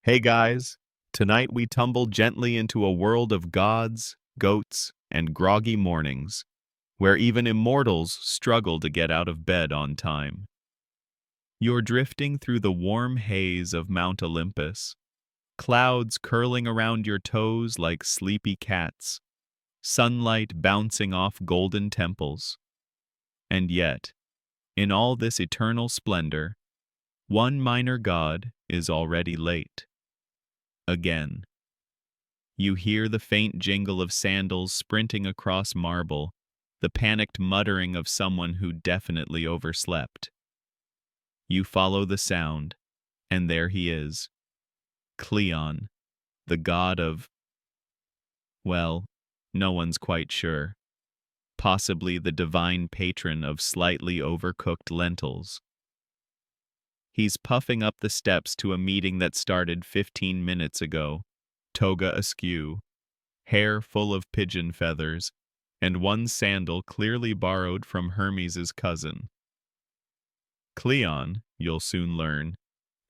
Hey guys, tonight we tumble gently into a world of gods, goats, and groggy mornings, where even immortals struggle to get out of bed on time. You're drifting through the warm haze of Mount Olympus, clouds curling around your toes like sleepy cats, sunlight bouncing off golden temples. And yet, in all this eternal splendor, one minor god is already late. Again. You hear the faint jingle of sandals sprinting across marble, the panicked muttering of someone who definitely overslept. You follow the sound, and there he is, Cleon, the god of, well, no one's quite sure. Possibly the divine patron of slightly overcooked lentils. He's puffing up the steps to a meeting that started 15 minutes ago, toga askew, hair full of pigeon feathers, and one sandal clearly borrowed from Hermes' cousin. Cleon, you'll soon learn,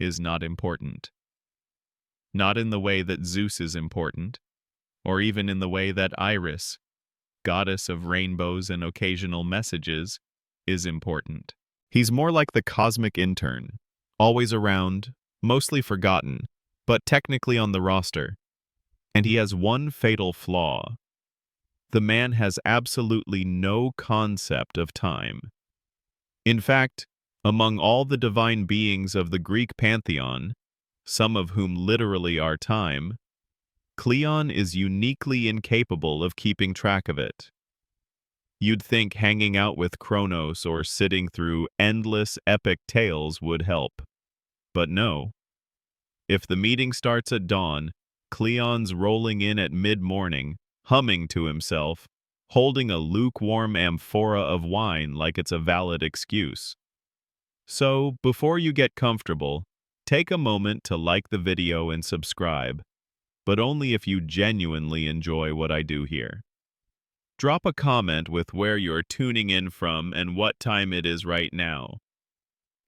is not important. Not in the way that Zeus is important, or even in the way that Iris, goddess of rainbows and occasional messages, is important. He's more like the cosmic intern, always around, mostly forgotten, but technically on the roster. And he has one fatal flaw. The man has absolutely no concept of time. In fact, among all the divine beings of the Greek pantheon, some of whom literally are time, Cleon is uniquely incapable of keeping track of it. You'd think hanging out with Kronos or sitting through endless epic tales would help. But no. If the meeting starts at dawn, Cleon's rolling in at mid-morning, humming to himself, holding a lukewarm amphora of wine like it's a valid excuse. So, before you get comfortable, take a moment to like the video and subscribe, but only if you genuinely enjoy what I do here. Drop a comment with where you're tuning in from and what time it is right now.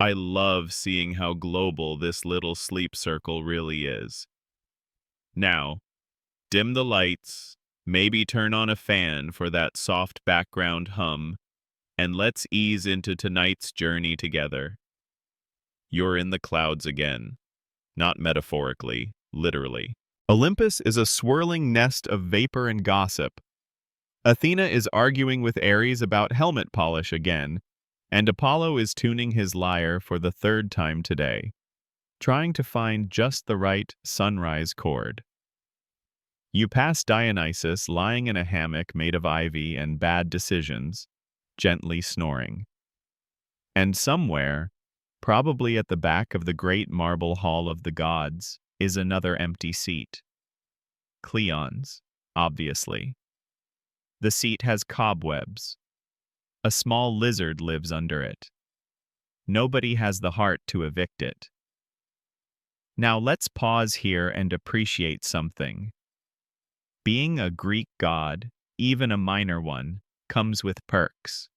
I love seeing how global this little sleep circle really is. Now, dim the lights, maybe turn on a fan for that soft background hum, and let's ease into tonight's journey together. You're in the clouds again. Not metaphorically, literally. Olympus is a swirling nest of vapor and gossip. Athena is arguing with Ares about helmet polish again, and Apollo is tuning his lyre for the third time today, trying to find just the right sunrise chord. You pass Dionysus lying in a hammock made of ivy and bad decisions, gently snoring. And somewhere, probably at the back of the great marble hall of the gods, is another empty seat. Cleon's, obviously. The seat has cobwebs. A small lizard lives under it. Nobody has the heart to evict it. Now let's pause here and appreciate something. Being a Greek god, even a minor one, comes with perks.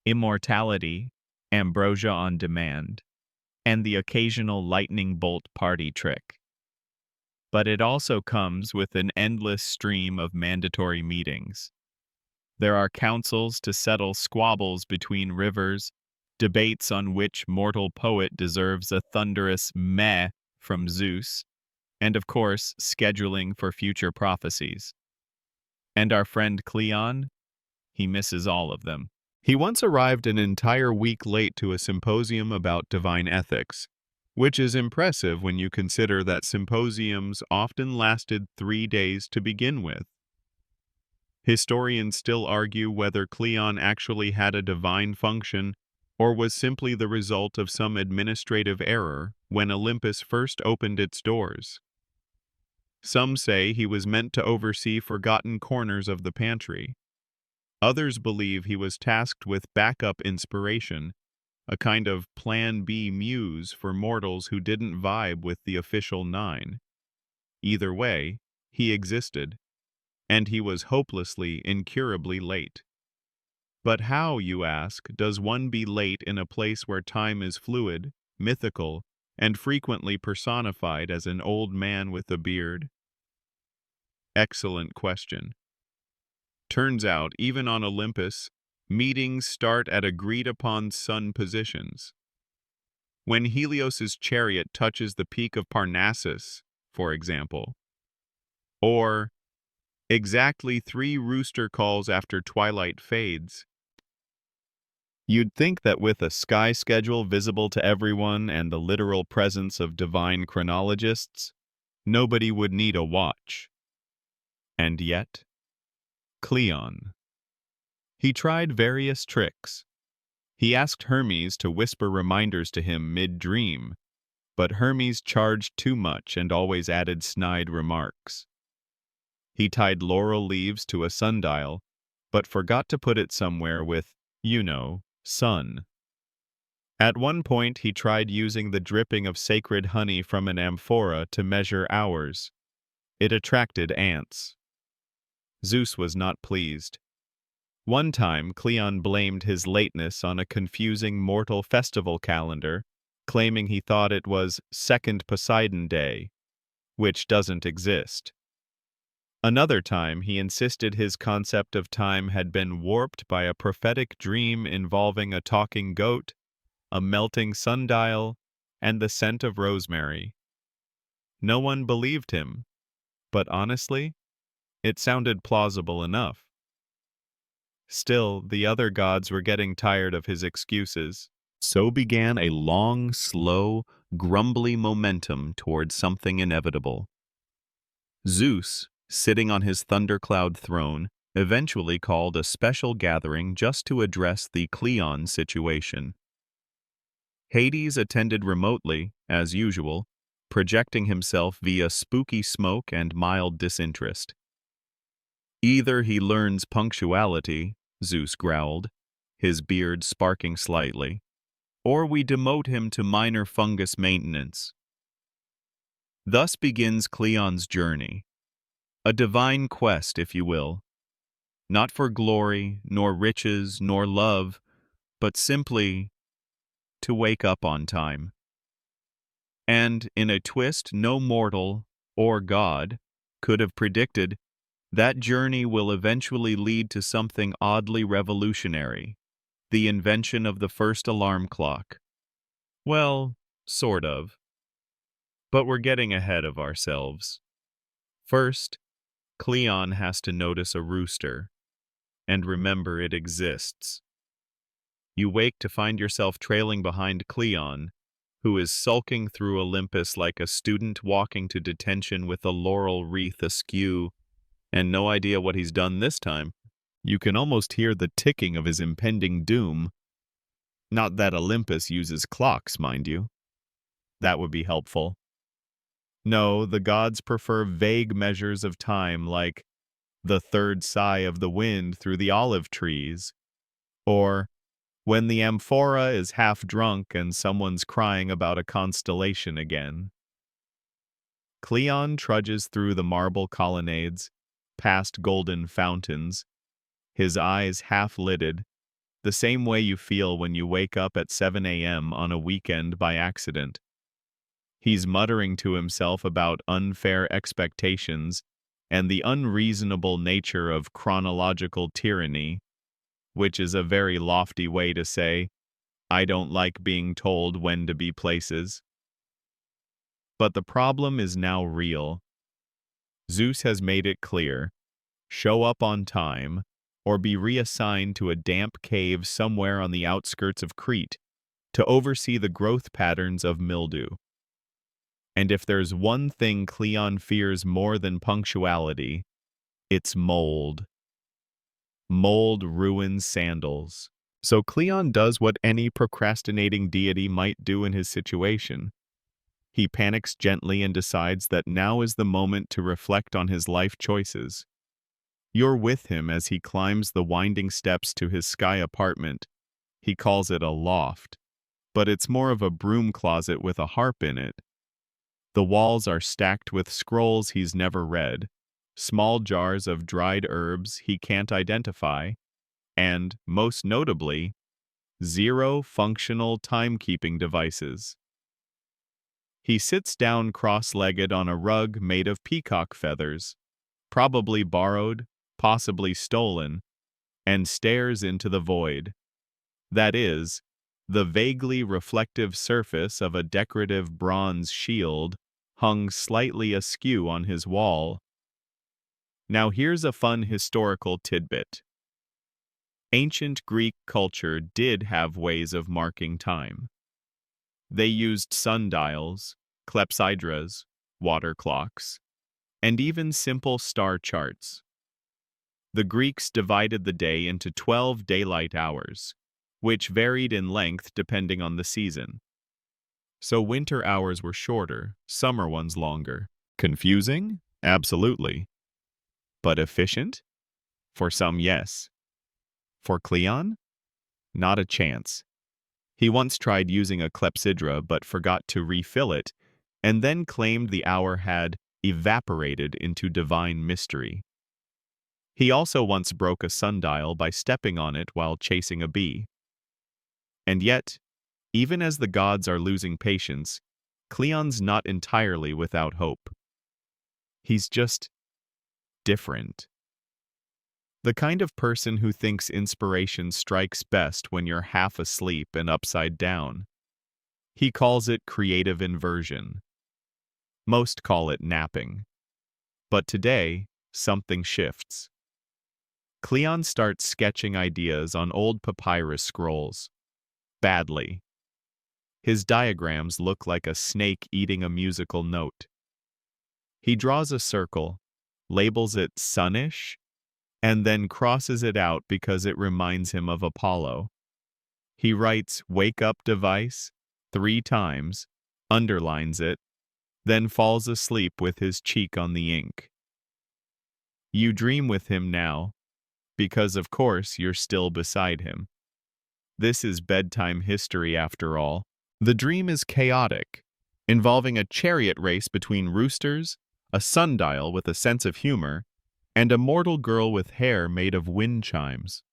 Immortality, ambrosia on demand, and the occasional lightning bolt party trick. But it also comes with an endless stream of mandatory meetings. There are councils to settle squabbles between rivers, debates on which mortal poet deserves a thunderous meh from Zeus, and of course, scheduling for future prophecies. And our friend Cleon? He misses all of them. He once arrived an entire week late to a symposium about divine ethics, which is impressive when you consider that symposiums often lasted 3 days to begin with. Historians still argue whether Cleon actually had a divine function or was simply the result of some administrative error when Olympus first opened its doors. Some say he was meant to oversee forgotten corners of the pantry. Others believe he was tasked with backup inspiration, a kind of Plan B muse for mortals who didn't vibe with the official 9. Either way, he existed, and he was hopelessly, incurably late. But how, you ask, does one be late in a place where time is fluid, mythical, and frequently personified as an old man with a beard? Excellent question. Turns out, even on Olympus, meetings start at agreed-upon sun positions. When Helios's chariot touches the peak of Parnassus, for example, or exactly 3 rooster calls after twilight fades. You'd think that with a sky schedule visible to everyone and the literal presence of divine chronologists, nobody would need a watch. And yet, Cleon. He tried various tricks. He asked Hermes to whisper reminders to him mid-dream, but Hermes charged too much and always added snide remarks. He tied laurel leaves to a sundial, but forgot to put it somewhere with, sun. At one point, he tried using the dripping of sacred honey from an amphora to measure hours. It attracted ants. Zeus was not pleased. One time, Cleon blamed his lateness on a confusing mortal festival calendar, claiming he thought it was Second Poseidon Day, which doesn't exist. Another time, he insisted his concept of time had been warped by a prophetic dream involving a talking goat, a melting sundial, and the scent of rosemary. No one believed him, but honestly, it sounded plausible enough. Still, the other gods were getting tired of his excuses. So began a long, slow, grumbly momentum towards something inevitable. Zeus, sitting on his thundercloud throne, eventually called a special gathering just to address the Cleon situation. Hades attended remotely, as usual, projecting himself via spooky smoke and mild disinterest. Either he learns punctuality, Zeus growled, his beard sparking slightly, or we demote him to minor fungus maintenance. Thus begins Cleon's journey. A divine quest, if you will, not for glory, nor riches, nor love, but simply to wake up on time. And, in a twist no mortal, or God, could have predicted, that journey will eventually lead to something oddly revolutionary, the invention of the first alarm clock. Well, sort of. But we're getting ahead of ourselves. First, Cleon has to notice a rooster, and remember it exists. You wake to find yourself trailing behind Cleon, who is sulking through Olympus like a student walking to detention with a laurel wreath askew, and no idea what he's done this time. You can almost hear the ticking of his impending doom. Not that Olympus uses clocks, mind you. That would be helpful. No, the gods prefer vague measures of time like the third sigh of the wind through the olive trees, or when the amphora is half drunk and someone's crying about a constellation again. Cleon trudges through the marble colonnades, past golden fountains, his eyes half-lidded, the same way you feel when you wake up at 7 a.m. on a weekend by accident. He's muttering to himself about unfair expectations and the unreasonable nature of chronological tyranny, which is a very lofty way to say, I don't like being told when to be places. But the problem is now real. Zeus has made it clear, show up on time, or be reassigned to a damp cave somewhere on the outskirts of Crete to oversee the growth patterns of mildew. And if there's one thing Cleon fears more than punctuality, it's mold. Mold ruins sandals. So Cleon does what any procrastinating deity might do in his situation. He panics gently and decides that now is the moment to reflect on his life choices. You're with him as he climbs the winding steps to his sky apartment. He calls it a loft, but it's more of a broom closet with a harp in it. The walls are stacked with scrolls he's never read, small jars of dried herbs he can't identify, and, most notably, 0 functional timekeeping devices. He sits down cross-legged on a rug made of peacock feathers, probably borrowed, possibly stolen, and stares into the void. That is, the vaguely reflective surface of a decorative bronze shield hung slightly askew on his wall. Now here's a fun historical tidbit. Ancient Greek culture did have ways of marking time. They used sundials, clepsydras, water clocks, and even simple star charts. The Greeks divided the day into 12 daylight hours, which varied in length depending on the season. So winter hours were shorter, summer ones longer. Confusing? Absolutely. But efficient? For some, yes. For Cleon? Not a chance. He once tried using a clepsydra but forgot to refill it, and then claimed the hour had evaporated into divine mystery. He also once broke a sundial by stepping on it while chasing a bee. And yet, even as the gods are losing patience, Cleon's not entirely without hope. He's just different. The kind of person who thinks inspiration strikes best when you're half asleep and upside down. He calls it creative inversion. Most call it napping. But today, something shifts. Cleon starts sketching ideas on old papyrus scrolls. Badly. His diagrams look like a snake eating a musical note. He draws a circle, labels it sunnish, and then crosses it out because it reminds him of Apollo. He writes "wake up device" 3 times, underlines it, then falls asleep with his cheek on the ink. You dream with him now, because of course you're still beside him. This is bedtime history after all. The dream is chaotic, involving a chariot race between roosters, a sundial with a sense of humor, and a mortal girl with hair made of wind chimes.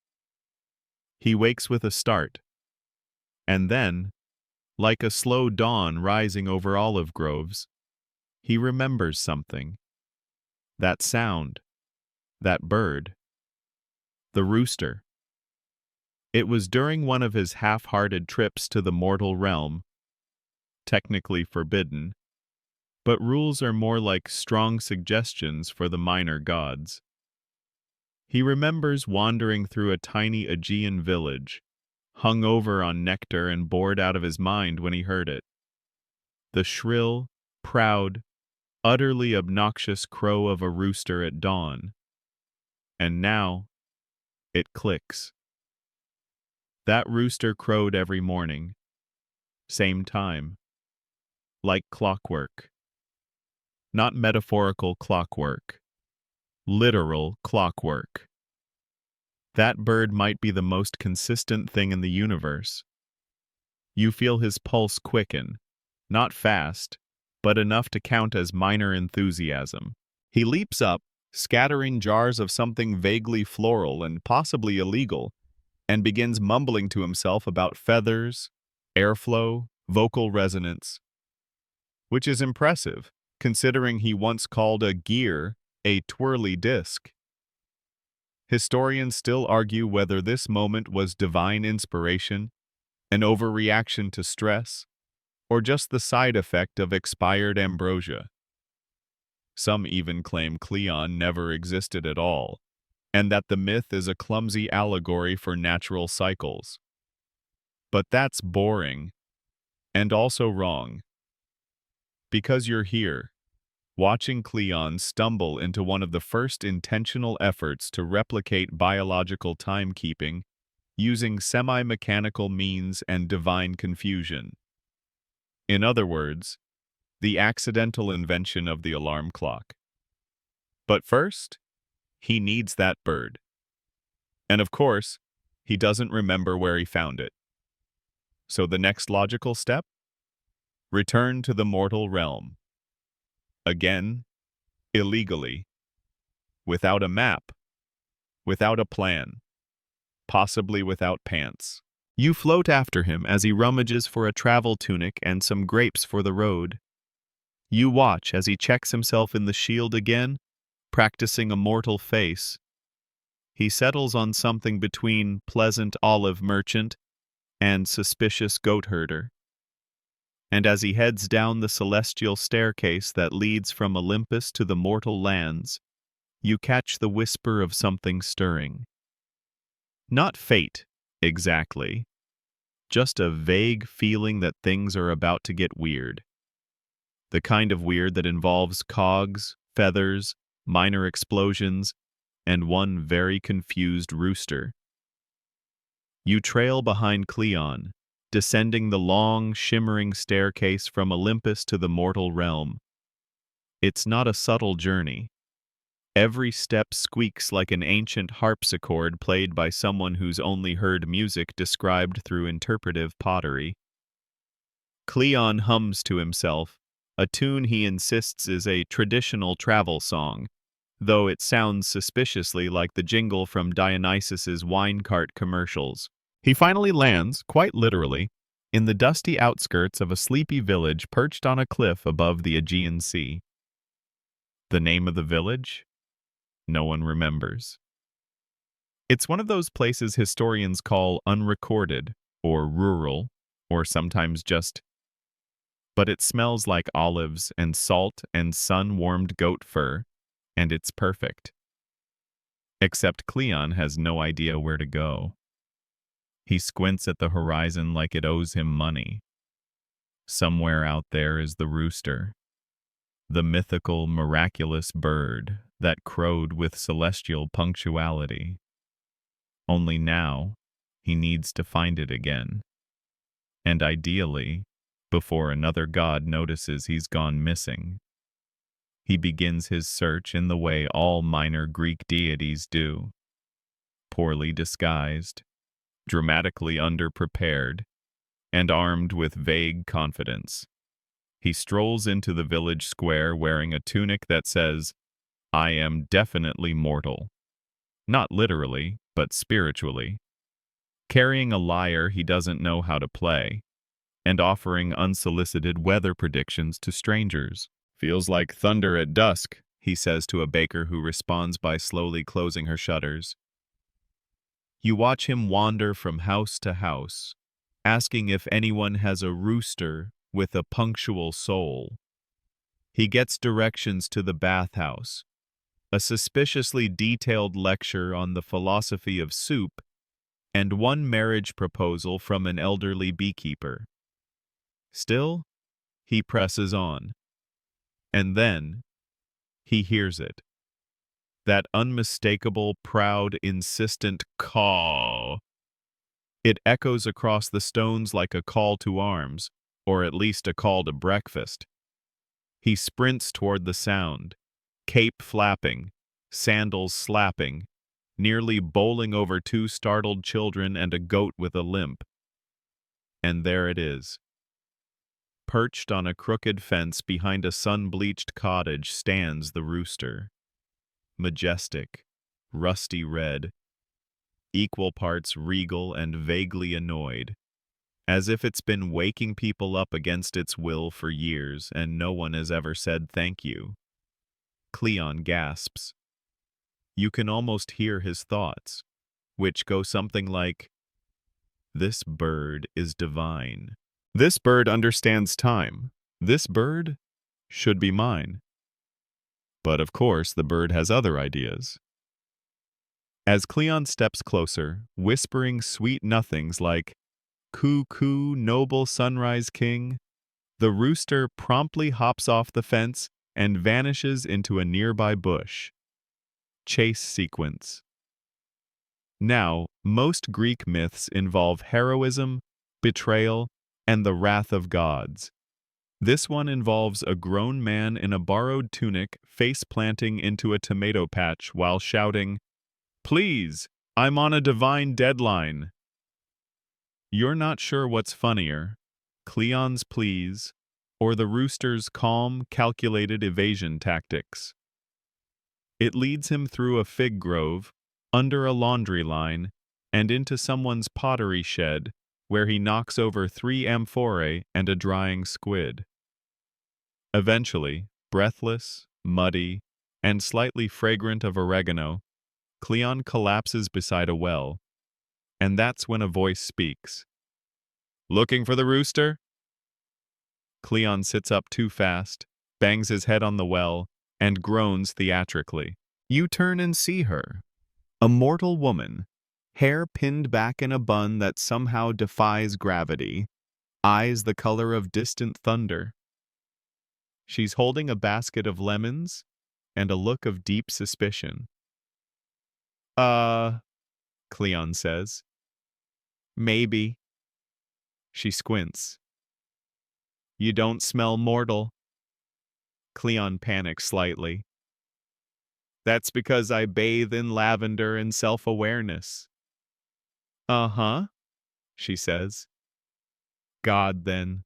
He wakes with a start, and then, like a slow dawn rising over olive groves, he remembers something. That sound, that bird, the rooster. It was during one of his half-hearted trips to the mortal realm, technically forbidden, but rules are more like strong suggestions for the minor gods. He remembers wandering through a tiny Aegean village, hung over on nectar and bored out of his mind when he heard it. The shrill, proud, utterly obnoxious crow of a rooster at dawn. And now, it clicks. That rooster crowed every morning, same time, like clockwork. Not metaphorical clockwork, literal clockwork. That bird might be the most consistent thing in the universe. You feel his pulse quicken, not fast, but enough to count as minor enthusiasm. He leaps up, scattering jars of something vaguely floral and possibly illegal, and begins mumbling to himself about feathers, airflow, vocal resonance. Which is impressive, considering he once called a gear a twirly disc. Historians still argue whether this moment was divine inspiration, an overreaction to stress, or just the side effect of expired ambrosia. Some even claim Cleon never existed at all, and that the myth is a clumsy allegory for natural cycles. But that's boring, and also wrong. Because you're here, watching Cleon stumble into one of the first intentional efforts to replicate biological timekeeping using semi-mechanical means and divine confusion. In other words, the accidental invention of the alarm clock. But first, he needs that bird. And of course, he doesn't remember where he found it. So the next logical step? Return to the mortal realm. Again, illegally. Without a map. Without a plan. Possibly without pants. You float after him as he rummages for a travel tunic and some grapes for the road. You watch as he checks himself in the shield again, practicing a mortal face. He settles on something between pleasant olive merchant and suspicious goat herder. And as he heads down the celestial staircase that leads from Olympus to the mortal lands, you catch the whisper of something stirring. Not fate, exactly, just a vague feeling that things are about to get weird. The kind of weird that involves cogs, feathers, minor explosions, and one very confused rooster. You trail behind Cleon, descending the long, shimmering staircase from Olympus to the mortal realm. It's not a subtle journey. Every step squeaks like an ancient harpsichord played by someone who's only heard music described through interpretive pottery. Cleon hums to himself, a tune he insists is a traditional travel song, though it sounds suspiciously like the jingle from Dionysus's wine cart commercials. He finally lands, quite literally, in the dusty outskirts of a sleepy village perched on a cliff above the Aegean Sea. The name of the village? No one remembers. It's one of those places historians call unrecorded, or rural, or sometimes just, but it smells like olives and salt and sun-warmed goat fur, and it's perfect. Except Cleon has no idea where to go. He squints at the horizon like it owes him money. Somewhere out there is the rooster, the mythical, miraculous bird that crowed with celestial punctuality. Only now, he needs to find it again. And ideally, before another god notices he's gone missing. He begins his search in the way all minor Greek deities do. Poorly disguised, dramatically underprepared, and armed with vague confidence. He strolls into the village square wearing a tunic that says, "I am definitely mortal." Not literally, but spiritually. Carrying a lyre he doesn't know how to play, and offering unsolicited weather predictions to strangers. "Feels like thunder at dusk," he says to a baker who responds by slowly closing her shutters. You watch him wander from house to house, asking if anyone has a rooster with a punctual soul. He gets directions to the bathhouse, a suspiciously detailed lecture on the philosophy of soup, and one marriage proposal from an elderly beekeeper. Still, he presses on. And then, he hears it. That unmistakable, proud, insistent caw. It echoes across the stones like a call to arms, or at least a call to breakfast. He sprints toward the sound, cape flapping, sandals slapping, nearly bowling over two startled children and a goat with a limp. And there it is. Perched on a crooked fence behind a sun-bleached cottage stands the rooster. Majestic, rusty red, equal parts regal and vaguely annoyed, as if it's been waking people up against its will for years and no one has ever said thank you. Cleon gasps. You can almost hear his thoughts, which go something like, "This bird is divine. This bird understands time. This bird should be mine." But of course, the bird has other ideas. As Cleon steps closer, whispering sweet nothings like, "Coo coo, noble sunrise king," the rooster promptly hops off the fence and vanishes into a nearby bush. Chase sequence. Now, most Greek myths involve heroism, betrayal, and the wrath of gods. This one involves a grown man in a borrowed tunic face-planting into a tomato patch while shouting, "Please, I'm on a divine deadline." You're not sure what's funnier, Cleon's pleas, or the rooster's calm, calculated evasion tactics. It leads him through a fig grove, under a laundry line, and into someone's pottery shed, where he knocks over 3 amphorae and a drying squid. Eventually, breathless, muddy, and slightly fragrant of oregano, Cleon collapses beside a well, and that's when a voice speaks. "Looking for the rooster?" Cleon sits up too fast, bangs his head on the well, and groans theatrically. You turn and see her. A mortal woman, hair pinned back in a bun that somehow defies gravity, eyes the color of distant thunder. She's holding a basket of lemons and a look of deep suspicion. Cleon says. Maybe. She squints. You don't smell mortal. Cleon panics slightly. That's because I bathe in lavender and self-awareness. Uh-huh, she says. God, then.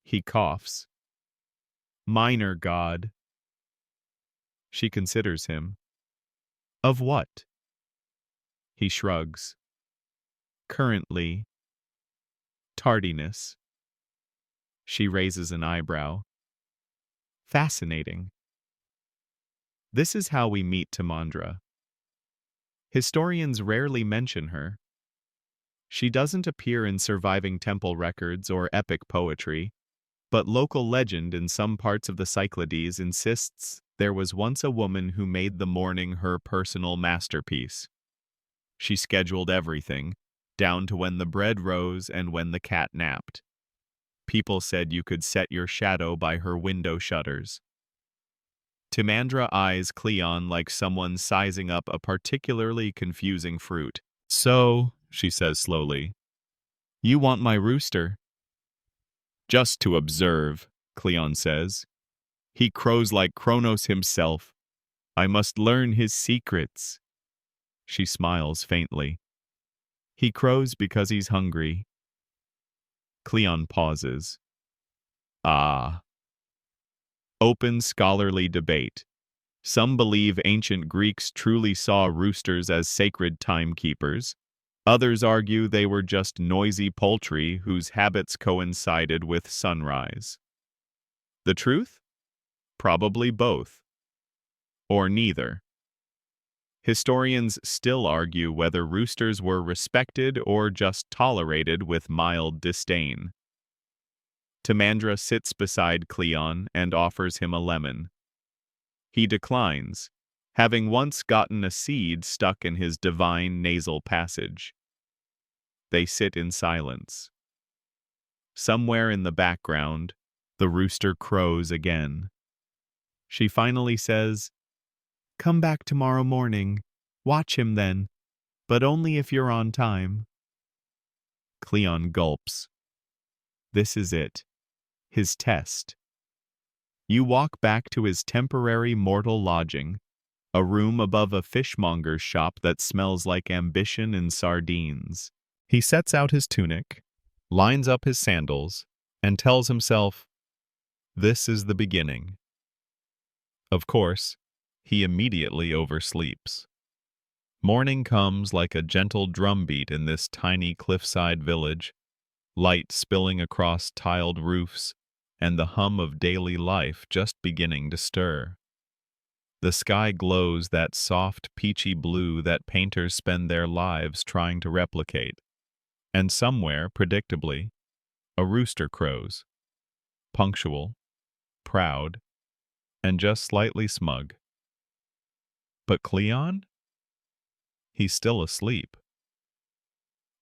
He coughs. Minor god. She considers him. Of what? He shrugs. Currently. Tardiness. She raises an eyebrow. Fascinating. This is how we meet Timandra. Historians rarely mention her. She doesn't appear in surviving temple records or epic poetry, but local legend in some parts of the Cyclades insists there was once a woman who made the morning her personal masterpiece. She scheduled everything, down to when the bread rose and when the cat napped. People said you could set your shadow by her window shutters. Timandra eyes Cleon like someone sizing up a particularly confusing fruit. So, she says slowly, you want my rooster? Just to observe, Cleon says. He crows like Kronos himself. I must learn his secrets. She smiles faintly. He crows because he's hungry. Cleon pauses. Ah. Open scholarly debate. Some believe ancient Greeks truly saw roosters as sacred timekeepers. Others argue they were just noisy poultry whose habits coincided with sunrise. The truth? Probably both. Or neither. Historians still argue whether roosters were respected or just tolerated with mild disdain. Timandra sits beside Cleon and offers him a lemon. He declines, having once gotten a seed stuck in his divine nasal passage. They sit in silence. Somewhere in the background, the rooster crows again. She finally says, Come back tomorrow morning. Watch him then, but only if you're on time. Cleon gulps. This is it. His test. You walk back to his temporary mortal lodging, a room above a fishmonger's shop that smells like ambition and sardines. He sets out his tunic, lines up his sandals, and tells himself, this is the beginning. Of course, he immediately oversleeps. Morning comes like a gentle drumbeat in this tiny cliffside village, light spilling across tiled roofs, and the hum of daily life just beginning to stir. The sky glows that soft, peachy blue that painters spend their lives trying to replicate. And somewhere, predictably, a rooster crows. Punctual, proud, and just slightly smug. But Cleon? He's still asleep.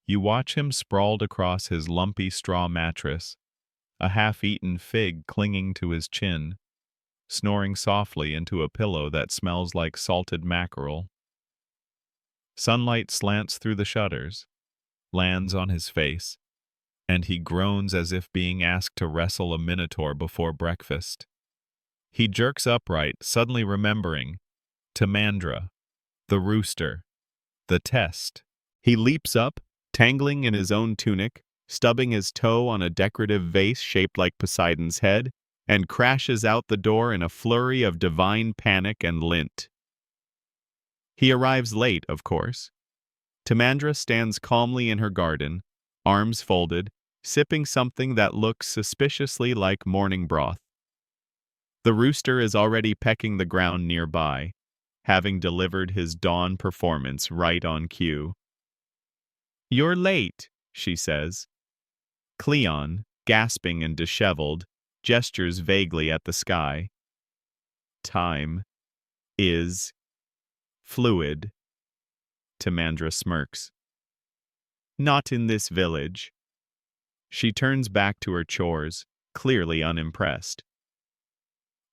You watch him sprawled across his lumpy straw mattress, a half-eaten fig clinging to his chin, snoring softly into a pillow that smells like salted mackerel. Sunlight slants through the shutters, lands on his face, and he groans as if being asked to wrestle a minotaur before breakfast. He jerks upright, suddenly remembering Timandra, the rooster, the test. He leaps up, tangling in his own tunic, stubbing his toe on a decorative vase shaped like Poseidon's head, and crashes out the door in a flurry of divine panic and lint. He arrives late, of course. Timandra stands calmly in her garden, arms folded, sipping something that looks suspiciously like morning broth. The rooster is already pecking the ground nearby, having delivered his dawn performance right on cue. "You're late," she says. Cleon, gasping and disheveled, gestures vaguely at the sky. "Time is fluid," Timandra smirks. "Not in this village." She turns back to her chores, clearly unimpressed.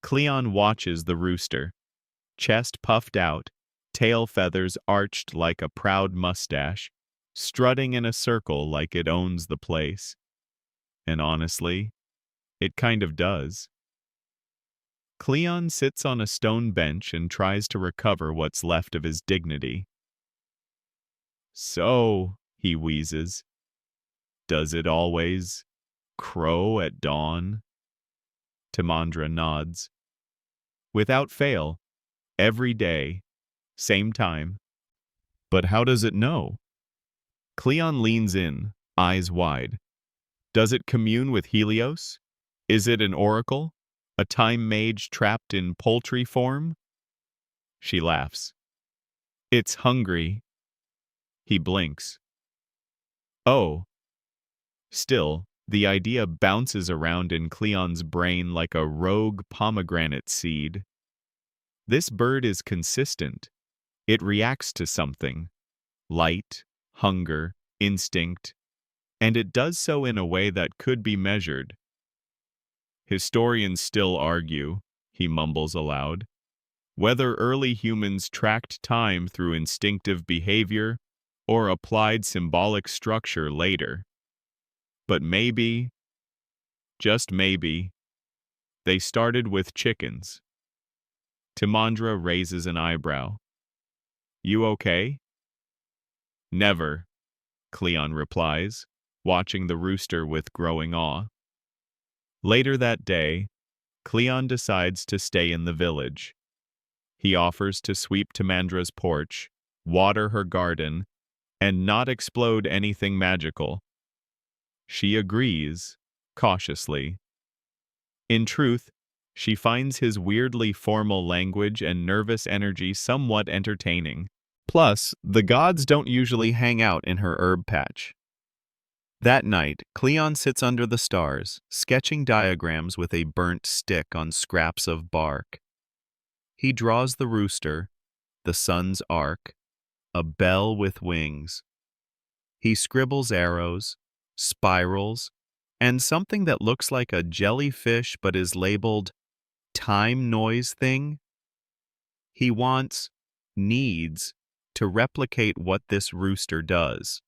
Cleon watches the rooster, chest puffed out, tail feathers arched like a proud mustache, strutting in a circle like it owns the place. And honestly, it kind of does. Cleon sits on a stone bench and tries to recover what's left of his dignity. "So," he wheezes, "does it always crow at dawn?" Timandra nods. "Without fail, every day, same time." "But how does it know?" Cleon leans in, eyes wide. "Does it commune with Helios? Is it an oracle? A time mage trapped in poultry form?" She laughs. "It's hungry." He blinks. "Oh." Still, the idea bounces around in Cleon's brain like a rogue pomegranate seed. This bird is consistent. It reacts to something. Light, hunger, instinct. And it does so in a way that could be measured. "Historians still argue," he mumbles aloud, "whether early humans tracked time through instinctive behavior or applied symbolic structure later. But maybe, just maybe, they started with chickens." Timandra raises an eyebrow. "You okay?" "Never," Cleon replies, watching the rooster with growing awe. Later that day, Cleon decides to stay in the village. He offers to sweep Timandra's porch, water her garden, and not explode anything magical. She agrees, cautiously. In truth, she finds his weirdly formal language and nervous energy somewhat entertaining. Plus, the gods don't usually hang out in her herb patch. That night, Cleon sits under the stars, sketching diagrams with a burnt stick on scraps of bark. He draws the rooster, the sun's arc, a bell with wings. He scribbles arrows, spirals, and something that looks like a jellyfish but is labeled time noise thing. He needs, to replicate what this rooster does.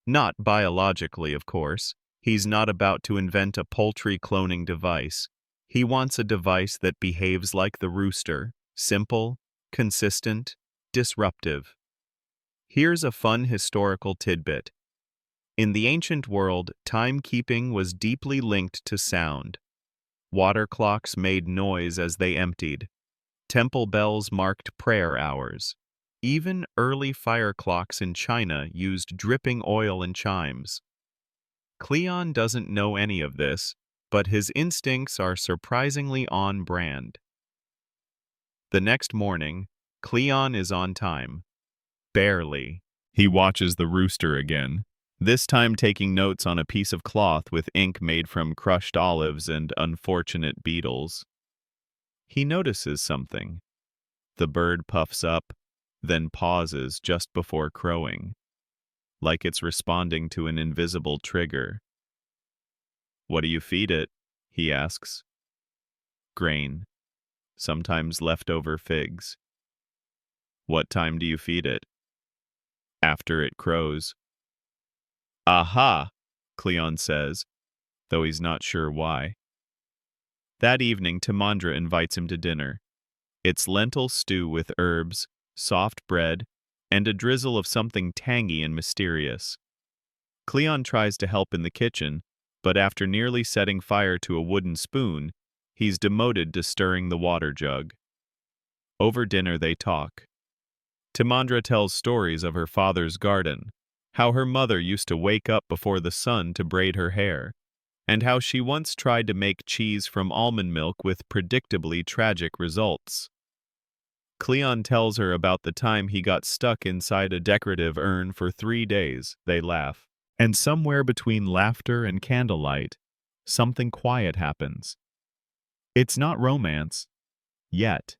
Not biologically, of course. He's not about to invent a poultry cloning device. He wants a device that behaves like the rooster, simple, consistent, disruptive. Here's a fun historical tidbit. In the ancient world, timekeeping was deeply linked to sound. Water clocks made noise as they emptied. Temple bells marked prayer hours. Even early fire clocks in China used dripping oil and chimes. Cleon doesn't know any of this, but his instincts are surprisingly on brand. The next morning, Cleon is on time. Barely. He watches the rooster again, this time taking notes on a piece of cloth with ink made from crushed olives and unfortunate beetles. He notices something. The bird puffs up, then pauses just before crowing, like it's responding to an invisible trigger. "What do you feed it?" he asks. "Grain, sometimes leftover figs." "What time do you feed it?" "After it crows." "Aha," Cleon says, though he's not sure why. That evening, Timandra invites him to dinner. It's lentil stew with herbs, soft bread, and a drizzle of something tangy and mysterious. Cleon tries to help in the kitchen, but after nearly setting fire to a wooden spoon, he's demoted to stirring the water jug. Over dinner they talk. Timandra tells stories of her father's garden, how her mother used to wake up before the sun to braid her hair, and how she once tried to make cheese from almond milk with predictably tragic results. Cleon tells her about the time he got stuck inside a decorative urn for 3 days. They laugh. And somewhere between laughter and candlelight, something quiet happens. It's not romance, yet,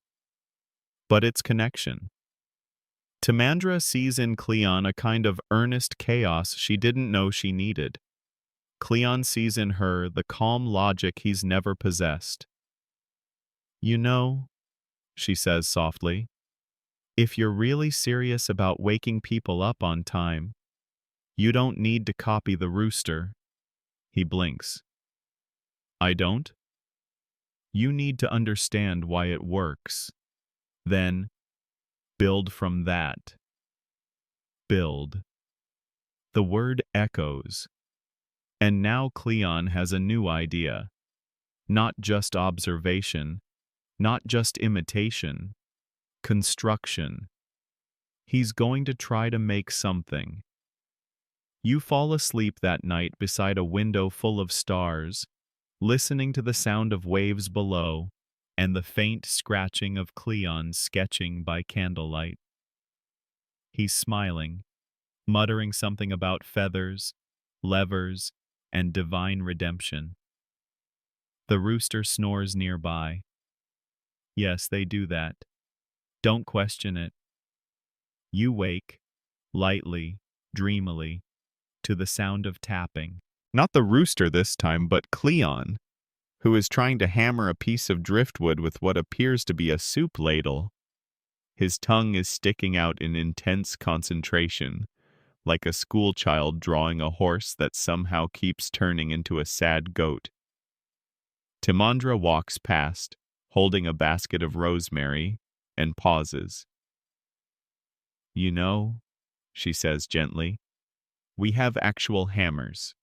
but it's connection. Timandra sees in Cleon a kind of earnest chaos she didn't know she needed. Cleon sees in her the calm logic he's never possessed. You know, she says softly, if you're really serious about waking people up on time, you don't need to copy the rooster. He blinks. I don't? You need to understand why it works. Then, build from that. Build. The word echoes. And now Cleon has a new idea. Not just observation, not just imitation, construction. He's going to try to make something. You fall asleep that night beside a window full of stars, listening to the sound of waves below and the faint scratching of Cleon sketching by candlelight. He's smiling, muttering something about feathers, levers, and divine redemption. The rooster snores nearby. Yes, they do that. Don't question it. You wake, lightly, dreamily, to the sound of tapping. Not the rooster this time, but Cleon, who is trying to hammer a piece of driftwood with what appears to be a soup ladle. His tongue is sticking out in intense concentration, like a schoolchild drawing a horse that somehow keeps turning into a sad goat. Timandra walks past, holding a basket of rosemary, and pauses. You know, she says gently, we have actual hammers.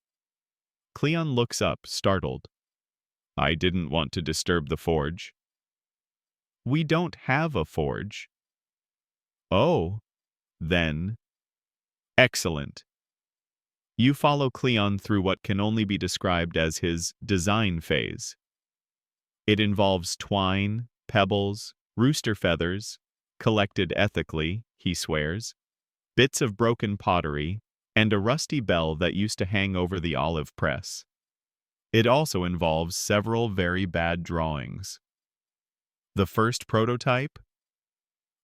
Cleon looks up, startled. I didn't want to disturb the forge. We don't have a forge. Oh, then. Excellent. You follow Cleon through what can only be described as his design phase. It involves twine, pebbles, rooster feathers, collected ethically, he swears, bits of broken pottery, and a rusty bell that used to hang over the olive press. It also involves several very bad drawings. The first prototype?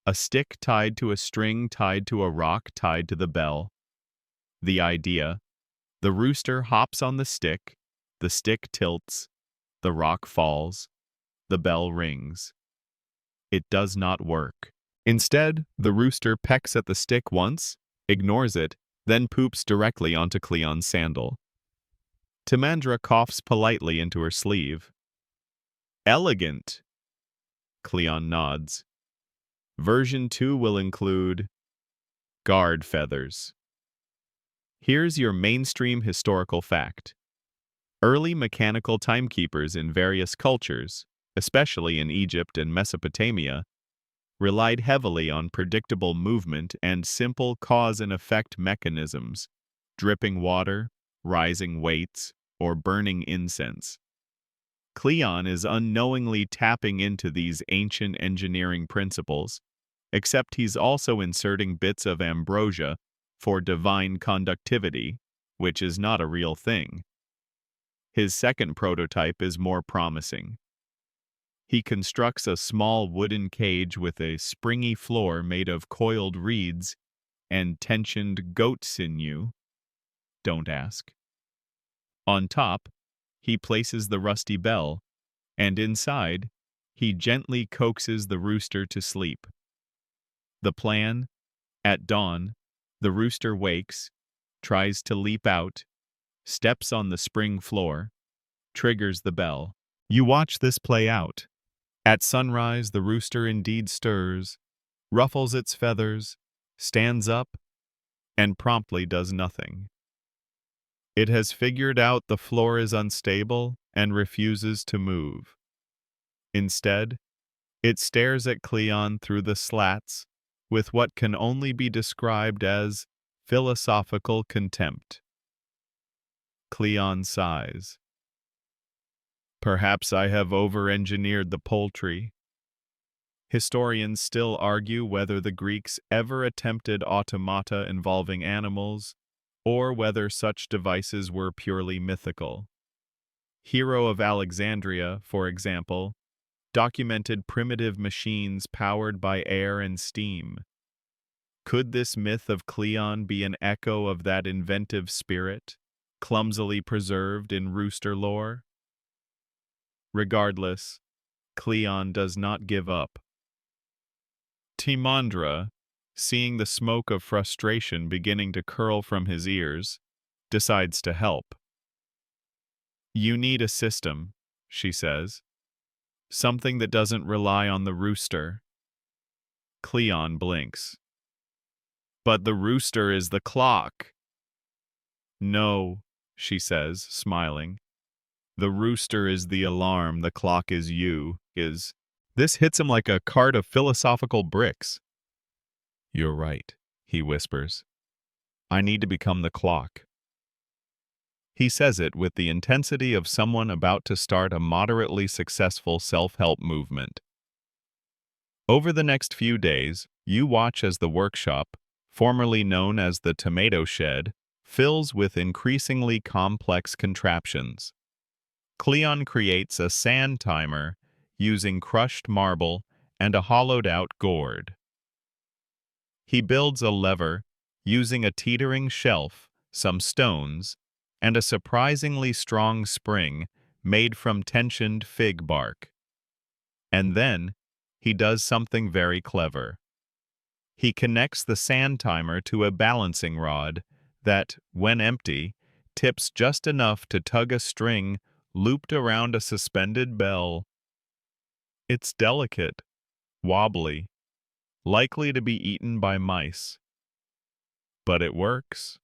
A stick tied to a string tied to a rock tied to the bell. The idea: the rooster hops on the stick tilts, the rock falls, the bell rings. It does not work. Instead, the rooster pecks at the stick once, ignores it, then poops directly onto Cleon's sandal. Timandra coughs politely into her sleeve. Elegant. Cleon nods. Version 2 will include guard feathers. Here's your mainstream historical fact. Early mechanical timekeepers in various cultures, especially in Egypt and Mesopotamia, relied heavily on predictable movement and simple cause and effect mechanisms, dripping water, rising weights, or burning incense. Cleon is unknowingly tapping into these ancient engineering principles, except he's also inserting bits of ambrosia for divine conductivity, which is not a real thing. His second prototype is more promising. He constructs a small wooden cage with a springy floor made of coiled reeds and tensioned goat sinew. Don't ask. On top, he places the rusty bell, and inside, he gently coaxes the rooster to sleep. The plan: at dawn, the rooster wakes, tries to leap out, steps on the spring floor, triggers the bell. You watch this play out. At sunrise, the rooster indeed stirs, ruffles its feathers, stands up, and promptly does nothing. It has figured out the floor is unstable and refuses to move. Instead, it stares at Cleon through the slats with what can only be described as philosophical contempt. Cleon sighs. Perhaps I have over-engineered the poultry. Historians still argue whether the Greeks ever attempted automata involving animals, or whether such devices were purely mythical. Hero of Alexandria, for example, documented primitive machines powered by air and steam. Could this myth of Cleon be an echo of that inventive spirit, clumsily preserved in rooster lore? Regardless, Cleon does not give up. Timandra, seeing the smoke of frustration beginning to curl from his ears, decides to help. You need a system, she says. Something that doesn't rely on the rooster. Cleon blinks. But the rooster is the clock. No, she says, smiling. The rooster is the alarm, the clock is you, is. This hits him like a cart of philosophical bricks. You're right, he whispers. I need to become the clock. He says it with the intensity of someone about to start a moderately successful self-help movement. Over the next few days, you watch as the workshop, formerly known as the tomato shed, fills with increasingly complex contraptions. Cleon creates a sand timer using crushed marble and a hollowed-out gourd. He builds a lever using a teetering shelf, some stones, and a surprisingly strong spring made from tensioned fig bark. And then, he does something very clever. He connects the sand timer to a balancing rod that, when empty, tips just enough to tug a string looped around a suspended bell. It's delicate, wobbly, likely to be eaten by mice. But it works.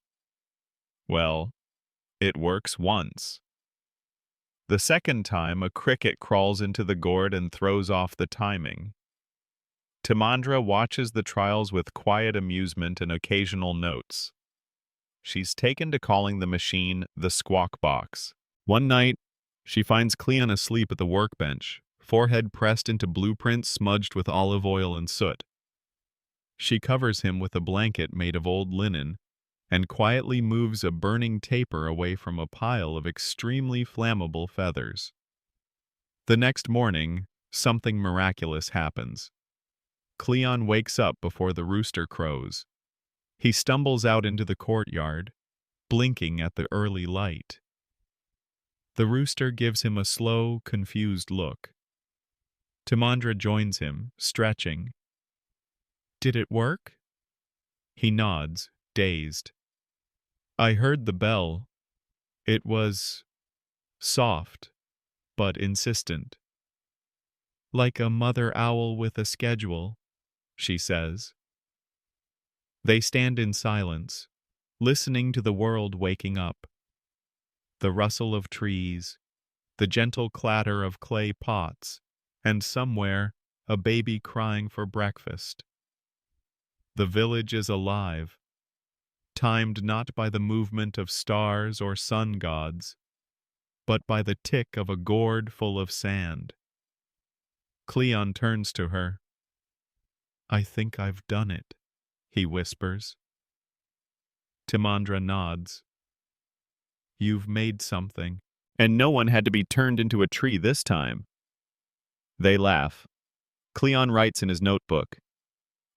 Well, it works once. The second time, a cricket crawls into the gourd and throws off the timing. Timandra watches the trials with quiet amusement and occasional notes. She's taken to calling the machine the squawk box. One night, she finds Cleon asleep at the workbench, forehead pressed into blueprints smudged with olive oil and soot. She covers him with a blanket made of old linen and quietly moves a burning taper away from a pile of extremely flammable feathers. The next morning, something miraculous happens. Cleon wakes up before the rooster crows. He stumbles out into the courtyard, blinking at the early light. The rooster gives him a slow, confused look. Timandra joins him, stretching. Did it work? He nods, dazed. I heard the bell. It was soft, but insistent. Like a mother owl with a schedule, she says. They stand in silence, listening to the world waking up. The rustle of trees, the gentle clatter of clay pots, and somewhere a baby crying for breakfast. The village is alive, timed not by the movement of stars or sun gods, but by the tick of a gourd full of sand. Cleon turns to her. I think I've done it, he whispers. Timandra nods. You've made something. And no one had to be turned into a tree this time. They laugh. Cleon writes in his notebook,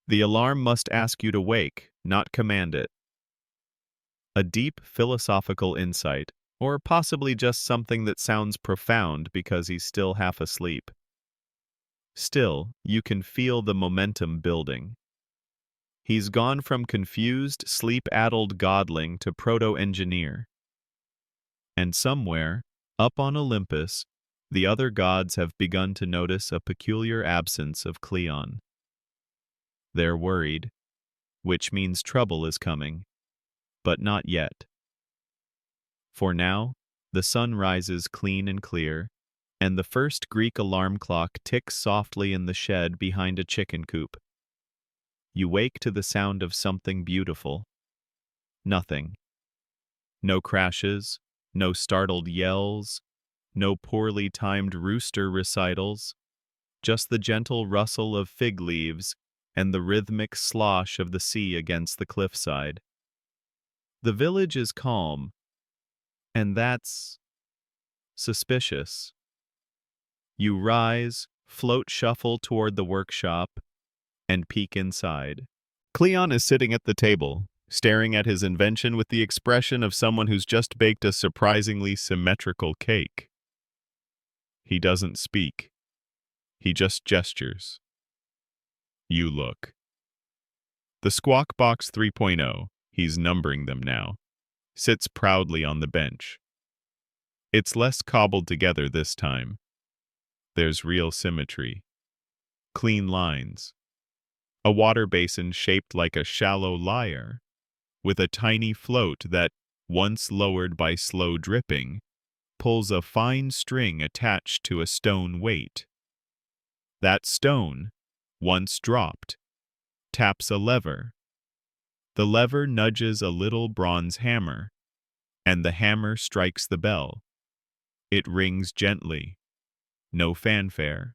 The alarm must ask you to wake, not command it. A deep philosophical insight, or possibly just something that sounds profound because he's still half asleep. Still, you can feel the momentum building. He's gone from confused, sleep-addled godling to proto-engineer. And somewhere, up on Olympus, the other gods have begun to notice a peculiar absence of Cleon. They're worried, which means trouble is coming, but not yet. For now, the sun rises clean and clear, and the first Greek alarm clock ticks softly in the shed behind a chicken coop. You wake to the sound of something beautiful. Nothing. No crashes, no startled yells, No poorly timed rooster recitals, just the gentle rustle of fig leaves and the rhythmic slosh of the sea against the cliffside. The village is calm, and that's suspicious. You rise, float shuffle toward the workshop, and peek inside. Cleon is sitting at the table, staring at his invention with the expression of someone who's just baked a surprisingly symmetrical cake. He doesn't speak. He just gestures. You look. The Squawk Box 3.0, he's numbering them now, sits proudly on the bench. It's less cobbled together this time. There's real symmetry. Clean lines. A water basin shaped like a shallow lyre, with a tiny float that, once lowered by slow dripping, pulls a fine string attached to a stone weight. That stone, once dropped, taps a lever. The lever nudges a little bronze hammer, and the hammer strikes the bell. It rings gently. No fanfare.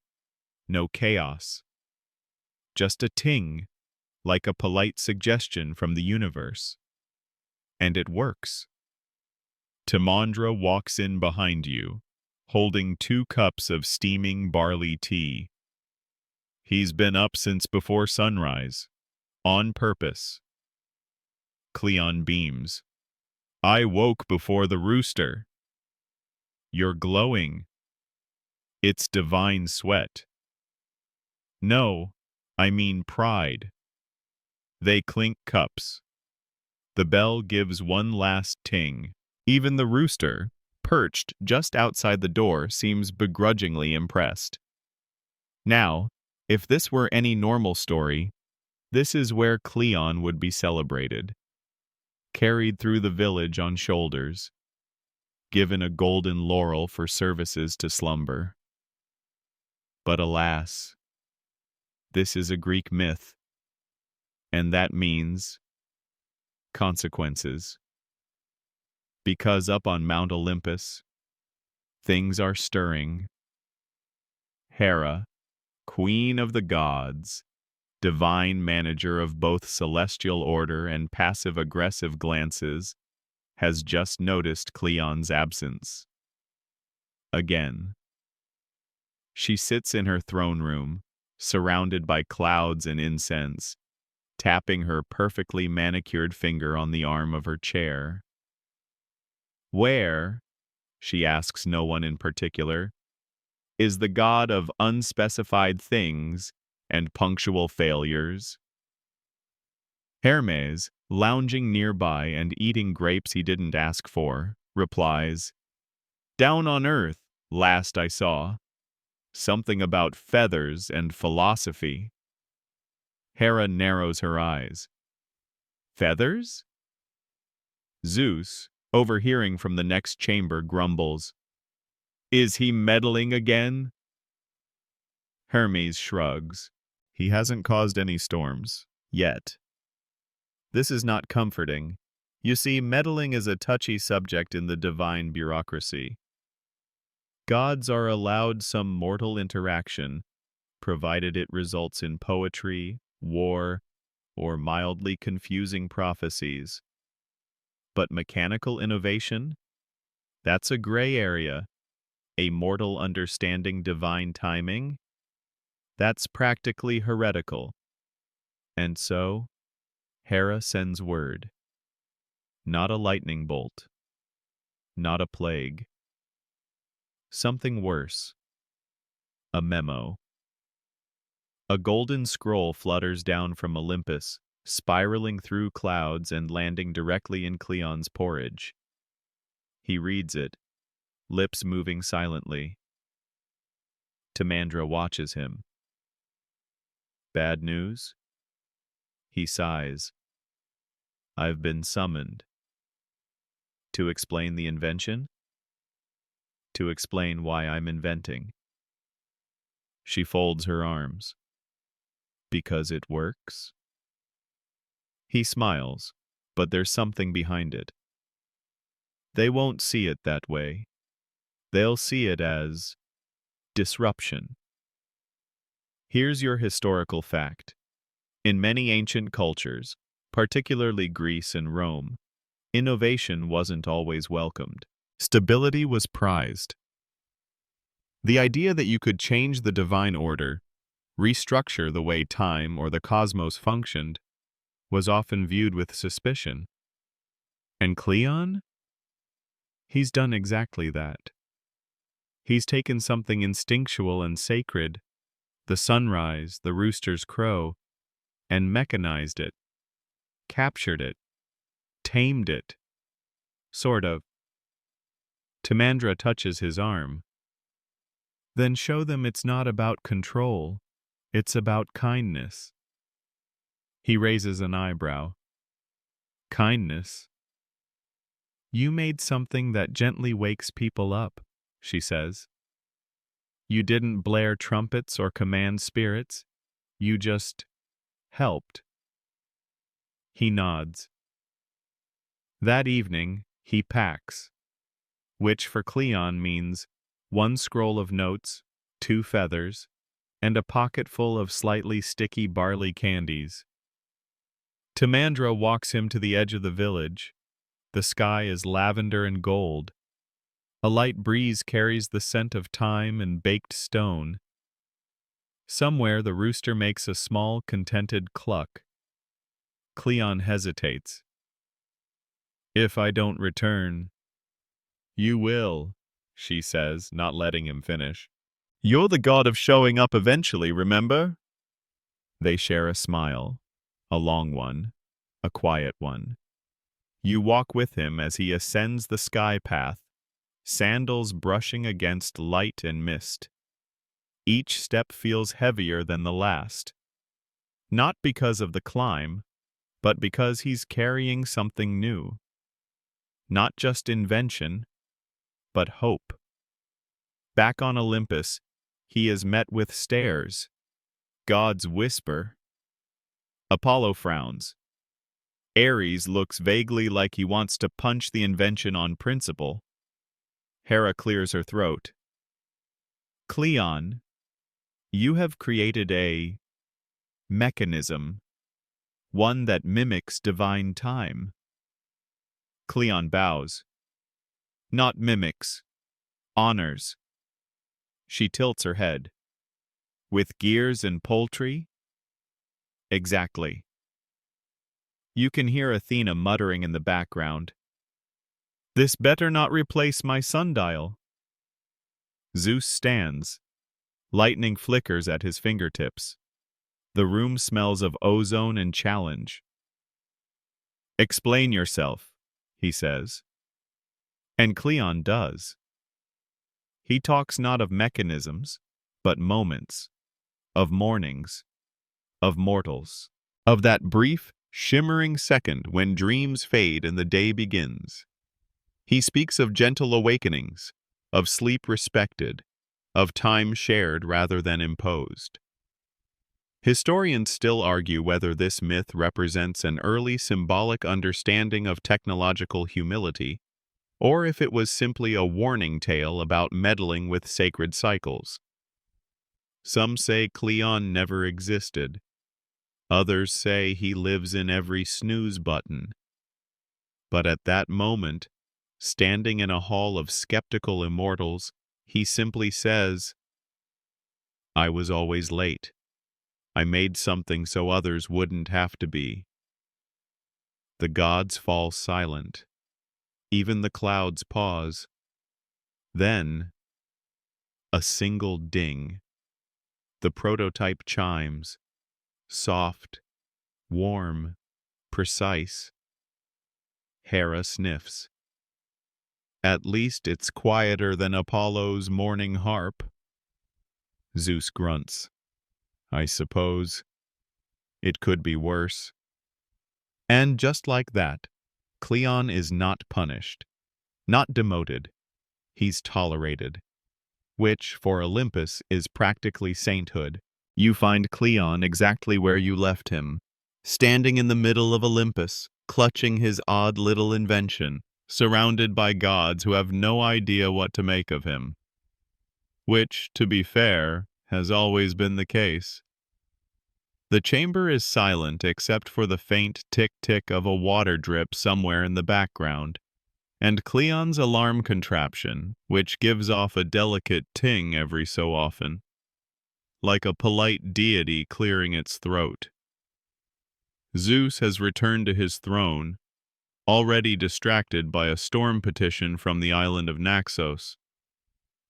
No chaos. Just a ting, like a polite suggestion from the universe. And it works. Timandra walks in behind you, holding 2 cups of steaming barley tea. He's been up since before sunrise, on purpose. Cleon beams. I woke before the rooster. You're glowing. It's divine sweat. No, I mean pride. They clink cups. The bell gives one last ting. Even the rooster, perched just outside the door, seems begrudgingly impressed. Now, if this were any normal story, this is where Cleon would be celebrated. Carried through the village on shoulders, given a golden laurel for services to slumber. But alas, this is a Greek myth, and that means consequences. Because up on Mount Olympus, things are stirring. Hera, queen of the gods, divine manager of both celestial order and passive-aggressive glances, has just noticed Cleon's absence. Again. She sits in her throne room, surrounded by clouds and incense, tapping her perfectly manicured finger on the arm of her chair. Where, she asks no one in particular, is the god of unspecified things and punctual failures? Hermes, lounging nearby and eating grapes he didn't ask for, replies, Down on earth, last I saw. Something about feathers and philosophy. Hera narrows her eyes. Feathers? Zeus, overhearing from the next chamber, grumbles, Is he meddling again? Hermes shrugs. He hasn't caused any storms, yet. This is not comforting. You see, meddling is a touchy subject in the divine bureaucracy. Gods are allowed some mortal interaction, provided it results in poetry, war, or mildly confusing prophecies. But mechanical innovation? That's a gray area. A mortal understanding divine timing? That's practically heretical. And so, Hera sends word. Not a lightning bolt. Not a plague. Something worse. A memo. A golden scroll flutters down from Olympus, spiraling through clouds and landing directly in Cleon's porridge. He reads it, lips moving silently. Timandra watches him. Bad news? He sighs. I've been summoned. To explain the invention? To explain why I'm inventing. She folds her arms. Because it works? He smiles, but there's something behind it. They won't see it that way. They'll see it as disruption. Here's your historical fact. In many ancient cultures, particularly Greece and Rome, innovation wasn't always welcomed. Stability was prized. The idea that you could change the divine order, restructure the way time or the cosmos functioned, was often viewed with suspicion. And Cleon? He's done exactly that. He's taken something instinctual and sacred, the sunrise, the rooster's crow, and mechanized it, captured it, tamed it. Sort of. Timandra touches his arm. Then show them it's not about control, it's about kindness. He raises an eyebrow. Kindness? You made something that gently wakes people up, she says. You didn't blare trumpets or command spirits. You just helped. He nods. That evening, he packs, which for Cleon means 1 scroll of notes, 2 feathers, and a pocket full of slightly sticky barley candies. Timandra walks him to the edge of the village. The sky is lavender and gold. A light breeze carries the scent of thyme and baked stone. Somewhere the rooster makes a small, contented cluck. Cleon hesitates. If I don't return, you will, she says, not letting him finish. You're the god of showing up eventually, remember? They share a smile, a long one, a quiet one. You walk with him as he ascends the sky path, sandals brushing against light and mist. Each step feels heavier than the last. Not because of the climb, but because he's carrying something new. Not just invention, but hope. Back on Olympus, he is met with stares. Gods whisper. Apollo frowns. Ares looks vaguely like he wants to punch the invention on principle. Hera clears her throat. Cleon, you have created a mechanism, one that mimics divine time. Cleon bows. Not mimics, honors. She tilts her head. With gears and poultry? Exactly. You can hear Athena muttering in the background. This better not replace my sundial. Zeus stands. Lightning flickers at his fingertips. The room smells of ozone and challenge. Explain yourself, he says. And Cleon does. He talks not of mechanisms, but moments, of mornings, of mortals, of that brief, shimmering second when dreams fade and the day begins. He speaks of gentle awakenings, of sleep respected, of time shared rather than imposed. Historians still argue whether this myth represents an early symbolic understanding of technological humility, or if it was simply a warning tale about meddling with sacred cycles. Some say Cleon never existed. Others say he lives in every snooze button. But at that moment, standing in a hall of skeptical immortals, he simply says, I was always late. I made something so others wouldn't have to be. The gods fall silent. Even the clouds pause. Then, a single ding. The prototype chimes. Soft, warm, precise. Hera sniffs. At least it's quieter than Apollo's morning harp. Zeus grunts. I suppose. It could be worse. And just like that, Cleon is not punished, not demoted. He's tolerated, which, for Olympus, is practically sainthood. You find Cleon exactly where you left him, standing in the middle of Olympus, clutching his odd little invention, surrounded by gods who have no idea what to make of him. Which, to be fair, has always been the case. The chamber is silent except for the faint tick-tick of a water drip somewhere in the background, and Cleon's alarm contraption, which gives off a delicate ting every so often, like a polite deity clearing its throat. Zeus has returned to his throne, already distracted by a storm petition from the island of Naxos.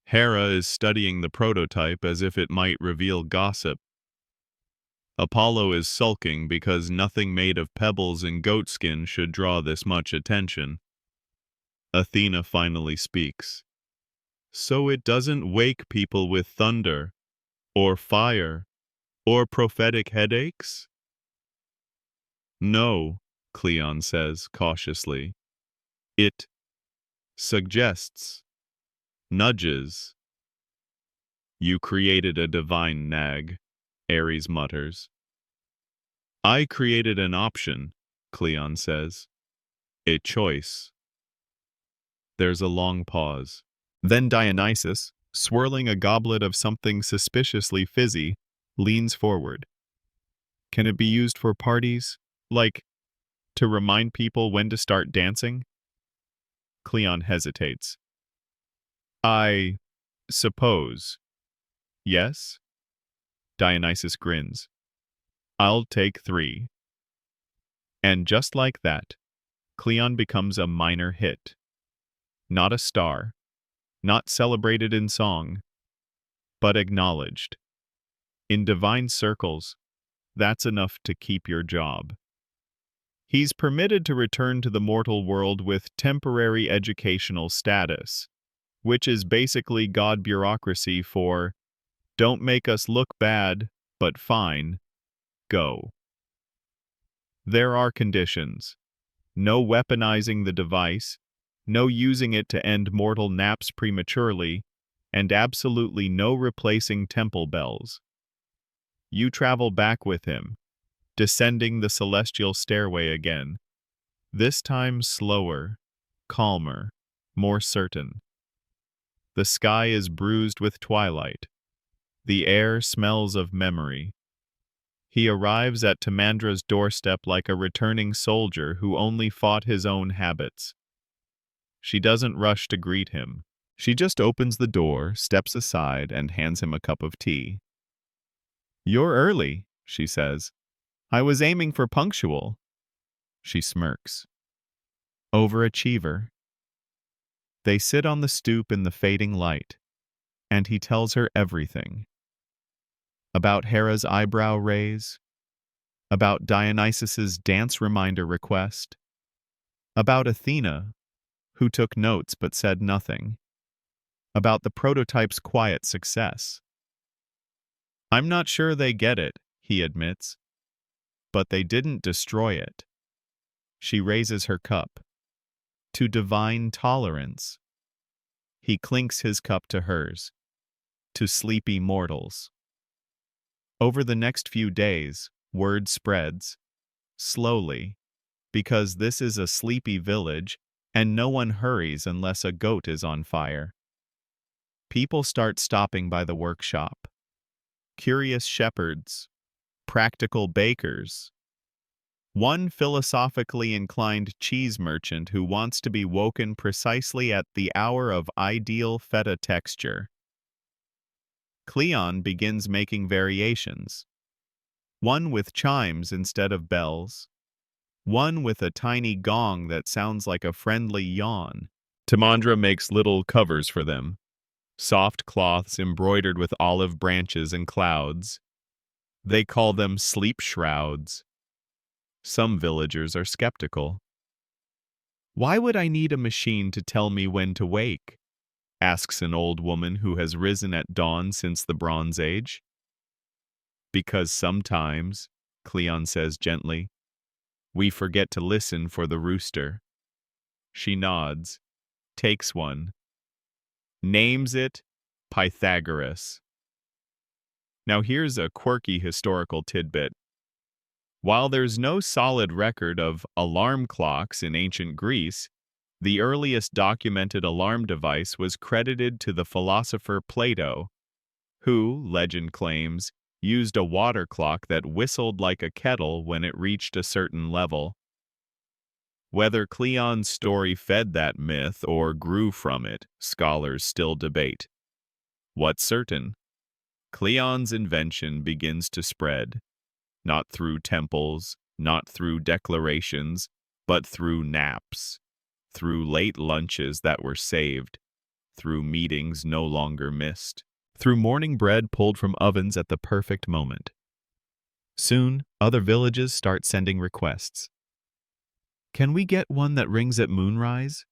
Hera is studying the prototype as if it might reveal gossip. Apollo is sulking because nothing made of pebbles and goatskin should draw this much attention. Athena finally speaks. So it doesn't wake people with thunder, or fire, or prophetic headaches? No, Cleon says cautiously. It suggests, nudges. You created a divine nag, Ares mutters. I created an option, Cleon says. A choice. There's a long pause. Then Dionysus, swirling a goblet of something suspiciously fizzy, leans forward. Can it be used for parties? Like, to remind people when to start dancing? Cleon hesitates. I suppose. Yes? Dionysus grins. I'll take 3. And just like that, Cleon becomes a minor hit. Not a star, not celebrated in song, but acknowledged. In divine circles, that's enough to keep your job. He's permitted to return to the mortal world with temporary educational status, which is basically God bureaucracy for, don't make us look bad, but fine, go. There are conditions. No weaponizing the device, no using it to end mortal naps prematurely, and absolutely no replacing temple bells. You travel back with him, descending the celestial stairway again, this time slower, calmer, more certain. The sky is bruised with twilight. The air smells of memory. He arrives at Timandra's doorstep like a returning soldier who only fought his own habits. She doesn't rush to greet him. She just opens the door, steps aside, and hands him a cup of tea. You're early, she says. I was aiming for punctual. She smirks. Overachiever. They sit on the stoop in the fading light, and he tells her everything. About Hera's eyebrow raise, about Dionysus's dance reminder request, about Athena, who took notes but said nothing, about the prototype's quiet success. I'm not sure they get it, he admits, but they didn't destroy it. She raises her cup. To divine tolerance. He clinks his cup to hers. To sleepy mortals. Over the next few days, word spreads. Slowly. Because this is a sleepy village, and no one hurries unless a goat is on fire. People start stopping by the workshop. Curious shepherds. Practical bakers. One philosophically inclined cheese merchant who wants to be woken precisely at the hour of ideal feta texture. Cleon begins making variations. One with chimes instead of bells. One with a tiny gong that sounds like a friendly yawn. Timandra makes little covers for them. Soft cloths embroidered with olive branches and clouds. They call them sleep shrouds. Some villagers are skeptical. Why would I need a machine to tell me when to wake? Asks an old woman who has risen at dawn since the Bronze Age. Because sometimes, Cleon says gently, we forget to listen for the rooster. She nods, takes one, names it Pythagoras. Now here's a quirky historical tidbit. While there's no solid record of alarm clocks in ancient Greece, The earliest documented alarm device was credited to the philosopher Plato, who, legend claims, used a water clock that whistled like a kettle when it reached a certain level. Whether Cleon's story fed that myth or grew from it, scholars still debate. What's certain? Cleon's invention begins to spread, not through temples, not through declarations, but through naps, through late lunches that were saved, through meetings no longer missed, through morning bread pulled from ovens at the perfect moment. Soon, other villages start sending requests. Can we get one that rings at moonrise?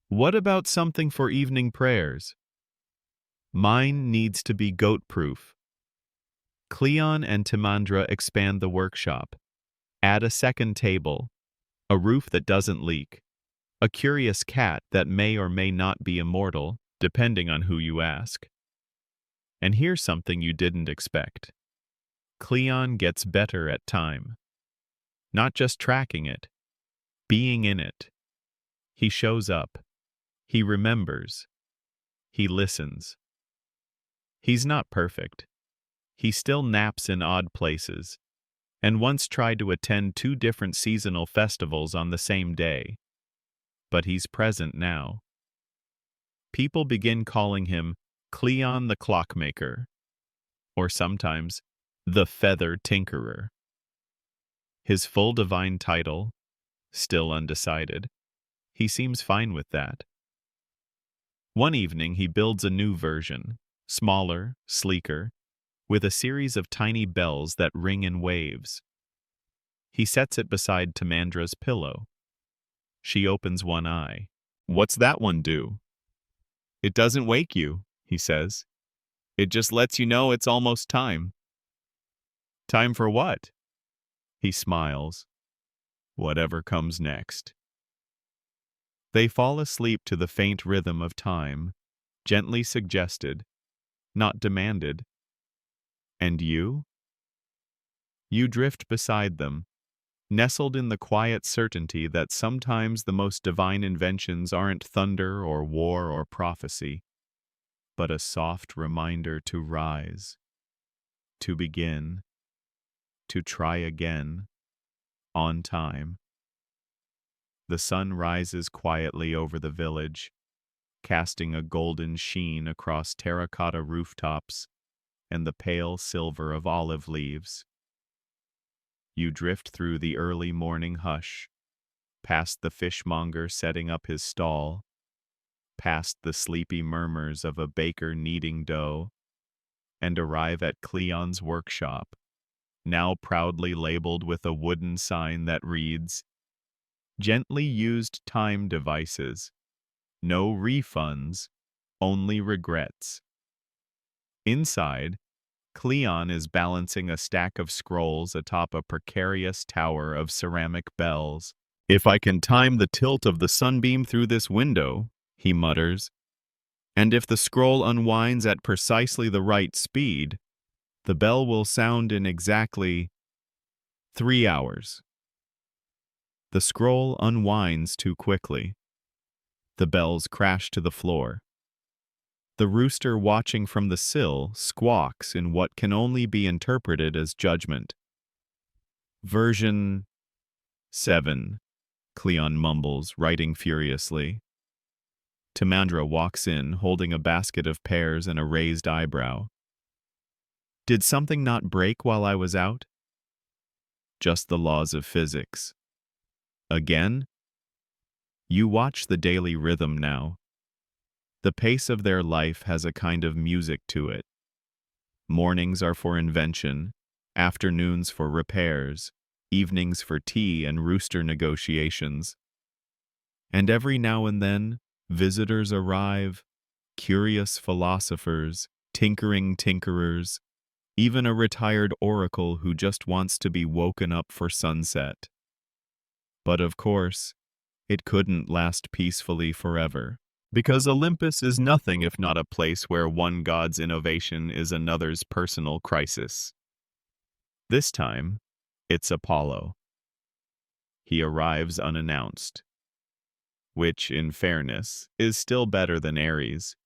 What about something for evening prayers? Mine needs to be goat-proof. Cleon and Timandra expand the workshop. Add a second table, a roof that doesn't leak, a curious cat that may or may not be immortal, depending on who you ask. And here's something you didn't expect. Cleon gets better at time. Not just tracking it, being in it. He shows up. He remembers. He listens. He's not perfect. He still naps in odd places, and once tried to attend 2 different seasonal festivals on the same day. But he's present now. People begin calling him Cleon the Clockmaker, or sometimes the Feather Tinkerer. His full divine title, still undecided, he seems fine with that. One evening he builds a new version, smaller, sleeker, with a series of tiny bells that ring in waves. He sets it beside Timandra's pillow. She opens one eye. "What's that one do?" "It doesn't wake you," he says. "It just lets you know it's almost time." "Time for what?" He smiles. "Whatever comes next." They fall asleep to the faint rhythm of time, gently suggested, not demanded. And you? You drift beside them, nestled in the quiet certainty that sometimes the most divine inventions aren't thunder or war or prophecy, but a soft reminder to rise, to begin, to try again, on time. The sun rises quietly over the village, casting a golden sheen across terracotta rooftops and the pale silver of olive leaves. You drift through the early morning hush, past the fishmonger setting up his stall, past the sleepy murmurs of a baker kneading dough, and arrive at Cleon's workshop, now proudly labeled with a wooden sign that reads, "Gently used time devices. No refunds, only regrets." Inside, Cleon is balancing a stack of scrolls atop a precarious tower of ceramic bells. "If I can time the tilt of the sunbeam through this window," he mutters, "and if the scroll unwinds at precisely the right speed, the bell will sound in exactly 3 hours." The scroll unwinds too quickly. The bells crash to the floor. The rooster watching from the sill squawks in what can only be interpreted as judgment. "Version 7, Cleon mumbles, writing furiously. Timandra walks in, holding a basket of pears and a raised eyebrow. "Did something not break while I was out?" "Just the laws of physics." "Again?" You watch the daily rhythm now. The pace of their life has a kind of music to it. Mornings are for invention, afternoons for repairs, evenings for tea and rooster negotiations. And every now and then, visitors arrive, curious philosophers, tinkering tinkerers, even a retired oracle who just wants to be woken up for sunset. But of course, it couldn't last peacefully forever, because Olympus is nothing if not a place where one god's innovation is another's personal crisis. This time, it's Apollo. He arrives unannounced. which, in fairness, is still better than Ares,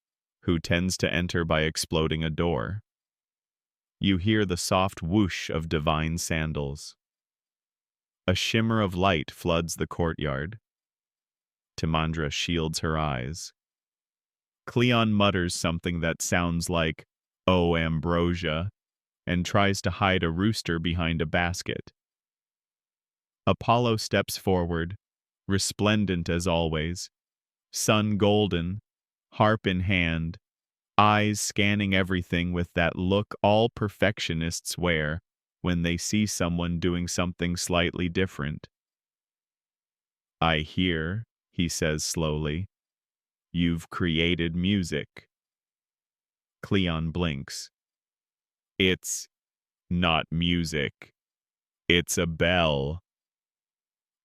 who tends to enter by exploding a door. You hear the soft whoosh of divine sandals. A shimmer of light floods the courtyard. Timandra shields her eyes. Cleon mutters something that sounds like, "Oh, ambrosia," and tries to hide a rooster behind a basket. Apollo steps forward, resplendent as always, sun golden, harp in hand, eyes scanning everything with that look all perfectionists wear when they see someone doing something slightly different. "I hear," he says slowly, "you've created music." Cleon blinks. "It's not music. It's a bell."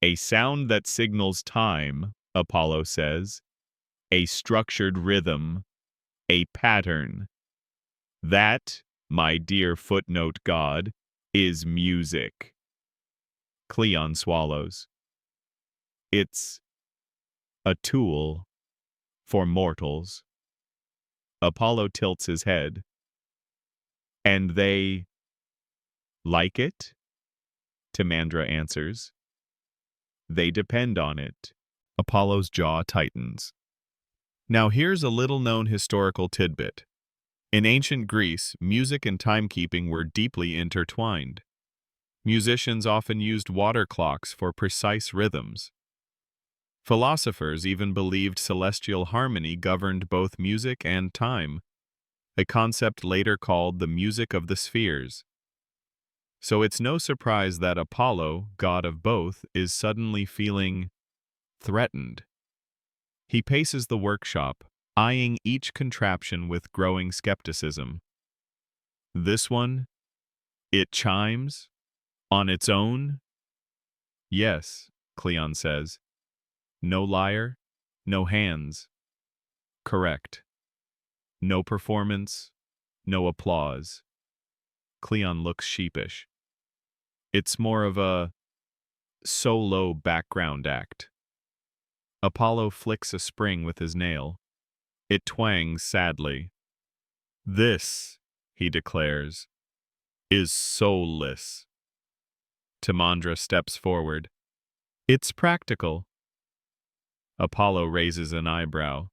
"A sound that signals time," Apollo says. "A structured rhythm. A pattern. That, my dear footnote god, is music." Cleon swallows. "It's a tool for mortals." Apollo tilts his head. "And they like it?" Timandra answers. "They depend on it." Apollo's jaw tightens. Now here's a little-known historical tidbit. In ancient Greece, music and timekeeping were deeply intertwined. Musicians often used water clocks for precise rhythms. Philosophers even believed celestial harmony governed both music and time, a concept later called the music of the spheres. So it's no surprise that Apollo, god of both, is suddenly feeling threatened. He paces the workshop, eyeing each contraption with growing skepticism. "This one? It chimes? On its own?" "Yes," Cleon says. "No lyre, no hands." "Correct. No performance, no applause." Cleon looks sheepish. "It's more of a solo background act." Apollo flicks a spring with his nail. It twangs sadly. "This," he declares, "is soulless." Timandra steps forward. "It's practical." Apollo raises an eyebrow.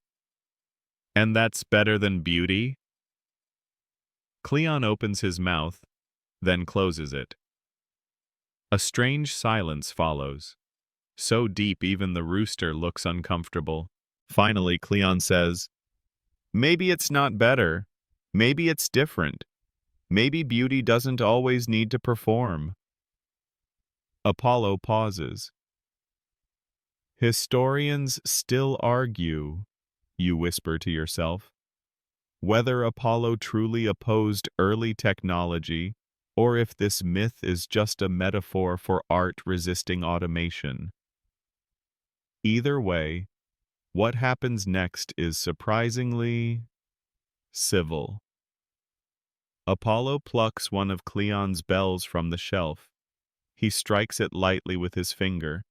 "And that's better than beauty?" Cleon opens his mouth, then closes it. A strange silence follows, so deep even the rooster looks uncomfortable. Finally, Cleon says, "Maybe it's not better. Maybe it's different. Maybe beauty doesn't always need to perform." Apollo pauses. "Historians still argue," you whisper to yourself, "whether Apollo truly opposed early technology or if this myth is just a metaphor for art resisting automation. Either way, what happens next is surprisingly civil. Apollo plucks one of Cleon's bells from the shelf. He strikes it lightly with his finger.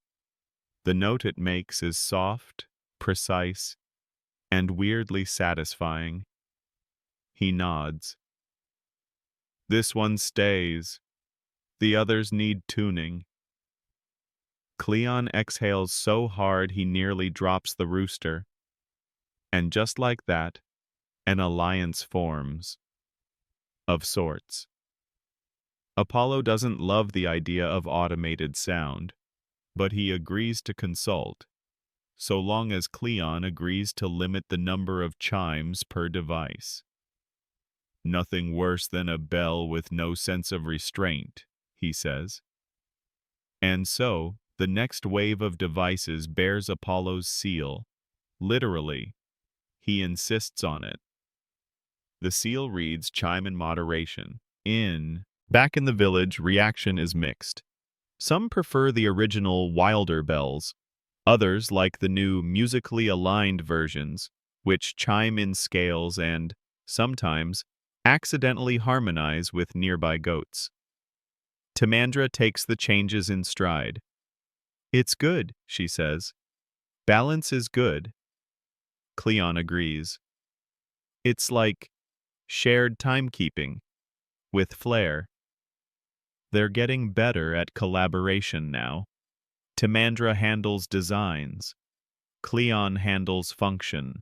The note it makes is soft, precise, and weirdly satisfying. He nods. "This one stays. The others need tuning." Cleon exhales so hard he nearly drops the rooster. And just like that, an alliance forms. Of sorts. Apollo doesn't love the idea of automated sound, but he agrees to consult, so long as Cleon agrees to limit the number of chimes per device. "Nothing worse than a bell with no sense of restraint," he says. And so, the next wave of devices bears Apollo's seal. Literally, he insists on it. The seal reads "chime in moderation." Back in the village, reaction is mixed. Some prefer the original, wilder bells. Others like the new, musically aligned versions, which chime in scales and, sometimes, accidentally harmonize with nearby goats. Timandra takes the changes in stride. "It's good," she says. Balance is good, Cleon agrees. It's like shared timekeeping, with flair. They're getting better at collaboration now. Timandra handles designs. Cleon handles function.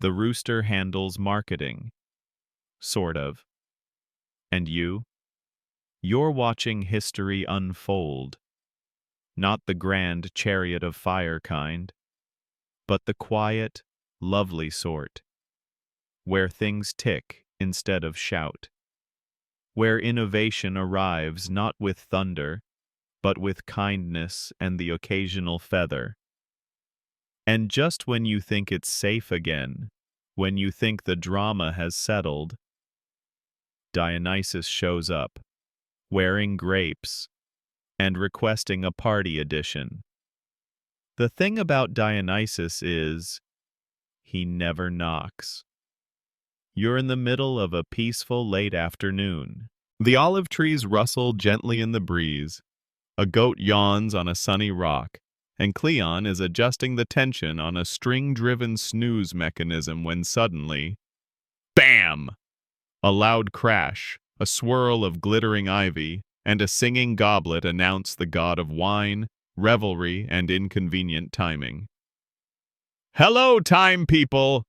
The rooster handles marketing. Sort of. And you? You're watching history unfold. Not the grand chariot of fire kind, but the quiet, lovely sort, where things tick instead of shout, where innovation arrives not with thunder, but with kindness and the occasional feather. And just when you think it's safe again, when you think the drama has settled, Dionysus shows up, wearing grapes, and requesting a party edition. The thing about Dionysus is, he never knocks. You're in the middle of a peaceful late afternoon. The olive trees rustle gently in the breeze. A goat yawns on a sunny rock, and Cleon is adjusting the tension on a string-driven snooze mechanism when suddenly, BAM! A loud crash, a swirl of glittering ivy, and a singing goblet announce the god of wine, revelry, and inconvenient timing. "Hello, time people!"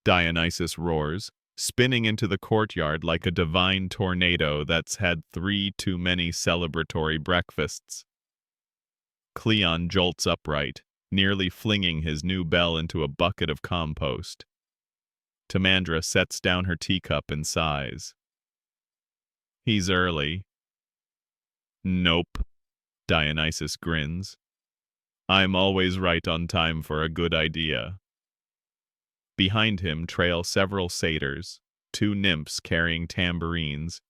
Dionysus roars, spinning into the courtyard like a divine tornado that's had 3 too many celebratory breakfasts. Cleon jolts upright, nearly flinging his new bell into a bucket of compost. Timandra sets down her teacup and sighs. He's early. Nope, Dionysus grins. I'm always right on time for a good idea. Behind him trail several satyrs, 2 nymphs carrying tambourines,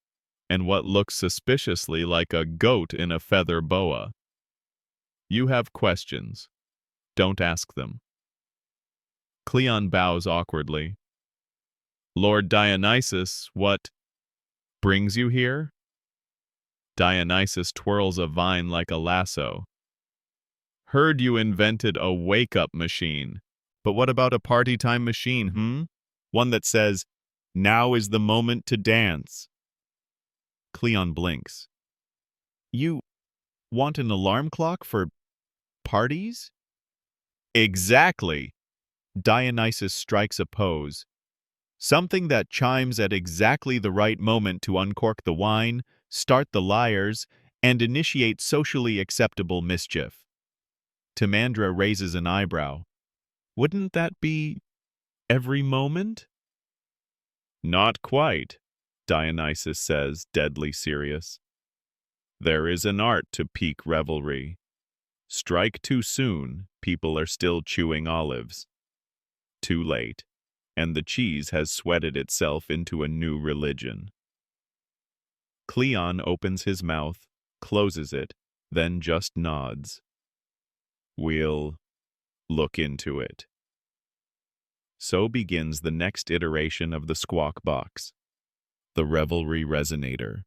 and what looks suspiciously like a goat in a feather boa. You have questions. Don't ask them. Cleon bows awkwardly. Lord Dionysus, what brings you here? Dionysus twirls a vine like a lasso. Heard you invented a wake-up machine. But what about a party time machine, One that says, now is the moment to dance. Cleon blinks. You want an alarm clock for parties? Exactly. Dionysus strikes a pose. Something that chimes at exactly the right moment to uncork the wine, start the lyres, and initiate socially acceptable mischief. Timandra raises an eyebrow. Wouldn't that be every moment? Not quite, Dionysus says, deadly serious. There is an art to peak revelry. Strike too soon, people are still chewing olives. Too late, and the cheese has sweated itself into a new religion. Cleon opens his mouth, closes it, then just nods. We'll look into it. So begins the next iteration of the Squawk Box, the Revelry Resonator.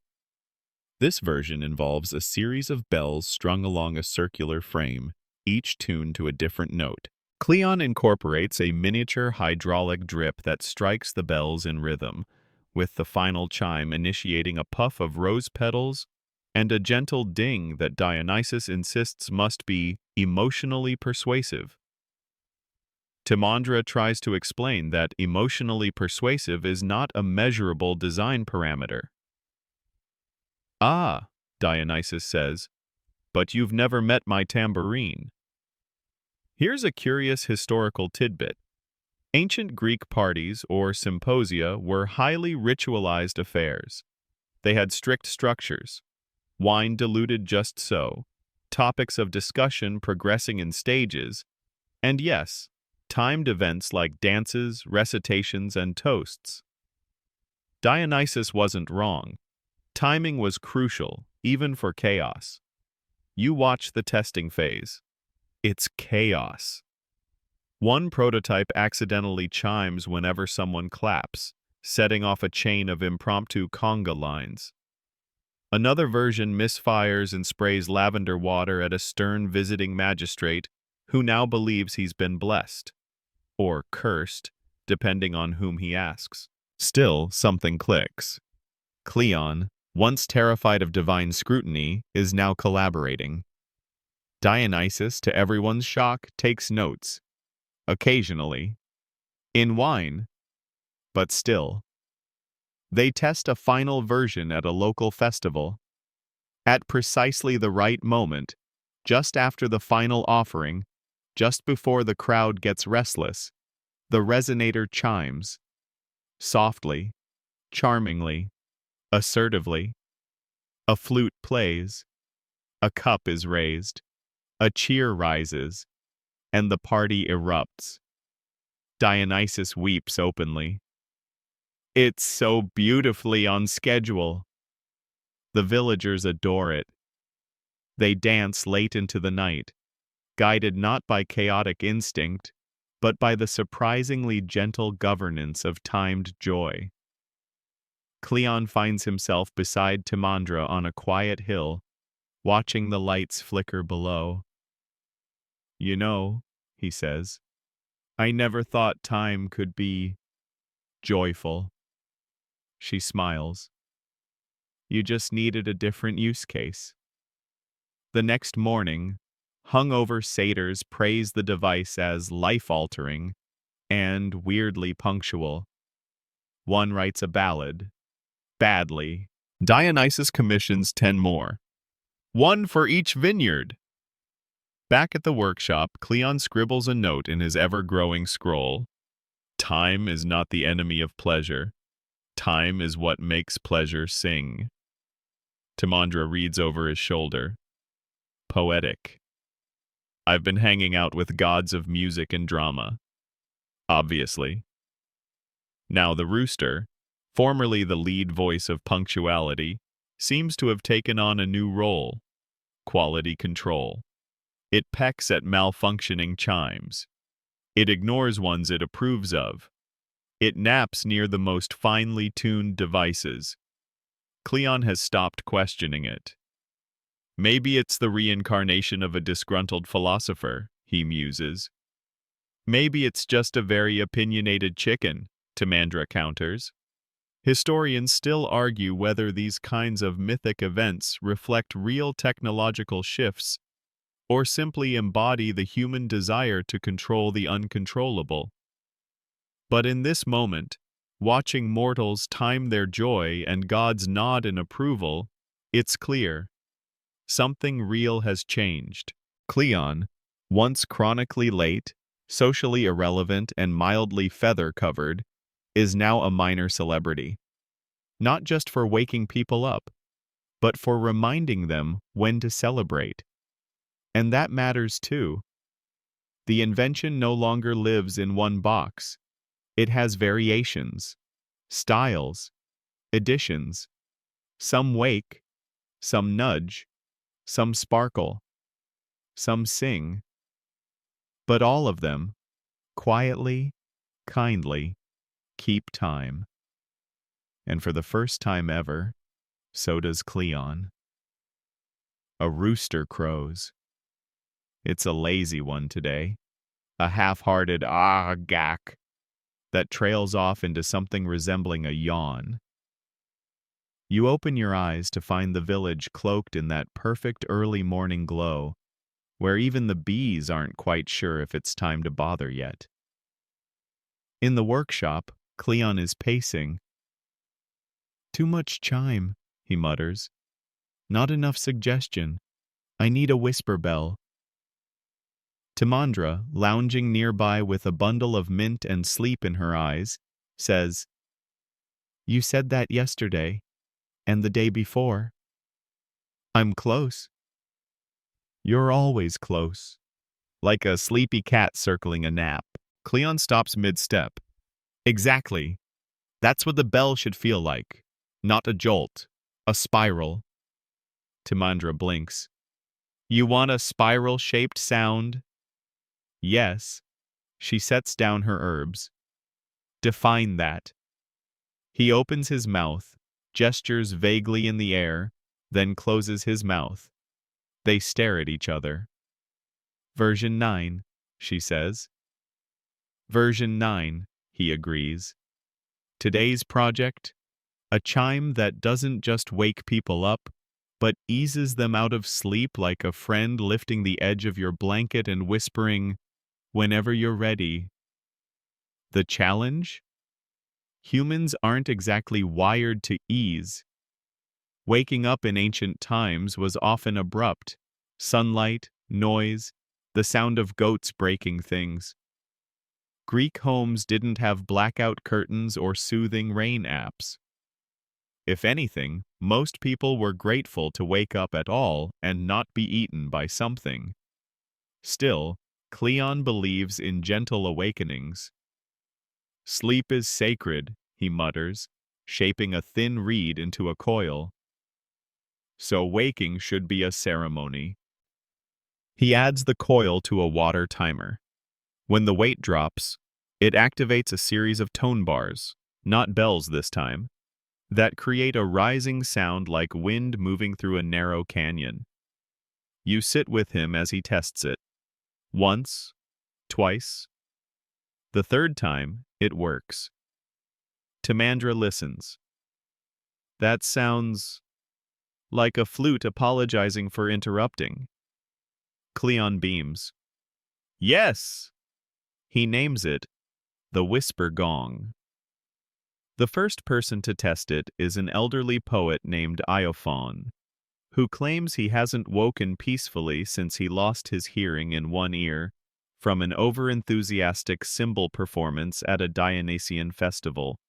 This version involves a series of bells strung along a circular frame, each tuned to a different note. Cleon incorporates a miniature hydraulic drip that strikes the bells in rhythm, with the final chime initiating a puff of rose petals and a gentle ding that Dionysus insists must be emotionally persuasive. Timandra tries to explain that emotionally persuasive is not a measurable design parameter. Ah, Dionysus says, but you've never met my tambourine. Here's a curious historical tidbit. Ancient Greek parties or symposia were highly ritualized affairs. They had strict structures, wine diluted just so, topics of discussion progressing in stages, and yes, timed events like dances, recitations, and toasts. Dionysus wasn't wrong. Timing was crucial, even for chaos. You watch the testing phase. It's chaos. One prototype accidentally chimes whenever someone claps, setting off a chain of impromptu conga lines. Another version misfires and sprays lavender water at a stern visiting magistrate who now believes he's been blessed, or cursed, depending on whom he asks. Still, something clicks. Cleon, once terrified of divine scrutiny, is now collaborating. Dionysus, to everyone's shock, takes notes. Occasionally. In wine. But still. They test a final version at a local festival. At precisely the right moment, just after the final offering, just before the crowd gets restless, the resonator chimes. Softly, charmingly, assertively. A flute plays. A cup is raised. A cheer rises. And the party erupts. Dionysus weeps openly. It's so beautifully on schedule. The villagers adore it. They dance late into the night, guided not by chaotic instinct, but by the surprisingly gentle governance of timed joy. Cleon finds himself beside Timandra on a quiet hill, watching the lights flicker below. You know, he says, I never thought time could be joyful. She smiles. You just needed a different use case. The next morning, hungover satyrs praise the device as life-altering and weirdly punctual. One writes a ballad. Badly. Dionysus commissions 10 more. One for each vineyard. Back at the workshop, Cleon scribbles a note in his ever-growing scroll. Time is not the enemy of pleasure. Time is what makes pleasure sing. Timandra reads over his shoulder. Poetic. I've been hanging out with gods of music and drama. Obviously. Now the rooster, formerly the lead voice of punctuality, seems to have taken on a new role. Quality control. It pecks at malfunctioning chimes. It ignores ones it approves of. It naps near the most finely tuned devices. Cleon has stopped questioning it. Maybe it's the reincarnation of a disgruntled philosopher, he muses. Maybe it's just a very opinionated chicken, Timandra counters. Historians still argue whether these kinds of mythic events reflect real technological shifts or simply embody the human desire to control the uncontrollable. But in this moment, watching mortals time their joy and gods nod in approval, it's clear. Something real has changed. Cleon, once chronically late, socially irrelevant, and mildly feather-covered, is now a minor celebrity. Not just for waking people up, but for reminding them when to celebrate. And that matters too. The invention no longer lives in one box. It has variations, styles, editions. Some wake, some nudge, some sparkle, some sing. But all of them, quietly, kindly, keep time. And for the first time ever, so does Cleon. A rooster crows. It's a lazy one today, a half-hearted ah-gack that trails off into something resembling a yawn. You open your eyes to find the village cloaked in that perfect early morning glow, where even the bees aren't quite sure if it's time to bother yet. In the workshop, Cleon is pacing. Too much chime, he mutters. Not enough suggestion. I need a whisper bell. Timandra, lounging nearby with a bundle of mint and sleep in her eyes, says, You said that yesterday, and the day before. I'm close. You're always close. Like a sleepy cat circling a nap. Cleon stops mid-step. Exactly. That's what the bell should feel like. Not a jolt. A spiral. Timandra blinks. You want a spiral-shaped sound? Yes. She sets down her herbs. Define that. He opens his mouth, gestures vaguely in the air, then closes his mouth. They stare at each other. Version 9, she says. Version 9, he agrees. Today's project? A chime that doesn't just wake people up, but eases them out of sleep like a friend lifting the edge of your blanket and whispering, "Whenever you're ready." The challenge? Humans aren't exactly wired to ease. Waking up in ancient times was often abrupt. Sunlight, noise, the sound of goats breaking things. Greek homes didn't have blackout curtains or soothing rain apps. If anything, most people were grateful to wake up at all and not be eaten by something. Still, Cleon believes in gentle awakenings. Sleep is sacred, he mutters, shaping a thin reed into a coil. So waking should be a ceremony. He adds the coil to a water timer. When the weight drops, it activates a series of tone bars, not bells this time, that create a rising sound like wind moving through a narrow canyon. You sit with him as he tests it. Once, twice. The third time, it works. Timandra listens. That sounds like a flute apologizing for interrupting. Cleon beams. Yes! He names it the whisper gong. The first person to test it is an elderly poet named Iophon, who claims he hasn't woken peacefully since he lost his hearing in one ear from an overenthusiastic cymbal performance at a Dionysian festival.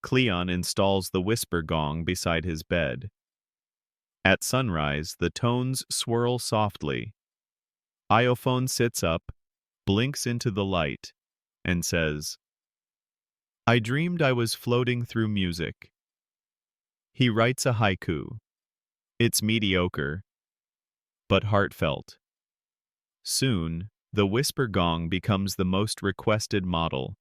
Cleon installs the whisper gong beside his bed. At sunrise, the tones swirl softly. Iophon sits up, blinks into the light, and says, "I dreamed I was floating through music." He writes a haiku. It's mediocre, but heartfelt. Soon, the whisper gong becomes the most requested model.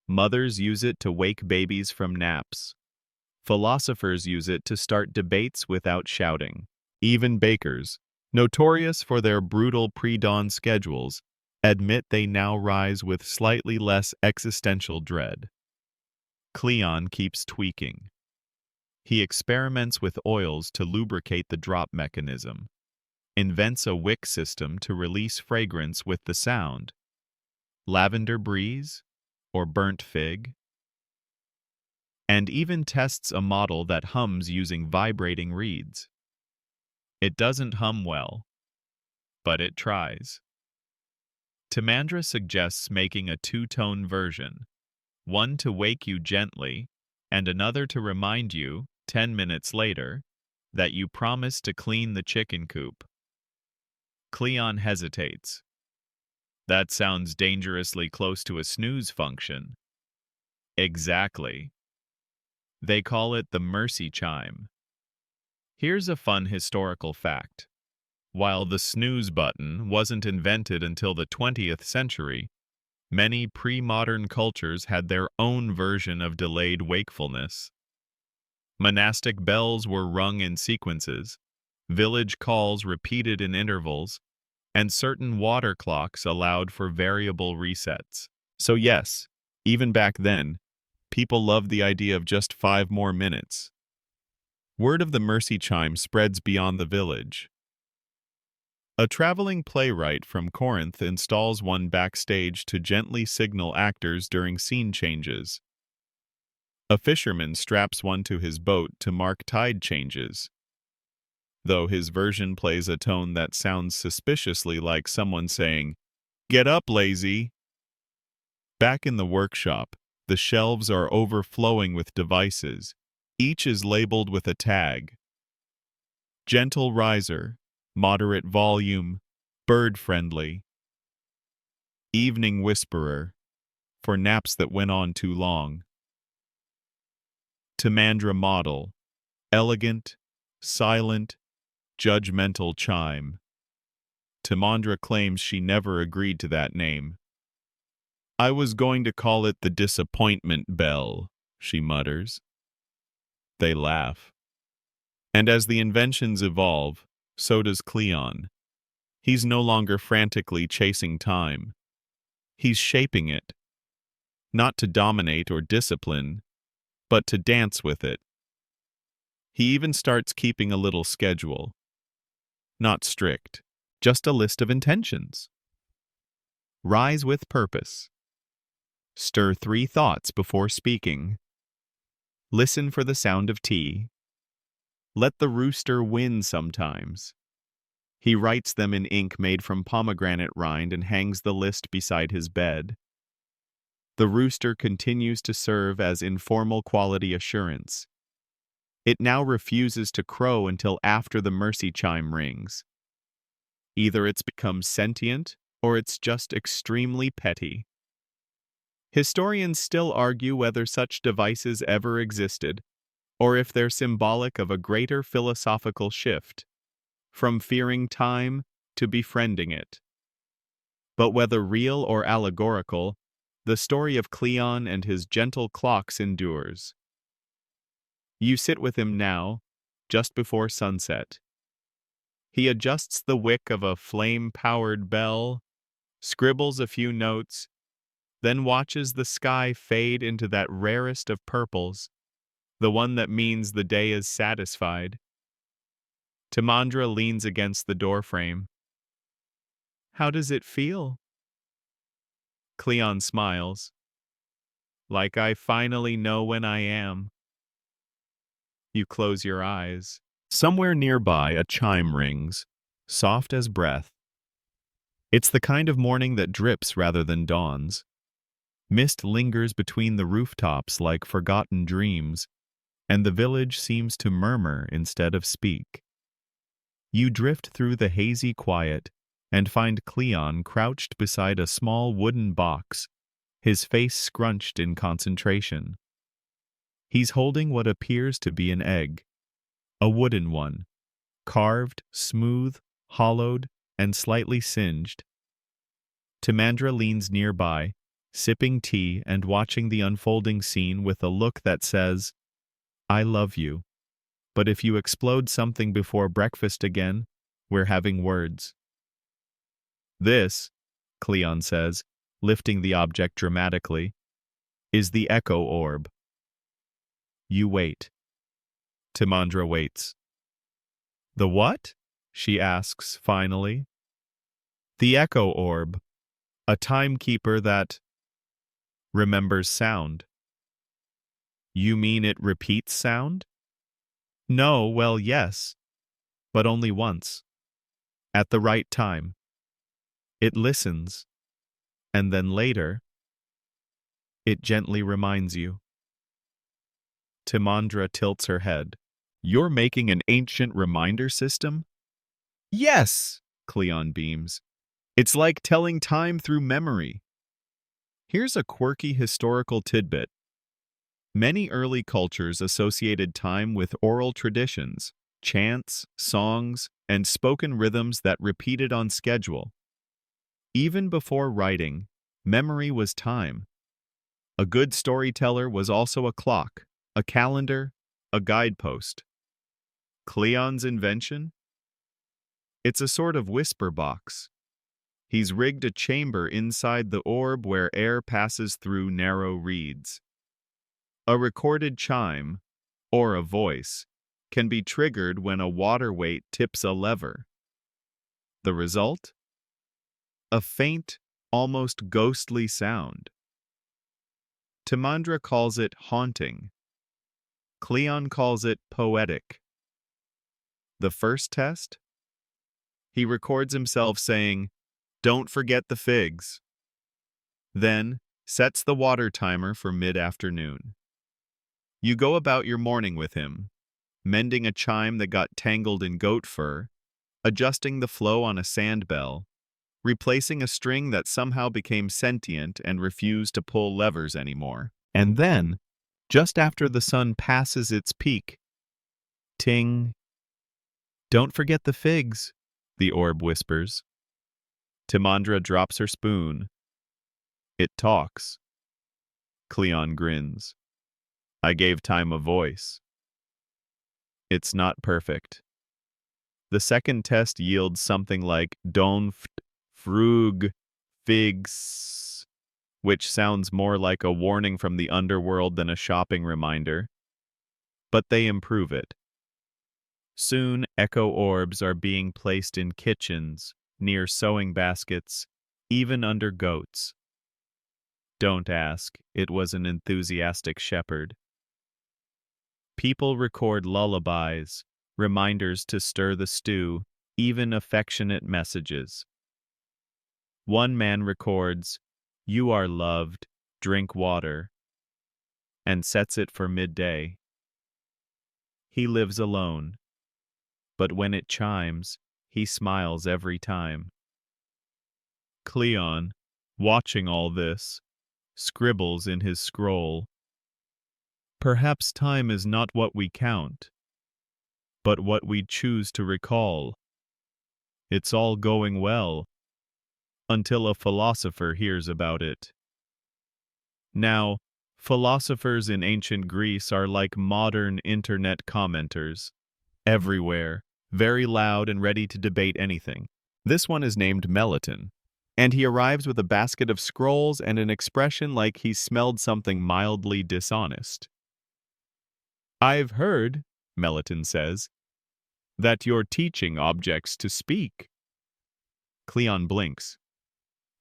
Mothers use it to wake babies from naps. Philosophers use it to start debates without shouting. Even bakers, notorious for their brutal pre-dawn schedules, admit they now rise with slightly less existential dread. Cleon keeps tweaking. He experiments with oils to lubricate the drop mechanism, invents a wick system to release fragrance with the sound. Lavender breeze or burnt fig? And even tests a model that hums using vibrating reeds. It doesn't hum well, but it tries. Timandra suggests making a two-tone version, one to wake you gently, and another to remind you, 10 minutes later, that you promised to clean the chicken coop. Cleon hesitates. That sounds dangerously close to a snooze function. Exactly. They call it the mercy chime. Here's a fun historical fact. While the snooze button wasn't invented until the 20th century, many pre-modern cultures had their own version of delayed wakefulness. Monastic bells were rung in sequences, village calls repeated in intervals, and certain water clocks allowed for variable resets. So yes, even back then, people loved the idea of just 5 more minutes. Word of the mercy chime spreads beyond the village. A traveling playwright from Corinth installs one backstage to gently signal actors during scene changes. A fisherman straps one to his boat to mark tide changes, though his version plays a tone that sounds suspiciously like someone saying, "Get up, lazy." Back in the workshop, the shelves are overflowing with devices. Each is labeled with a tag. Gentle riser, moderate volume, bird-friendly. Evening whisperer, for naps that went on too long. Timandra model, elegant, silent, judgmental chime. Timandra claims she never agreed to that name. "I was going to call it the disappointment bell," she mutters. They laugh. And as the inventions evolve, so does Cleon. He's no longer frantically chasing time. He's shaping it, not to dominate or discipline, but to dance with it. He even starts keeping a little schedule. Not strict, just a list of intentions. Rise with purpose. Stir 3 thoughts before speaking. Listen for the sound of tea. Let the rooster win sometimes. He writes them in ink made from pomegranate rind and hangs the list beside his bed. The rooster continues to serve as informal quality assurance. It now refuses to crow until after the mercy chime rings. Either it's become sentient, or it's just extremely petty. Historians still argue whether such devices ever existed, or if they're symbolic of a greater philosophical shift, from fearing time to befriending it. But whether real or allegorical, the story of Cleon and his gentle clocks endures. You sit with him now, just before sunset. He adjusts the wick of a flame-powered bell, scribbles a few notes, then watches the sky fade into that rarest of purples, the one that means the day is satisfied. Timandra leans against the doorframe. How does it feel? Cleon smiles. Like I finally know when I am. You close your eyes. Somewhere nearby, a chime rings, soft as breath. It's the kind of morning that drips rather than dawns. Mist lingers between the rooftops like forgotten dreams, and the village seems to murmur instead of speak. You drift through the hazy quiet and find Cleon crouched beside a small wooden box, his face scrunched in concentration. He's holding what appears to be an egg, a wooden one, carved, smooth, hollowed, and slightly singed. Timandra leans nearby, sipping tea and watching the unfolding scene with a look that says, I love you, but if you explode something before breakfast again, we're having words. This, Cleon says, lifting the object dramatically, is the echo orb. You wait. Timandra waits. The what? She asks finally. The echo orb, a timekeeper that remembers sound. You mean it repeats sound? No, well, yes, but only once. At the right time. It listens, and then later, it gently reminds you. Timandra tilts her head. You're making an ancient reminder system? Yes, Cleon beams. It's like telling time through memory. Here's a quirky historical tidbit. Many early cultures associated time with oral traditions, chants, songs, and spoken rhythms that repeated on schedule. Even before writing, memory was time. A good storyteller was also a clock, a calendar, a guidepost. Cleon's invention? It's a sort of whisper box. He's rigged a chamber inside the orb where air passes through narrow reeds. A recorded chime, or a voice, can be triggered when a water weight tips a lever. The result? A faint, almost ghostly sound. Timandra calls it haunting. Cleon calls it poetic. The first test? He records himself saying, "Don't forget the figs." Then, sets the water timer for mid-afternoon. You go about your morning with him, mending a chime that got tangled in goat fur, adjusting the flow on a sand bell, replacing a string that somehow became sentient and refused to pull levers anymore. And then, just after the sun passes its peak, ting. Don't forget the figs, the orb whispers. Timandra drops her spoon. It talks. Cleon grins. I gave time a voice. It's not perfect. The second test yields something like donft, frug, figs, which sounds more like a warning from the underworld than a shopping reminder. But they improve it. Soon, echo orbs are being placed in kitchens, near sewing baskets, even under goats. Don't ask, it was an enthusiastic shepherd. People record lullabies, reminders to stir the stew, even affectionate messages. One man records, "You are loved, drink water," and sets it for midday. He lives alone, but when it chimes, he smiles every time. Cleon, watching all this, scribbles in his scroll, "Perhaps time is not what we count, but what we choose to recall. It's all going well, until a philosopher hears about it." Now, philosophers in ancient Greece are like modern internet commenters, everywhere, very loud and ready to debate anything. This one is named Melaton, and he arrives with a basket of scrolls and an expression like he smelled something mildly dishonest. "I've heard," Melaton says, "that you're teaching objects to speak." Cleon blinks.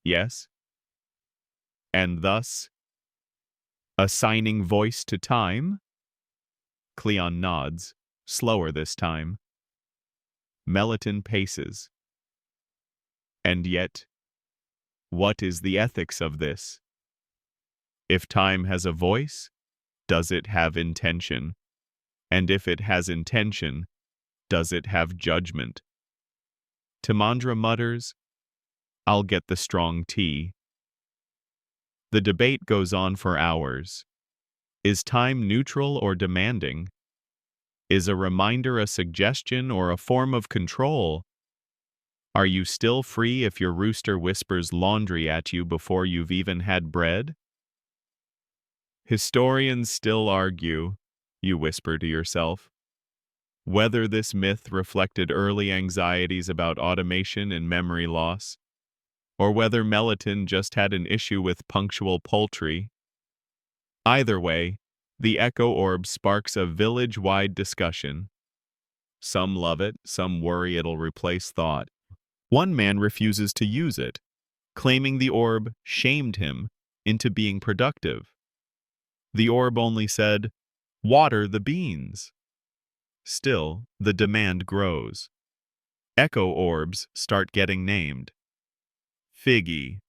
"Yes." "And thus assigning voice to time?" Cleon nods, slower this time. Melaton paces. "And yet, what is the ethics of this? If time has a voice, does it have intention? And if it has intention, does it have judgment?" Timandra mutters, "I'll get the strong tea." The debate goes on for hours. Is time neutral or demanding? Is a reminder a suggestion or a form of control? Are you still free if your rooster whispers laundry at you before you've even had bread? Historians still argue, you whisper to yourself, whether this myth reflected early anxieties about automation and memory loss, or whether Melaton just had an issue with punctual poultry. Either way, the echo orb sparks a village-wide discussion. Some love it, some worry it'll replace thought. One man refuses to use it, claiming the orb shamed him into being productive. The orb only said, "Water the beans." Still, the demand grows. Echo orbs start getting named. Figgy,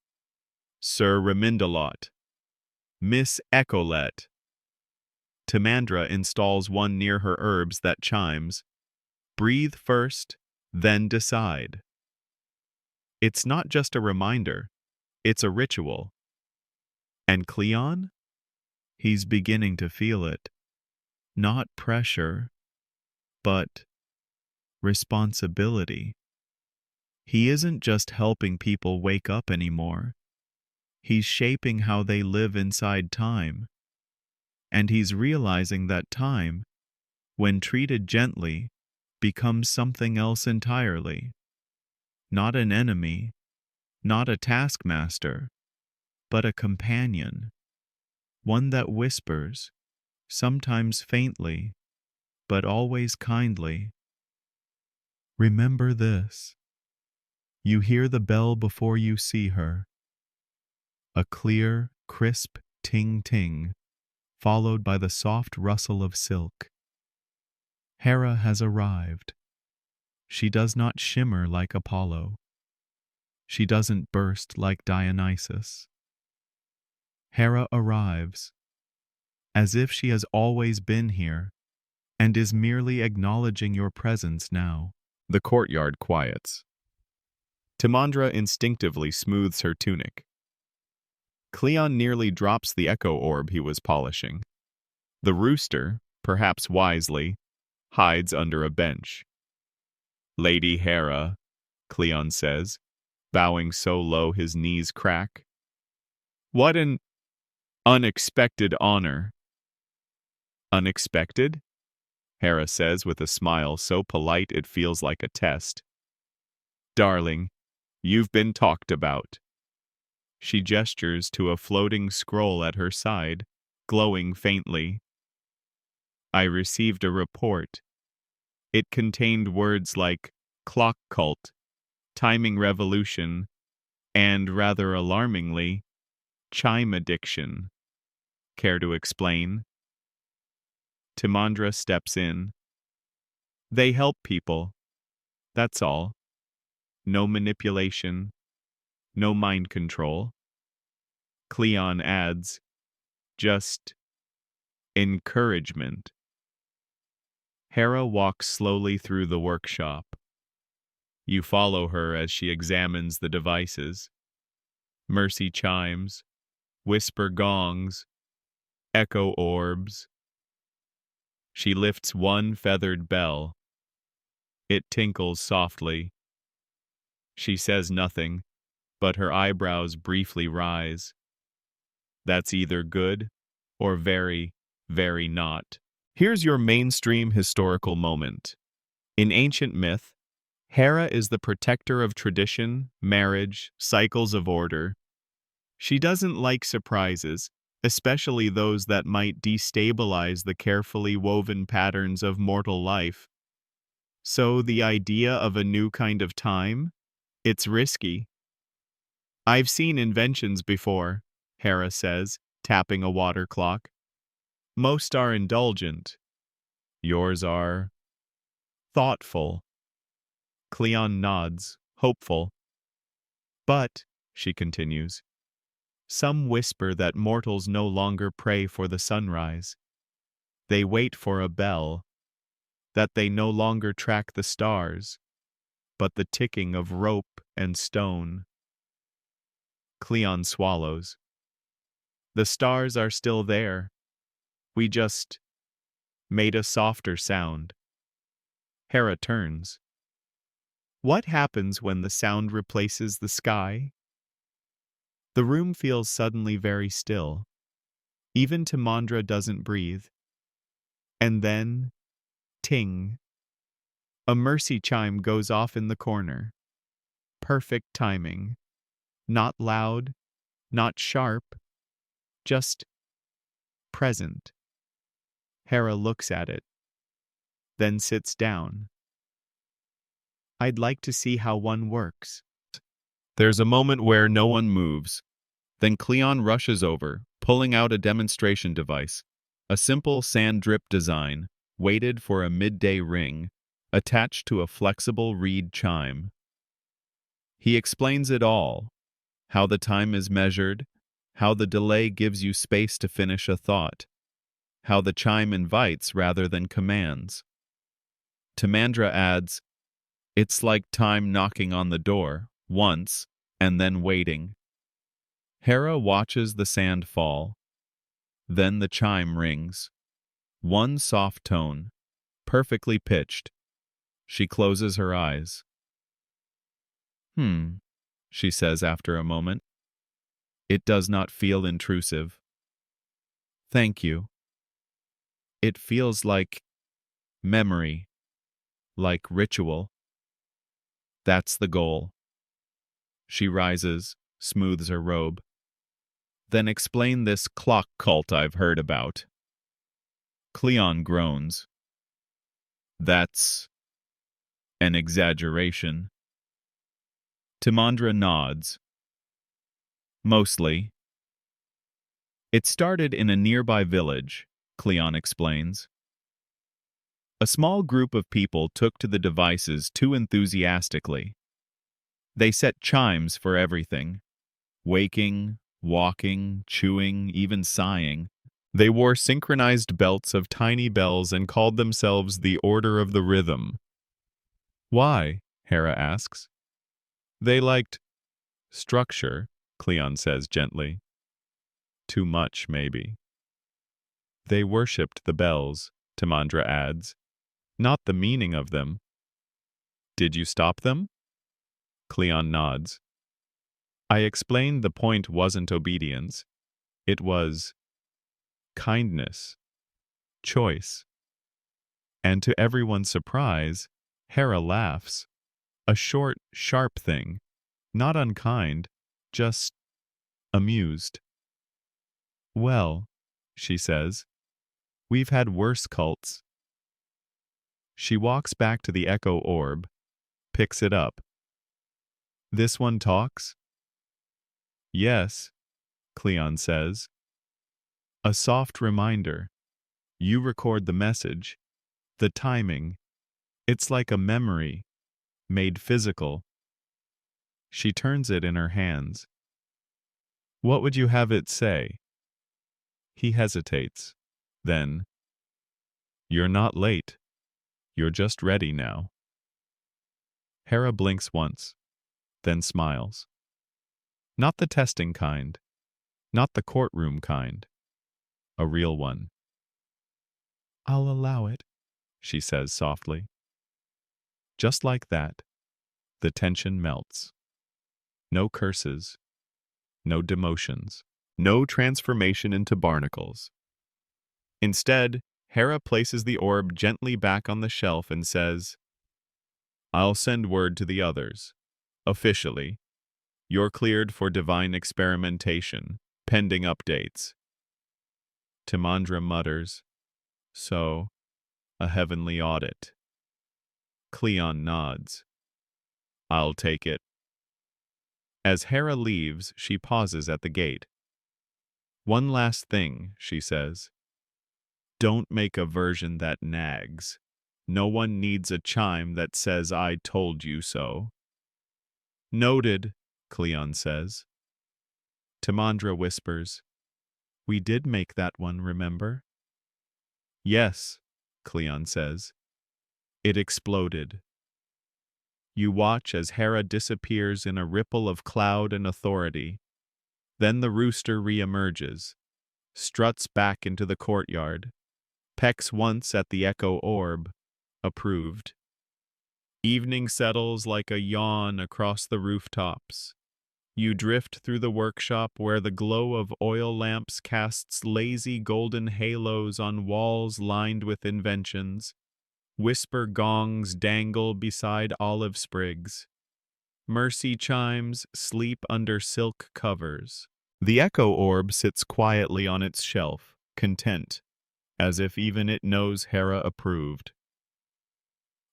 Sir Remindalot, Miss Echolet. Timandra installs one near her herbs that chimes, "Breathe first, then decide." It's not just a reminder, it's a ritual. And Cleon? He's beginning to feel it. Not pressure, but responsibility. He isn't just helping people wake up anymore. He's shaping how they live inside time. And he's realizing that time, when treated gently, becomes something else entirely. Not an enemy, not a taskmaster, but a companion. One that whispers, sometimes faintly, but always kindly. Remember this. You hear the bell before you see her. A clear, crisp ting-ting, followed by the soft rustle of silk. Hera has arrived. She does not shimmer like Apollo. She doesn't burst like Dionysus. Hera arrives, as if she has always been here, and is merely acknowledging your presence now. The courtyard quiets. Timandra instinctively smooths her tunic. Cleon nearly drops the echo orb he was polishing. The rooster, perhaps wisely, hides under a bench. "Lady Hera," Cleon says, bowing so low his knees crack. "What an unexpected honor." "Unexpected?" Hera says with a smile so polite it feels like a test. Darling, you've been talked about. She gestures to a floating scroll at her side, glowing faintly. I received a report. It contained words like clock cult, timing revolution, and, rather alarmingly, chime addiction. Care to explain? Timandra steps in. They help people. That's all. No manipulation. No mind control. Cleon adds, just encouragement. Hera walks slowly through the workshop. You follow her as she examines the devices. Mercy chimes, whisper gongs, echo orbs. She lifts one feathered bell. It tinkles softly. She says nothing, but her eyebrows briefly rise. That's either good or very, very not. Here's your mainstream historical moment. In ancient myth, Hera is the protector of tradition, marriage, cycles of order. She doesn't like surprises, especially those that might destabilize the carefully woven patterns of mortal life. So the idea of a new kind of time? It's risky. I've seen inventions before, Hera says, tapping a water clock. Most are indulgent. Yours are thoughtful. Cleon nods, hopeful. But, she continues, some whisper that mortals no longer pray for the sunrise. They wait for a bell, that they no longer track the stars, but the ticking of rope and stone. Cleon swallows. The stars are still there. We just made a softer sound. Hera turns. What happens when the sound replaces the sky? The room feels suddenly very still. Even Timandra doesn't breathe. And then, ting. A mercy chime goes off in the corner. Perfect timing. Not loud, not sharp, just present. Hera looks at it, then sits down. I'd like to see how one works. There's a moment where no one moves. Then Cleon rushes over, pulling out a demonstration device. A simple sand drip design, weighted for a midday ring, attached to a flexible reed chime. He explains it all, how the time is measured, how the delay gives you space to finish a thought, how the chime invites rather than commands. Timandra adds, it's like time knocking on the door, once, and then waiting. Hera watches the sand fall. Then the chime rings. One soft tone, perfectly pitched. She closes her eyes. She says after a moment. It does not feel intrusive. Thank you. It feels like memory, like ritual. That's the goal. She rises, smooths her robe. Then explain this clock cult I've heard about. Cleon groans. That's an exaggeration. Timandra nods. Mostly. It started in a nearby village, Cleon explains. A small group of people took to the devices too enthusiastically. They set chimes for everything. Waking, walking, chewing, even sighing. They wore synchronized belts of tiny bells and called themselves the Order of the Rhythm. Why? Hera asks. They liked structure, Cleon says gently. Too much, maybe. They worshipped the bells, Timandra adds, not the meaning of them. Did you stop them? Cleon nods. I explained the point wasn't obedience. It was kindness, choice. And to everyone's surprise, Hera laughs. A short, sharp thing, not unkind, just amused. Well, she says, we've had worse cults. She walks back to the echo orb, picks it up. This one talks? Yes, Cleon says. A soft reminder. You record the message, the timing. It's like a memory, made physical. She turns it in her hands. What would you have it say? He hesitates. Then, you're not late. You're just ready now. Hera blinks once, then smiles. Not the testing kind, not the courtroom kind. A real one. I'll allow it, she says softly. Just like that, the tension melts. No curses, no demotions, no transformation into barnacles. Instead, Hera places the orb gently back on the shelf and says, I'll send word to the others. Officially, you're cleared for divine experimentation, pending updates. Timandra mutters, So, a heavenly audit. Cleon nods. I'll take it. As Hera leaves, she pauses at the gate. One last thing, she says. Don't make a version that nags. No one needs a chime that says I told you so. Noted, Cleon says. Timandra whispers, We did make that one, remember? Yes, Cleon says. It exploded. You watch as Hera disappears in a ripple of cloud and authority. Then the rooster re-emerges, struts back into the courtyard, pecks once at the echo orb, approved. Evening settles like a yawn across the rooftops. You drift through the workshop where the glow of oil lamps casts lazy golden halos on walls lined with inventions. Whisper gongs dangle beside olive sprigs. Mercy chimes sleep under silk covers. The echo orb sits quietly on its shelf, content, as if even it knows Hera approved.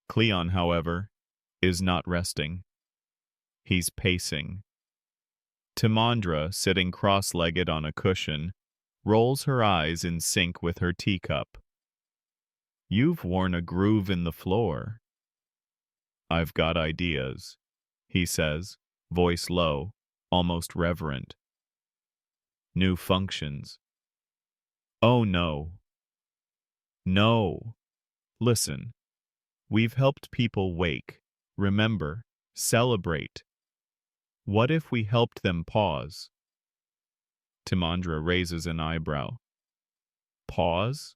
Cleon, however, is not resting. He's pacing. Timandra, sitting cross-legged on a cushion, rolls her eyes in sync with her teacup. You've worn a groove in the floor. I've got ideas, he says, voice low, almost reverent. New functions. Oh no. No. Listen. We've helped people wake, remember, celebrate. What if we helped them pause? Timandra raises an eyebrow. Pause?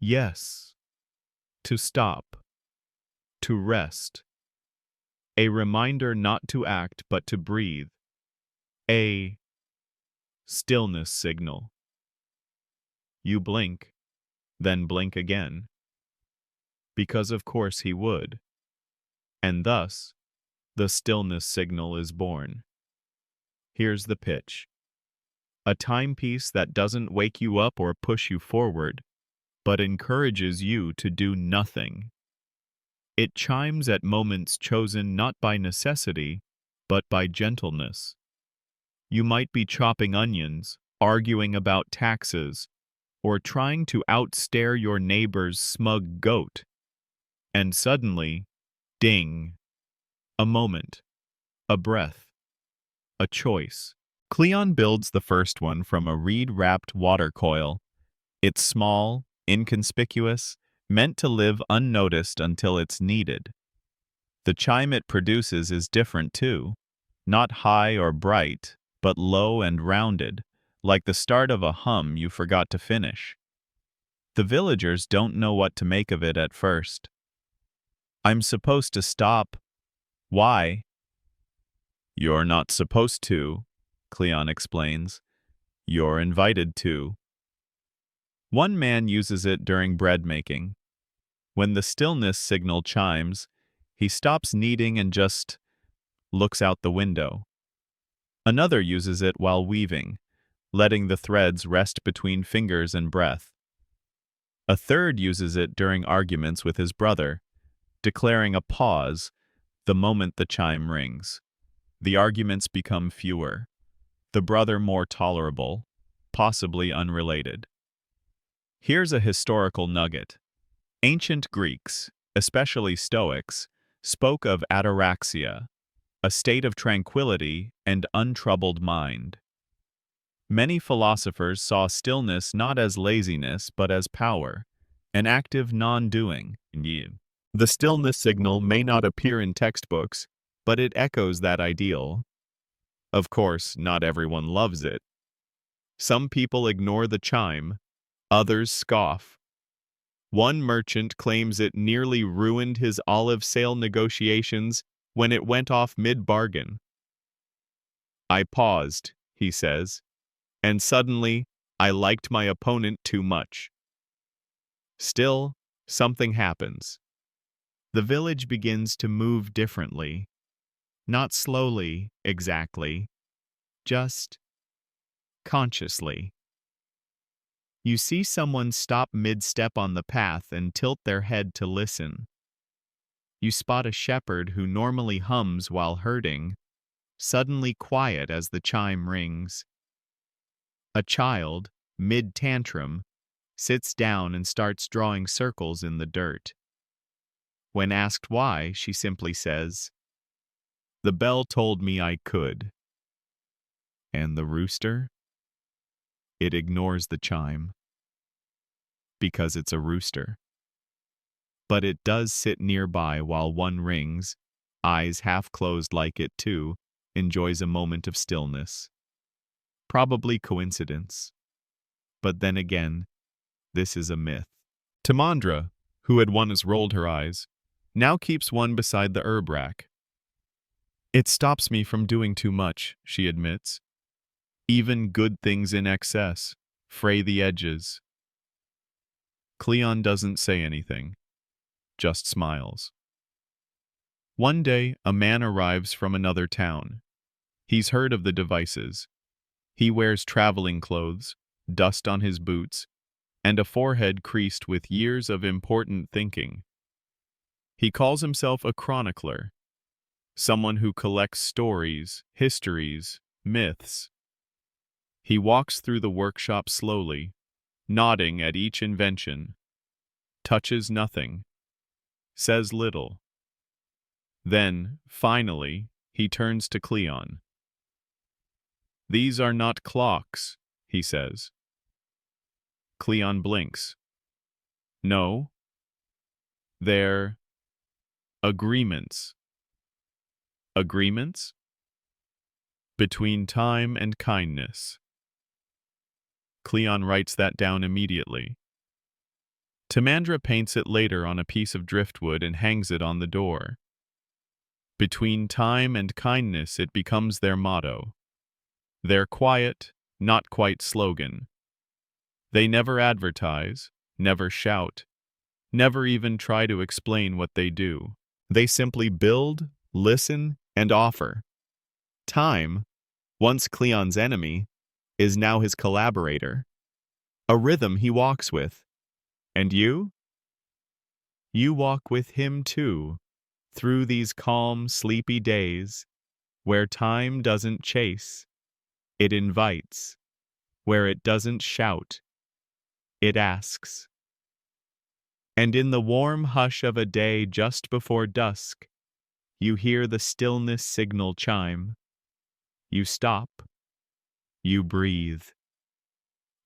Yes. To stop. To rest. A reminder not to act but to breathe. A stillness signal. You blink, then blink again. Because of course he would. And thus, the stillness signal is born. Here's the pitch. A timepiece that doesn't wake you up or push you forward, but encourages you to do nothing. It chimes at moments chosen not by necessity, but by gentleness. You might be chopping onions, arguing about taxes, or trying to outstare your neighbor's smug goat. And suddenly, ding. A moment. A breath. A choice. Cleon builds the first one from a reed-wrapped water coil. It's small, inconspicuous, meant to live unnoticed until it's needed. The chime it produces is different too. Not high or bright, but low and rounded, like the start of a hum you forgot to finish. The villagers don't know what to make of it at first. I'm supposed to stop. Why? You're not supposed to, Cleon explains. You're invited to. One man uses it during bread making. When the stillness signal chimes, he stops kneading and just looks out the window. Another uses it while weaving, letting the threads rest between fingers and breath. A third uses it during arguments with his brother, declaring a pause the moment the chime rings. The arguments become fewer, the brother more tolerable, possibly unrelated. Here's a historical nugget. Ancient Greeks, especially Stoics, spoke of ataraxia, a state of tranquility and untroubled mind. Many philosophers saw stillness not as laziness but as power, an active non-doing. The stillness signal may not appear in textbooks, but it echoes that ideal. Of course, not everyone loves it. Some people ignore the chime, others scoff. One merchant claims it nearly ruined his olive sale negotiations when it went off mid-bargain. I paused, he says, and suddenly I liked my opponent too much. Still, something happens. The village begins to move differently. Not slowly, exactly, just consciously. You see someone stop mid-step on the path and tilt their head to listen. You spot a shepherd who normally hums while herding, suddenly quiet as the chime rings. A child, mid-tantrum, sits down and starts drawing circles in the dirt. When asked why, she simply says, "The bell told me I could." And the rooster? It ignores the chime. Because it's a rooster. But it does sit nearby while one rings, eyes half closed like it too, enjoys a moment of stillness. Probably coincidence. But then again, this is a myth. Timandra, who had once rolled her eyes, now keeps one beside the herb rack. It stops me from doing too much, she admits. Even good things in excess fray the edges. Cleon doesn't say anything, just smiles. One day, a man arrives from another town. He's heard of the devices. He wears traveling clothes, dust on his boots, and a forehead creased with years of important thinking. He calls himself a chronicler, someone who collects stories, histories, myths. He walks through the workshop slowly, nodding at each invention, touches nothing, says little. Then, finally, he turns to Cleon. "These are not clocks," he says. Cleon blinks. "No, they're agreements." Agreements? Between time and kindness. Cleon writes that down immediately. Timandra paints it later on a piece of driftwood and hangs it on the door. Between time and kindness, it becomes their motto. Their quiet, not quite slogan. They never advertise, never shout, never even try to explain what they do. They simply build, listen, and offer. Time, once Cleon's enemy, is now his collaborator. A rhythm he walks with. And you? You walk with him too, through these calm, sleepy days, where time doesn't chase, it invites, where it doesn't shout, it asks. And in the warm hush of a day just before dusk, you hear the stillness signal chime. You stop. You breathe.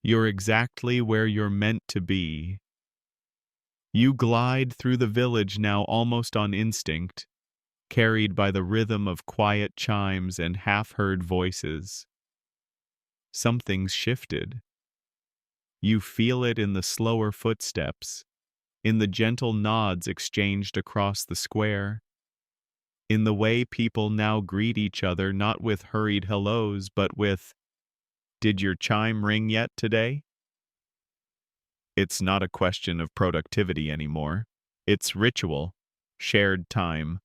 You're exactly where you're meant to be. You glide through the village now almost on instinct, carried by the rhythm of quiet chimes and half-heard voices. Something's shifted. You feel it in the slower footsteps, in the gentle nods exchanged across the square, in the way people now greet each other not with hurried hellos but with, "Did your chime ring yet today?" It's not a question of productivity anymore. It's ritual, shared time.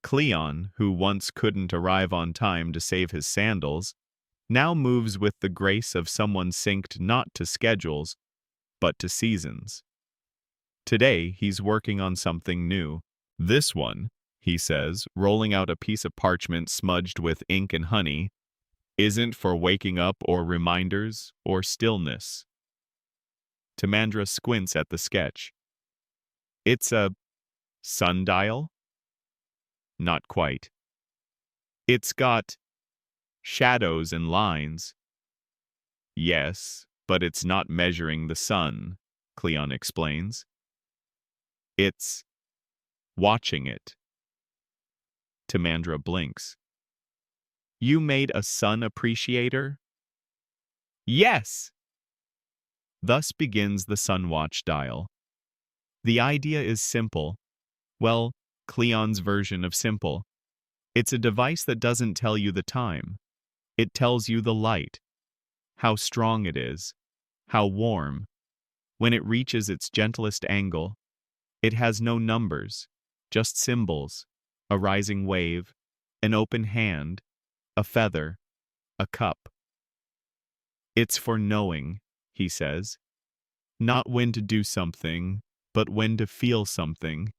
Cleon, who once couldn't arrive on time to save his sandals, now moves with the grace of someone synced not to schedules, but to seasons. Today, he's working on something new. This one, he says, rolling out a piece of parchment smudged with ink and honey, isn't for waking up or reminders or stillness. Timandra squints at the sketch. It's a sundial? Not quite. It's got shadows and lines. Yes, but it's not measuring the sun, Cleon explains. It's watching it. Timandra blinks. You made a sun appreciator? Yes! Thus begins the Sunwatch dial. The idea is simple. Well, Cleon's version of simple. It's a device that doesn't tell you the time. It tells you the light, how strong it is, how warm. When it reaches its gentlest angle, it has no numbers, just symbols, a rising wave, an open hand, a feather, a cup. It's for knowing, he says, not when to do something, but when to feel something.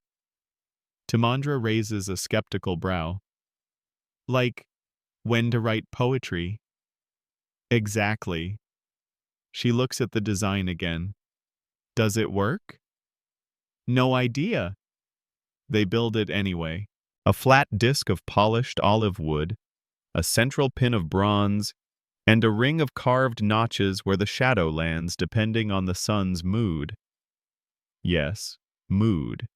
Timandra raises a skeptical brow. Like, when to write poetry? Exactly. She looks at the design again. Does it work? No idea. They build it anyway. A flat disc of polished olive wood, a central pin of bronze, and a ring of carved notches where the shadow lands depending on the sun's mood. Yes, mood.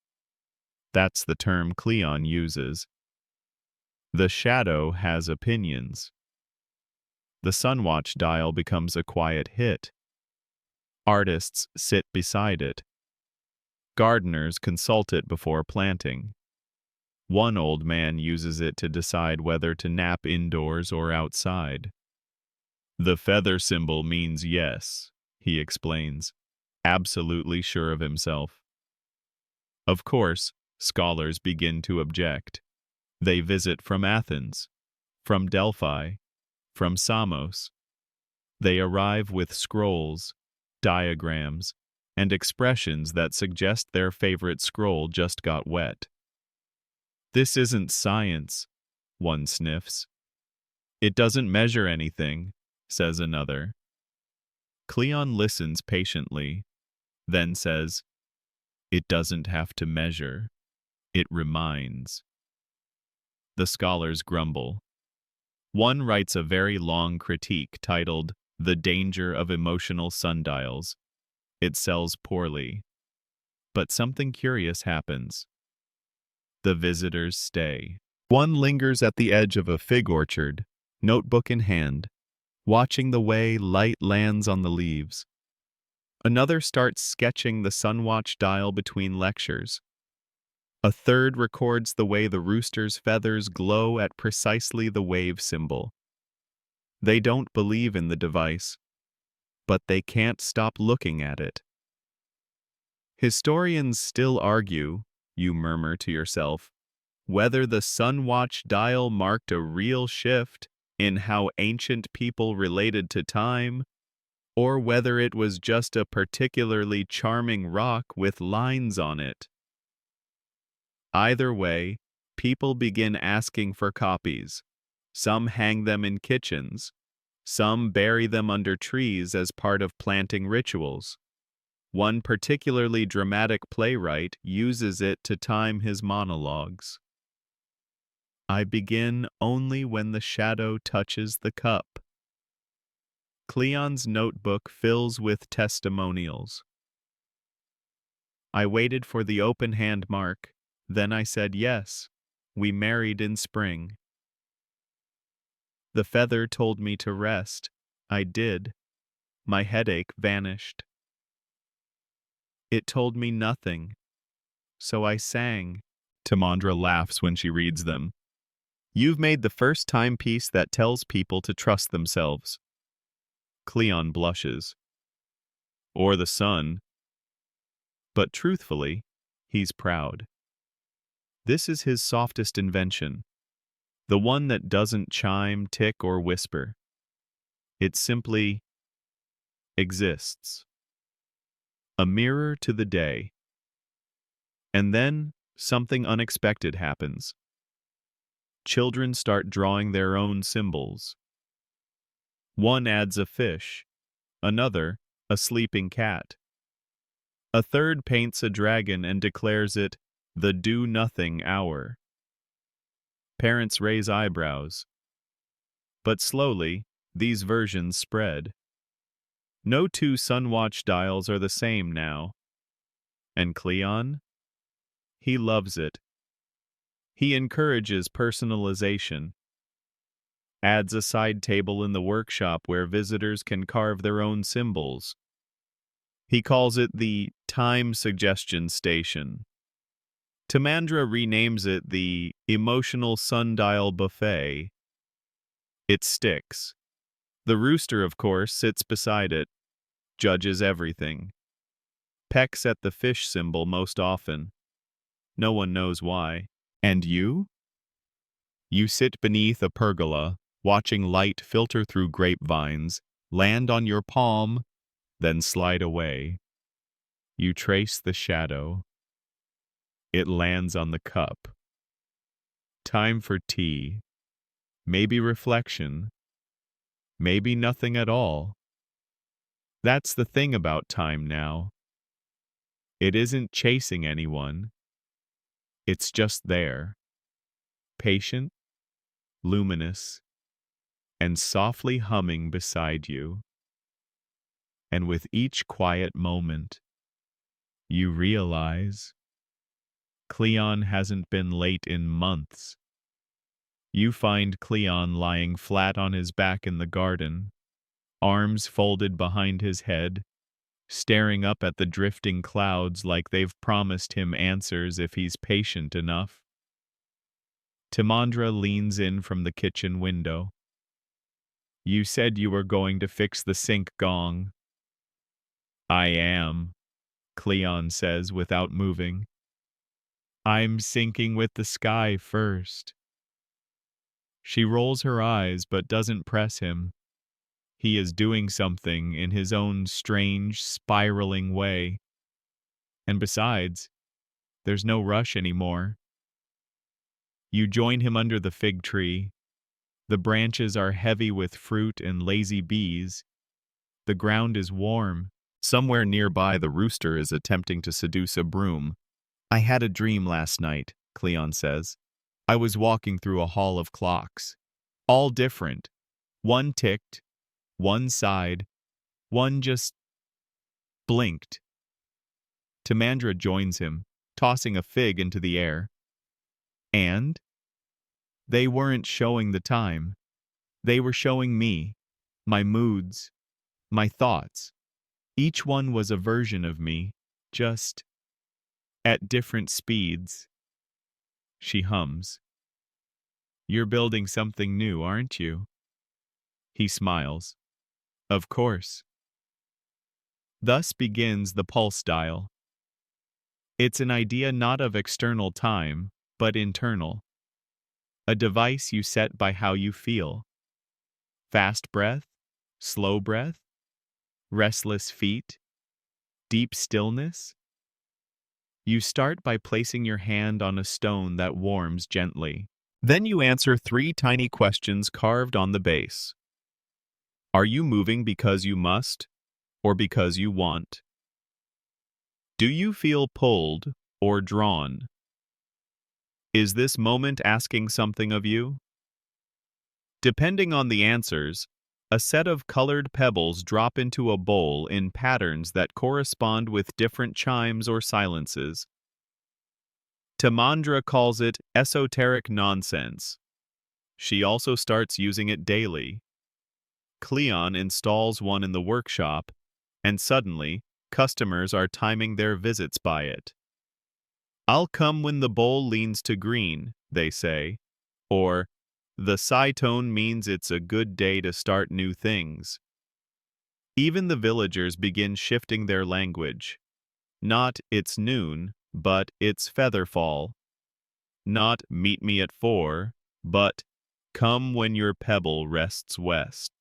That's the term Cleon uses. The shadow has opinions. The Sunwatch dial becomes a quiet hit. Artists sit beside it. Gardeners consult it before planting. One old man uses it to decide whether to nap indoors or outside. The feather symbol means yes, he explains, absolutely sure of himself. Of course, scholars begin to object. They visit from Athens, from Delphi, from Samos. They arrive with scrolls, diagrams, and expressions that suggest their favorite scroll just got wet. This isn't science, one sniffs. It doesn't measure anything, says another. Cleon listens patiently, then says, it doesn't have to measure. It reminds. The scholars grumble. One writes a very long critique titled, The Danger of Emotional Sundials. It sells poorly. But something curious happens. The visitors stay. One lingers at the edge of a fig orchard, notebook in hand, watching the way light lands on the leaves. Another starts sketching the Sunwatch dial between lectures. A third records the way the rooster's feathers glow at precisely the wave symbol. They don't believe in the device, but they can't stop looking at it. Historians still argue, you murmur to yourself, whether the Sunwatch dial marked a real shift in how ancient people related to time, or whether it was just a particularly charming rock with lines on it. Either way, people begin asking for copies. Some hang them in kitchens. Some bury them under trees as part of planting rituals. One particularly dramatic playwright uses it to time his monologues. I begin only when the shadow touches the cup. Cleon's notebook fills with testimonials. I waited for the open hand mark, then I said yes. We married in spring. The feather told me to rest. I did. My headache vanished. It told me nothing. So I sang. Timandra laughs when she reads them. You've made the first timepiece that tells people to trust themselves. Cleon blushes. Or the sun. But truthfully, He's proud. This is his softest invention, the one that doesn't chime, tick, or whisper. It simply exists. A mirror to the day. And then something unexpected happens. Children start drawing their own symbols. One adds a fish, another a sleeping cat. A third paints a dragon and declares it the do-nothing hour. Parents raise eyebrows. But slowly, these versions spread. No two sunwatch dials are the same now. And Cleon? He loves it. He encourages personalization. Adds a side table in the workshop where visitors can carve their own symbols. He calls it the Time Suggestion Station. Timandra renames it the Emotional Sundial Buffet. It sticks. The rooster, of course, sits beside it, judges everything. Pecks at the fish symbol most often. No one knows why. And you? You sit beneath a pergola, watching light filter through grapevines, land on your palm, then slide away. You trace the shadow. It lands on the cup. Time for tea. Maybe reflection. Maybe nothing at all. That's the thing about time now. It isn't chasing anyone. It's just there. Patient, luminous, and softly humming beside you. And with each quiet moment, you realize Cleon hasn't been late in months. You find Cleon lying flat on his back in the garden, arms folded behind his head, staring up at the drifting clouds like they've promised him answers if he's patient enough. Timandra leans in from the kitchen window. You said you were going to fix the sink gong. I am, Cleon says without moving. I'm sinking with the sky first. She rolls her eyes but doesn't press him. He is doing something in his own strange, spiraling way. And besides, there's no rush anymore. You join him under the fig tree. The branches are heavy with fruit and lazy bees. The ground is warm. Somewhere nearby, the rooster is attempting to seduce a broom. I had a dream last night, Cleon says. I was walking through a hall of clocks. All different. One ticked, one sighed, one just blinked. Timandra joins him, tossing a fig into the air. And? They weren't showing the time. They were showing me, my moods, my thoughts. Each one was a version of me, just at different speeds. She hums. You're building something new, aren't you? He smiles. Of course. Thus begins the pulse dial. It's an idea not of external time, but internal. A device you set by how you feel. Fast breath, slow breath, restless feet, deep stillness. You start by placing your hand on a stone that warms gently. Then you answer 3 tiny questions carved on the base. Are you moving because you must, or because you want? Do you feel pulled or drawn? Is this moment asking something of you? Depending on the answers, a set of colored pebbles drop into a bowl in patterns that correspond with different chimes or silences. Timandra calls it esoteric nonsense. She also starts using it daily. Cleon installs one in the workshop, and suddenly, customers are timing their visits by it. I'll come when the bowl leans to green, they say, or the psi tone means it's a good day to start new things. Even the villagers begin shifting their language. Not it's noon, but it's featherfall. Not meet me at 4, but come when your pebble rests west.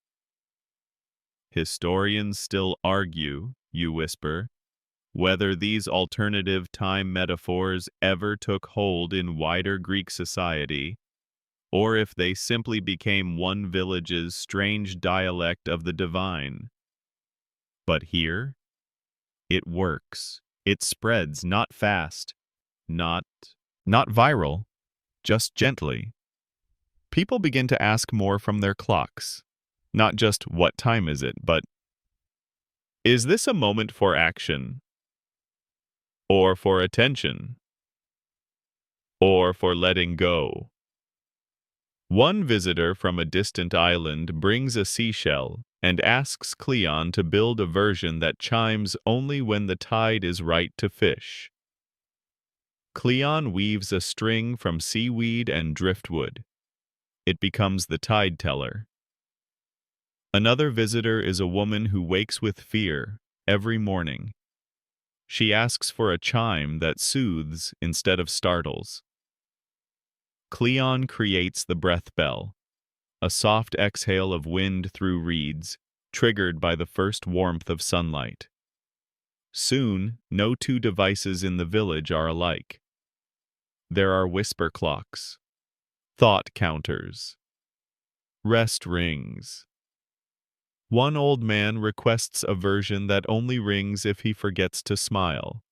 Historians still argue, you whisper, whether these alternative time metaphors ever took hold in wider Greek society, or if they simply became one village's strange dialect of the divine. But here, it works. It spreads, not fast, not not viral, just gently. People begin to ask more from their clocks. Not just what time is it, but is this a moment for action? Or for attention? Or for letting go? One visitor from a distant island brings a seashell and asks Cleon to build a version that chimes only when the tide is right to fish. Cleon weaves a string from seaweed and driftwood. It becomes the tide teller. Another visitor is a woman who wakes with fear every morning. She asks for a chime that soothes instead of startles. Cleon creates the breath bell, a soft exhale of wind through reeds, triggered by the first warmth of sunlight. Soon, no two devices in the village are alike. There are whisper clocks, thought counters, rest rings. One old man requests a version that only rings if he forgets to smile.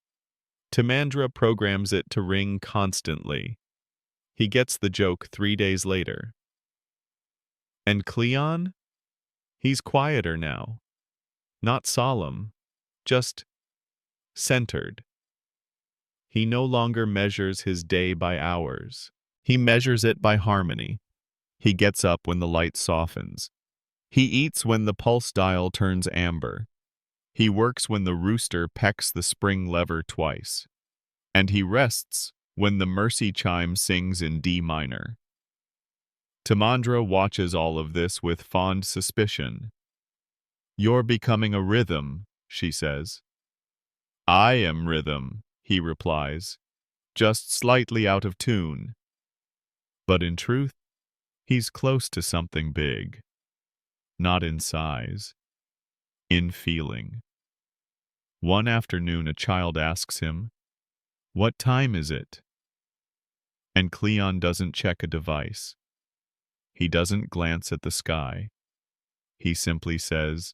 Timandra programs it to ring constantly. He gets the joke 3 days later. And Cleon? He's quieter now. Not solemn, just centered. He no longer measures his day by hours. He measures it by harmony. He gets up when the light softens. He eats when the pulse dial turns amber. He works when the rooster pecks the spring lever twice. And he rests when the mercy chime sings in D minor. Timandra watches all of this with fond suspicion. "You're becoming a rhythm," she says. "I am rhythm," he replies, just slightly out of tune. But in truth, he's close to something big. Not in size, in feeling. One afternoon a child asks him, "What time is it?" And Cleon doesn't check a device. He doesn't glance at the sky. He simply says,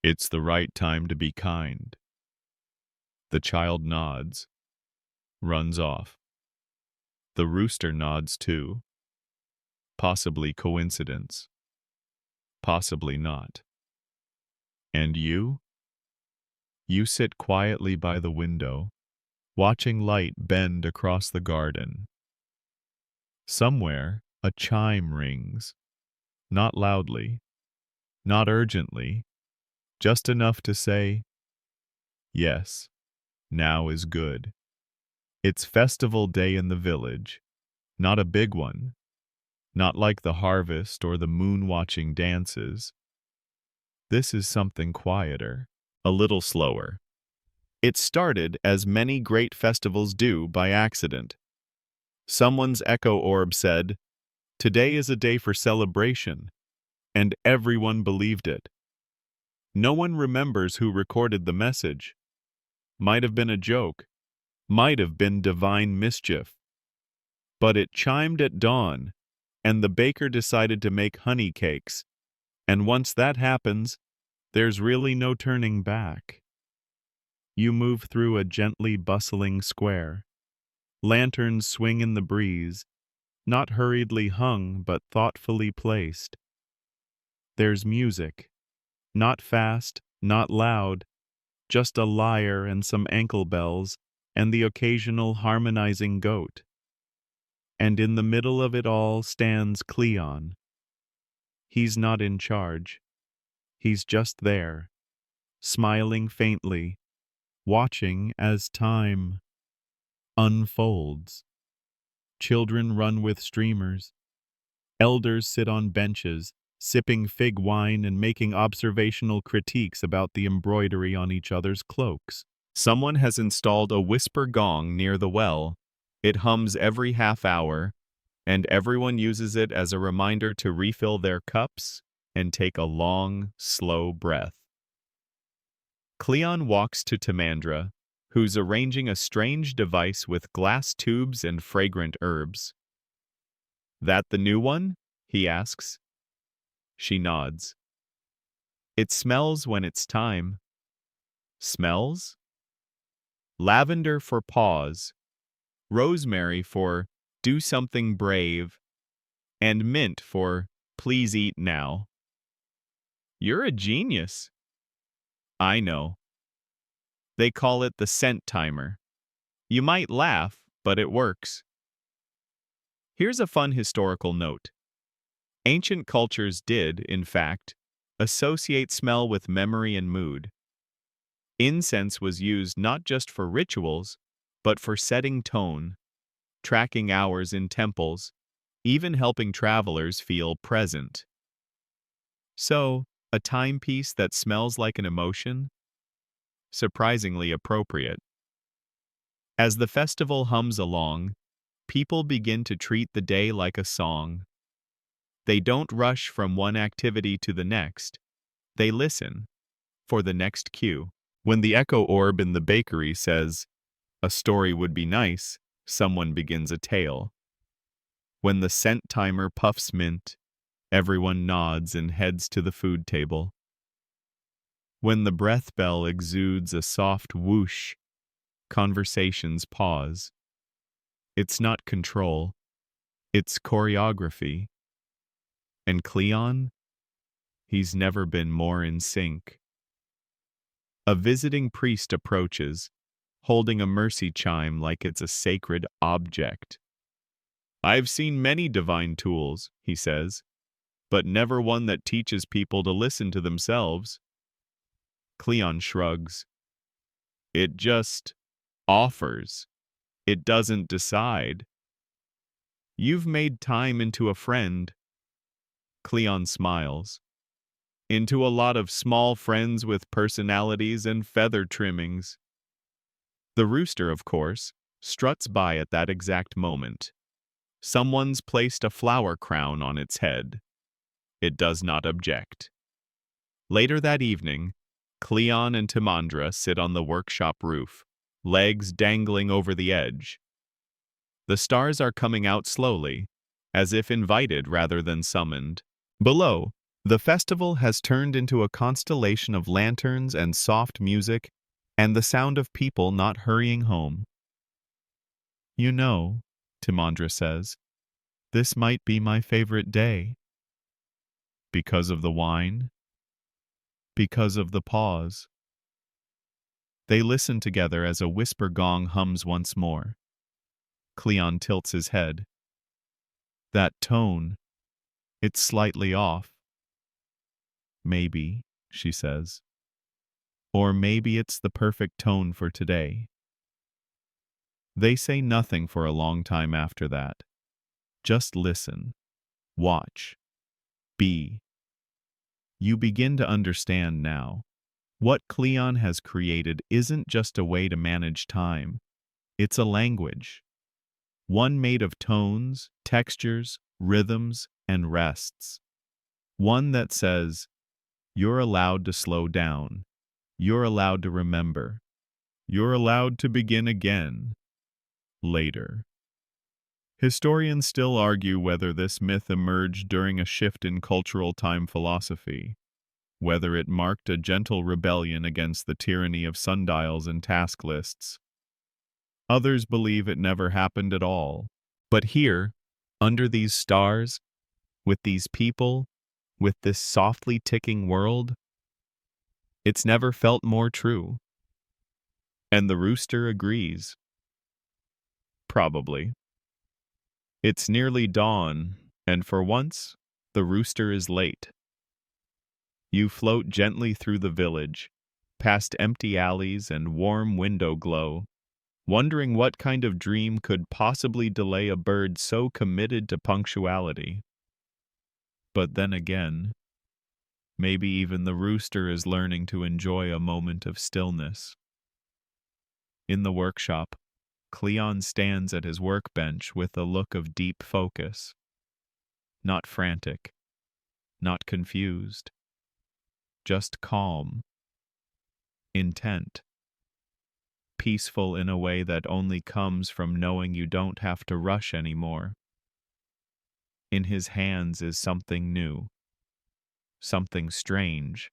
"It's the right time to be kind." The child nods, runs off. The rooster nods too. Possibly coincidence. Possibly not. And you? You sit quietly by the window, watching light bend across the garden. Somewhere, a chime rings. Not loudly, not urgently, just enough to say, "Yes, now is good." It's festival day in the village, not a big one, not like the harvest or the moon-watching dances. This is something quieter, a little slower. It started, as many great festivals do, by accident. Someone's echo orb said, "Today is a day for celebration," and everyone believed it. No one remembers who recorded the message. Might have been a joke, might have been divine mischief. But it chimed at dawn, and the baker decided to make honey cakes, and once that happens, there's really no turning back. You move through a gently bustling square. Lanterns swing in the breeze, not hurriedly hung but thoughtfully placed. There's music, not fast, not loud, just a lyre and some ankle bells and the occasional harmonizing goat. And in the middle of it all stands Cleon. He's not in charge. He's just there, smiling faintly, watching as time unfolds. Children run with streamers. Elders sit on benches, sipping fig wine and making observational critiques about the embroidery on each other's cloaks. Someone has installed a whisper gong near the well. It hums every half hour, and everyone uses it as a reminder to refill their cups and take a long, slow breath. Cleon walks to Timandra, who's arranging a strange device with glass tubes and fragrant herbs. "That the new one?" he asks. She nods. "It smells when it's time." Smells? Lavender for pause, rosemary for do something brave, and mint for please eat now. You're a genius. I know. They call it the scent timer. You might laugh, but it works. Here's a fun historical note. Ancient cultures did, in fact, associate smell with memory and mood. Incense was used not just for rituals, but for setting tone, tracking hours in temples, even helping travelers feel present. So, a timepiece that smells like an emotion? Surprisingly appropriate. As the festival hums along, people begin to treat the day like a song. They don't rush from one activity to the next. They listen for the next cue. When the echo orb in the bakery says, "A story would be nice," someone begins a tale. When the scent timer puffs mint, everyone nods and heads to the food table. When the breath bell exudes a soft whoosh, conversations pause. It's not control, it's choreography. And Cleon? He's never been more in sync. A visiting priest approaches, holding a mercy chime like it's a sacred object. "I've seen many divine tools," he says, "but never one that teaches people to listen to themselves." Cleon shrugs. "It just offers. It doesn't decide." "You've made time into a friend." Cleon smiles. "Into a lot of small friends with personalities and feather trimmings." The rooster, of course, struts by at that exact moment. Someone's placed a flower crown on its head. It does not object. Later that evening, Cleon and Timandra sit on the workshop roof, legs dangling over the edge. The stars are coming out slowly, as if invited rather than summoned. Below, the festival has turned into a constellation of lanterns and soft music and the sound of people not hurrying home. "You know," Timandra says, "this might be my favorite day." Because of the wine? Because of the pause. They listen together as a whisper gong hums once more. Cleon tilts his head. "That tone, it's slightly off." "Maybe," she says. "Or maybe it's the perfect tone for today." They say nothing for a long time after that. Just listen, watch, be. You begin to understand now. What Cleon has created isn't just a way to manage time. It's a language. One made of tones, textures, rhythms, and rests. One that says, you're allowed to slow down. You're allowed to remember. You're allowed to begin again. Later. Historians still argue whether this myth emerged during a shift in cultural time philosophy, whether it marked a gentle rebellion against the tyranny of sundials and task lists. Others believe it never happened at all. But here, under these stars, with these people, with this softly ticking world, it's never felt more true. And the rooster agrees. Probably. It's nearly dawn, and for once, the rooster is late. You float gently through the village, past empty alleys and warm window glow, wondering what kind of dream could possibly delay a bird so committed to punctuality. But then again, maybe even the rooster is learning to enjoy a moment of stillness. In the workshop, Cleon stands at his workbench with a look of deep focus. Not frantic, not confused, just calm, intent, peaceful in a way that only comes from knowing you don't have to rush anymore. In his hands is something new, something strange.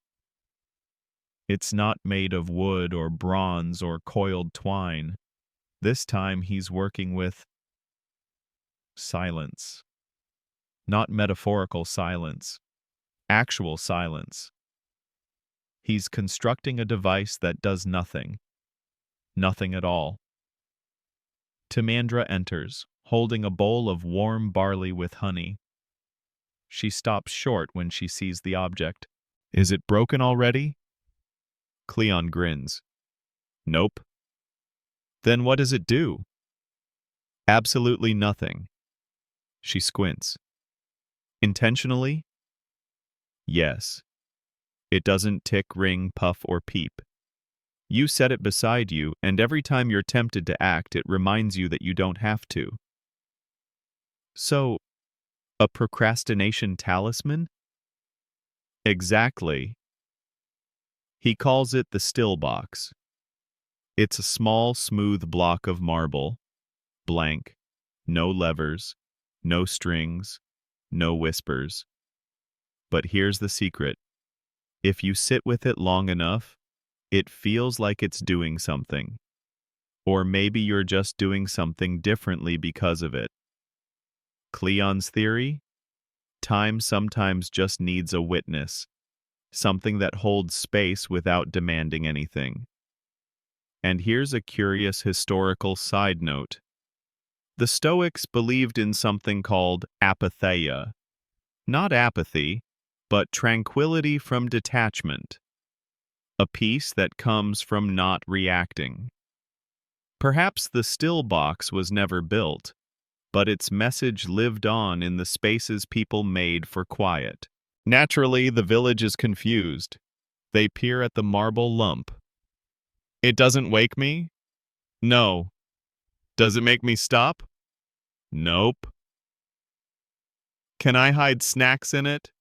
It's not made of wood or bronze or coiled twine. This time he's working with silence. Not metaphorical silence, actual silence. He's constructing a device that does nothing, nothing at all. Timandra enters, holding a bowl of warm barley with honey. She stops short when she sees the object. Is it broken already? Cleon grins. Nope. Then what does it do? Absolutely nothing. She squints. Intentionally? Yes. It doesn't tick, ring, puff, or peep. You set it beside you, and every time you're tempted to act, it reminds you that you don't have to. So, a procrastination talisman? Exactly. He calls it the still box. It's a small, smooth block of marble, blank, no levers, no strings, no whispers. But here's the secret. If you sit with it long enough, it feels like it's doing something. Or maybe you're just doing something differently because of it. Cleon's theory? Time sometimes just needs a witness, something that holds space without demanding anything. And here's a curious historical side note. The Stoics believed in something called apatheia. Not apathy, but tranquility from detachment. A peace that comes from not reacting. Perhaps the still box was never built, but its message lived on in the spaces people made for quiet. Naturally, the village is confused. They peer at the marble lump. It doesn't wake me? No. Does it make me stop? Nope. Can I hide snacks in it?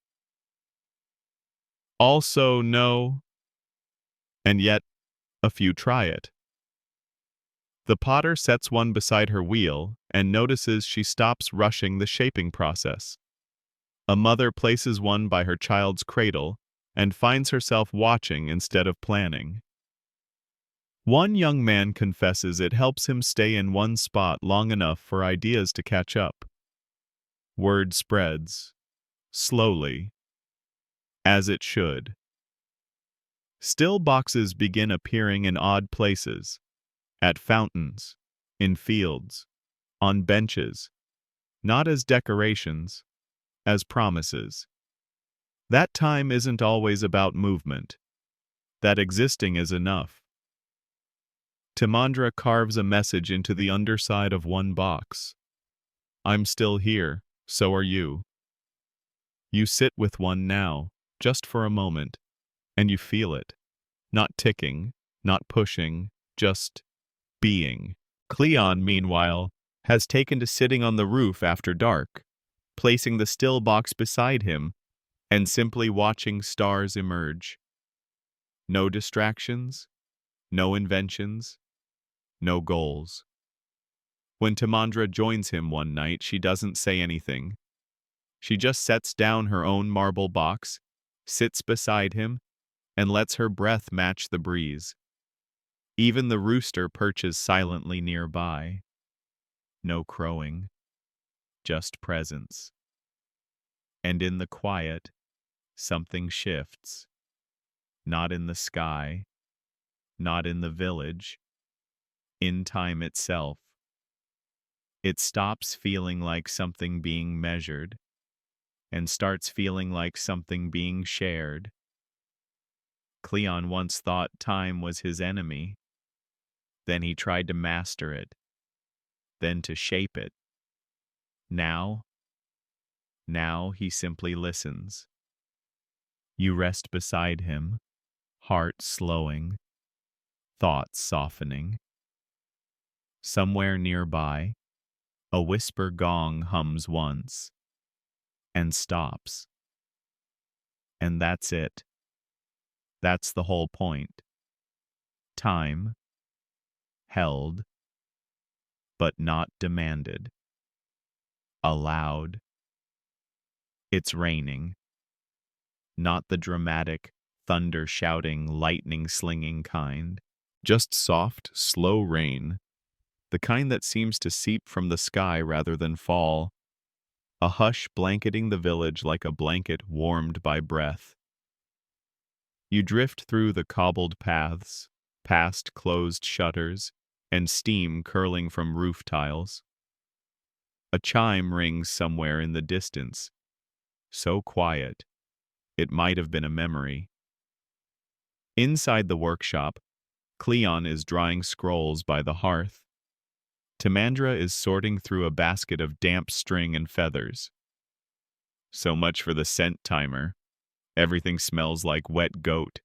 Also no. And yet, a few try it. The potter sets one beside her wheel and notices she stops rushing the shaping process. A mother places one by her child's cradle and finds herself watching instead of planning. One young man confesses it helps him stay in one spot long enough for ideas to catch up. Word spreads, slowly, as it should. Still boxes begin appearing in odd places, at fountains, in fields, on benches, not as decorations, as promises. That time isn't always about movement, that existing is enough. Timandra carves a message into the underside of one box. I'm still here, so are you. You sit with one now, just for a moment, and you feel it. Not ticking, not pushing, just being. Cleon, meanwhile, has taken to sitting on the roof after dark, placing the still box beside him, and simply watching stars emerge. No distractions, no inventions, no goals. When Timandra joins him one night, she doesn't say anything. She just sets down her own marble box, sits beside him, and lets her breath match the breeze. Even the rooster perches silently nearby. No crowing, just presence. And in the quiet, something shifts. Not in the sky, not in the village, in time itself. It stops feeling like something being measured and starts feeling like something being shared. Cleon once thought time was his enemy. Then he tried to master it, then to shape it. Now he simply listens. You rest beside him, heart slowing, thoughts softening. Somewhere nearby, a whisper gong hums once and stops. And that's it. That's the whole point. Time, held, but not demanded. Allowed. It's raining. Not the dramatic, thunder shouting, lightning slinging kind. Just soft, slow rain. The kind that seems to seep from the sky rather than fall. A hush blanketing the village like a blanket warmed by breath. You drift through the cobbled paths, past closed shutters, and steam curling from roof tiles. A chime rings somewhere in the distance, so quiet, it might have been a memory. Inside the workshop, Cleon is drying scrolls by the hearth. Timandra is sorting through a basket of damp string and feathers. So much for the scent timer. Everything smells like wet goat.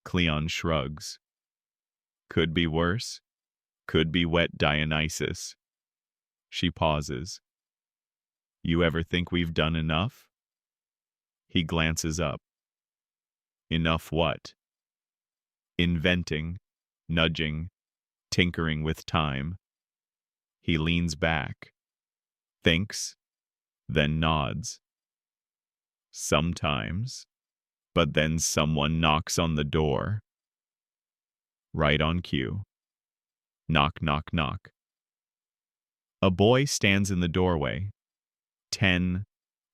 Cleon shrugs. Could be worse. Could be wet Dionysus. She pauses. You ever think we've done enough? He glances up. Enough what? Inventing, nudging, tinkering with time. He leans back, thinks, then nods. Sometimes, but then someone knocks on the door. Right on cue. Knock, knock, knock. A boy stands in the doorway, 10,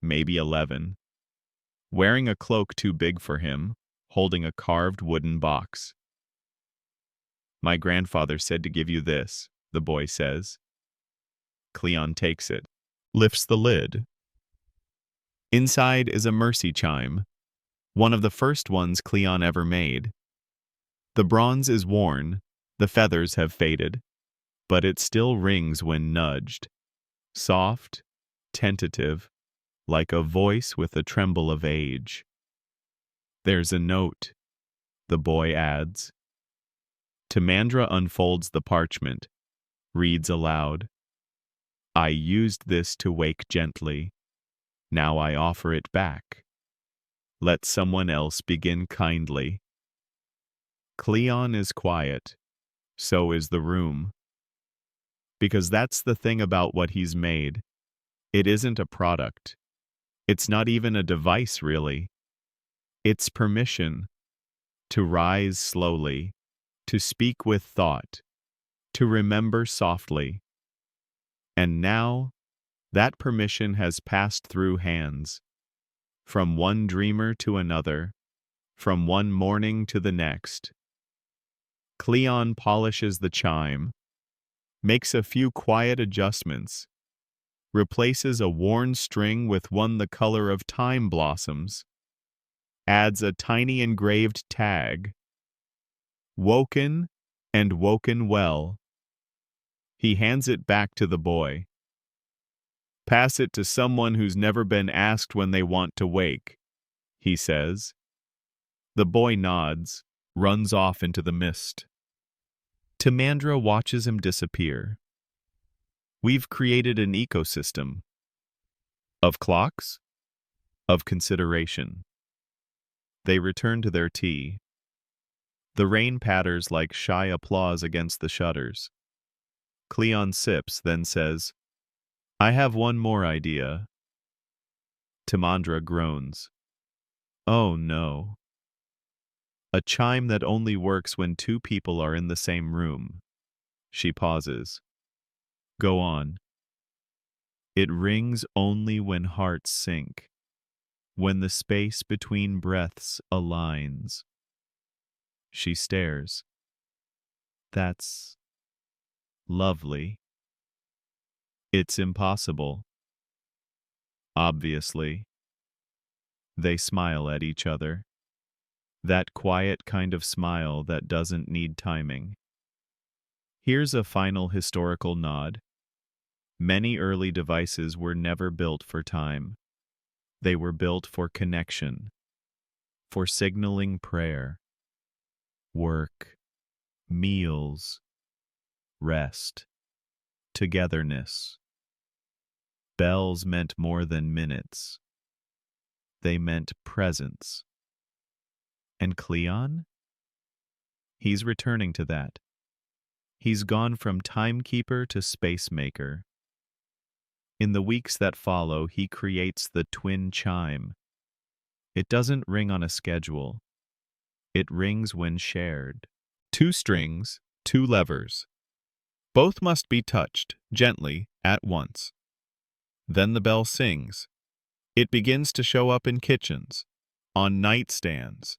maybe 11, wearing a cloak too big for him, holding a carved wooden box. My grandfather said to give you this, the boy says. Cleon takes it, lifts the lid. Inside is a mercy chime, one of the first ones Cleon ever made. The bronze is worn, the feathers have faded, but it still rings when nudged. Soft, tentative, like a voice with a tremble of age. There's a note, the boy adds. Timandra unfolds the parchment, reads aloud. I used this to wake gently. Now I offer it back. Let someone else begin kindly. Cleon is quiet. So is the room. Because that's the thing about what he's made. It isn't a product. It's not even a device, really. It's permission to rise slowly, to speak with thought, to remember softly. And now, that permission has passed through hands, from one dreamer to another, from one morning to the next. Cleon polishes the chime, makes a few quiet adjustments, replaces a worn string with one the color of time blossoms, adds a tiny engraved tag. Woken and woken well. He hands it back to the boy. Pass it to someone who's never been asked when they want to wake, he says. The boy nods, runs off into the mist. Timandra watches him disappear. We've created an ecosystem of clocks, of consideration. They return to their tea. The rain patters like shy applause against the shutters. Cleon sips, then says, I have one more idea. Timandra groans. Oh no. A chime that only works when two people are in the same room. She pauses. Go on. It rings only when hearts sync, when the space between breaths aligns. She stares. That's lovely. It's impossible. Obviously. They smile at each other. That quiet kind of smile that doesn't need timing. Here's a final historical nod. Many early devices were never built for time. They were built for connection, for signaling prayer, work, meals, rest, togetherness. Bells meant more than minutes. They meant presence. And Cleon? He's returning to that. He's gone from timekeeper to spacemaker. In the weeks that follow, he creates the twin chime. It doesn't ring on a schedule. It rings when shared. 2 strings, 2 levers. Both must be touched, gently, at once. Then the bell sings. It begins to show up in kitchens, on nightstands,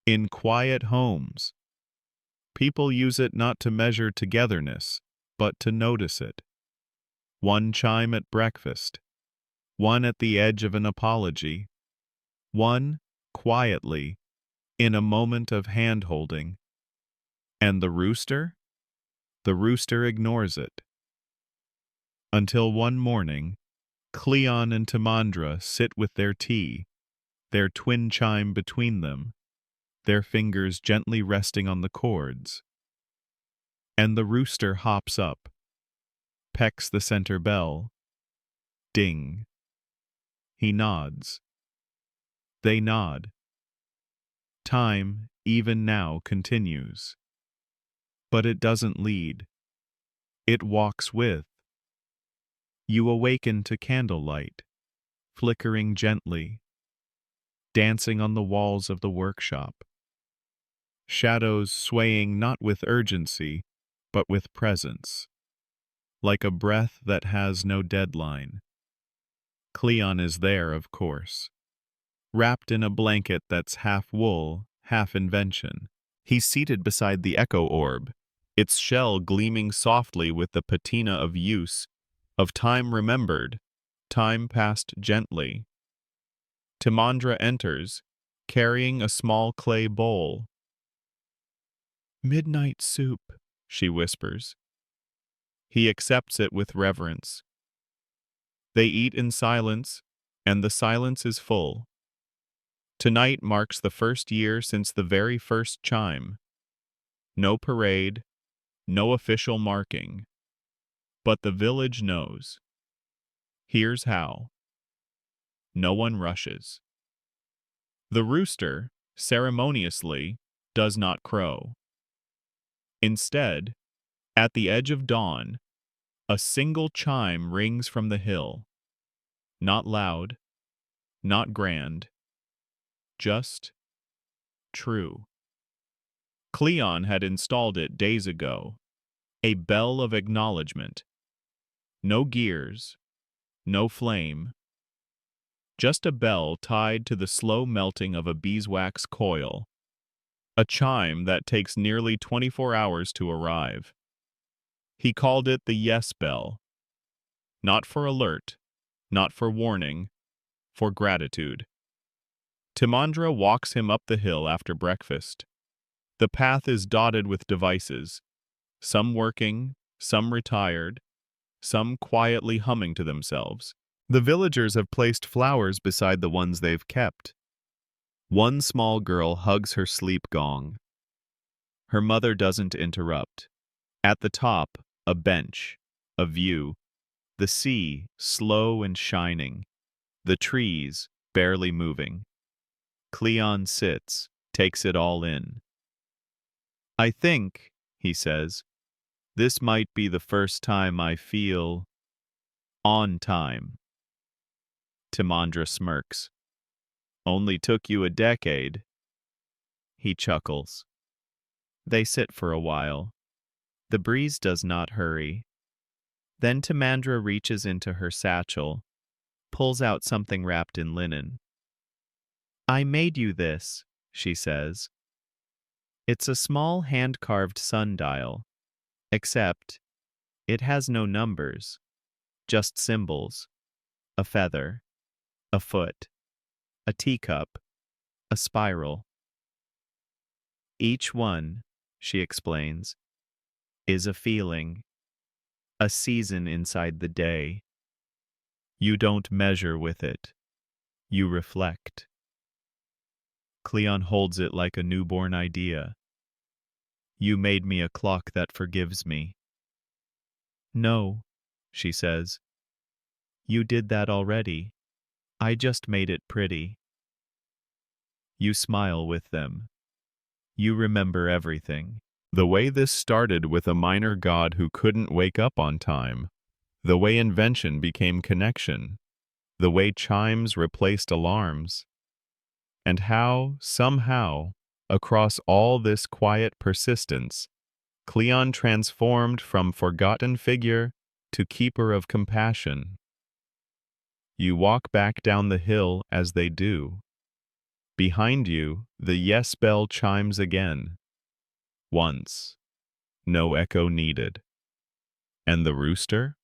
in quiet homes. People use it not to measure togetherness, but to notice it. One chime at breakfast, one at the edge of an apology, one, quietly, in a moment of hand-holding. And the rooster? The rooster ignores it. Until one morning, Cleon and Timandra sit with their tea, their twin chime between them, their fingers gently resting on the cords. And the rooster hops up, pecks the center bell. Ding. He nods. They nod. Time, even now, continues. But it doesn't lead. It walks with. You awaken to candlelight, flickering gently, dancing on the walls of the workshop. Shadows swaying not with urgency, but with presence, like a breath that has no deadline. Cleon is there, of course, wrapped in a blanket that's half wool, half invention. He's seated beside the echo orb, its shell gleaming softly with the patina of use, of time remembered, time passed gently. Timandra enters, carrying a small clay bowl. "Midnight soup," she whispers. He accepts it with reverence. They eat in silence, and the silence is full. Tonight marks the first year since the very first chime. No parade, no official marking. But the village knows. Here's how. No one rushes. The rooster, ceremoniously, does not crow. Instead, at the edge of dawn, a single chime rings from the hill. Not loud, not grand, just true. Cleon had installed it days ago. A bell of acknowledgement. No gears, no flame. Just a bell tied to the slow melting of a beeswax coil. A chime that takes nearly 24 hours to arrive. He called it the yes bell. Not for alert, not for warning, for gratitude. Timandra walks him up the hill after breakfast. The path is dotted with devices, some working, some retired, some quietly humming to themselves. The villagers have placed flowers beside the ones they've kept. One small girl hugs her sleep gong. Her mother doesn't interrupt. At the top, a bench, a view, the sea slow and shining, the trees barely moving. Cleon sits, takes it all in. "I think," he says, "this might be the first time I feel on time." Timandra smirks. "Only took you a decade." He chuckles. They sit for a while. The breeze does not hurry. Then Timandra reaches into her satchel, pulls out something wrapped in linen. "I made you this," she says. It's a small hand-carved sundial, except it has no numbers, just symbols, a feather, a foot, a teacup, a spiral. Each one, she explains, is a feeling, a season inside the day. You don't measure with it. You reflect. Cleon holds it like a newborn idea. "You made me a clock that forgives me." No, she says. You did that already. I just made it pretty. You smile with them. You remember everything. The way this started with a minor god who couldn't wake up on time. The way invention became connection. The way chimes replaced alarms. And how, somehow, across all this quiet persistence, Cleon transformed from forgotten figure to keeper of compassion. You walk back down the hill as they do. Behind you, the yes bell chimes again. Once. No echo needed. And the rooster?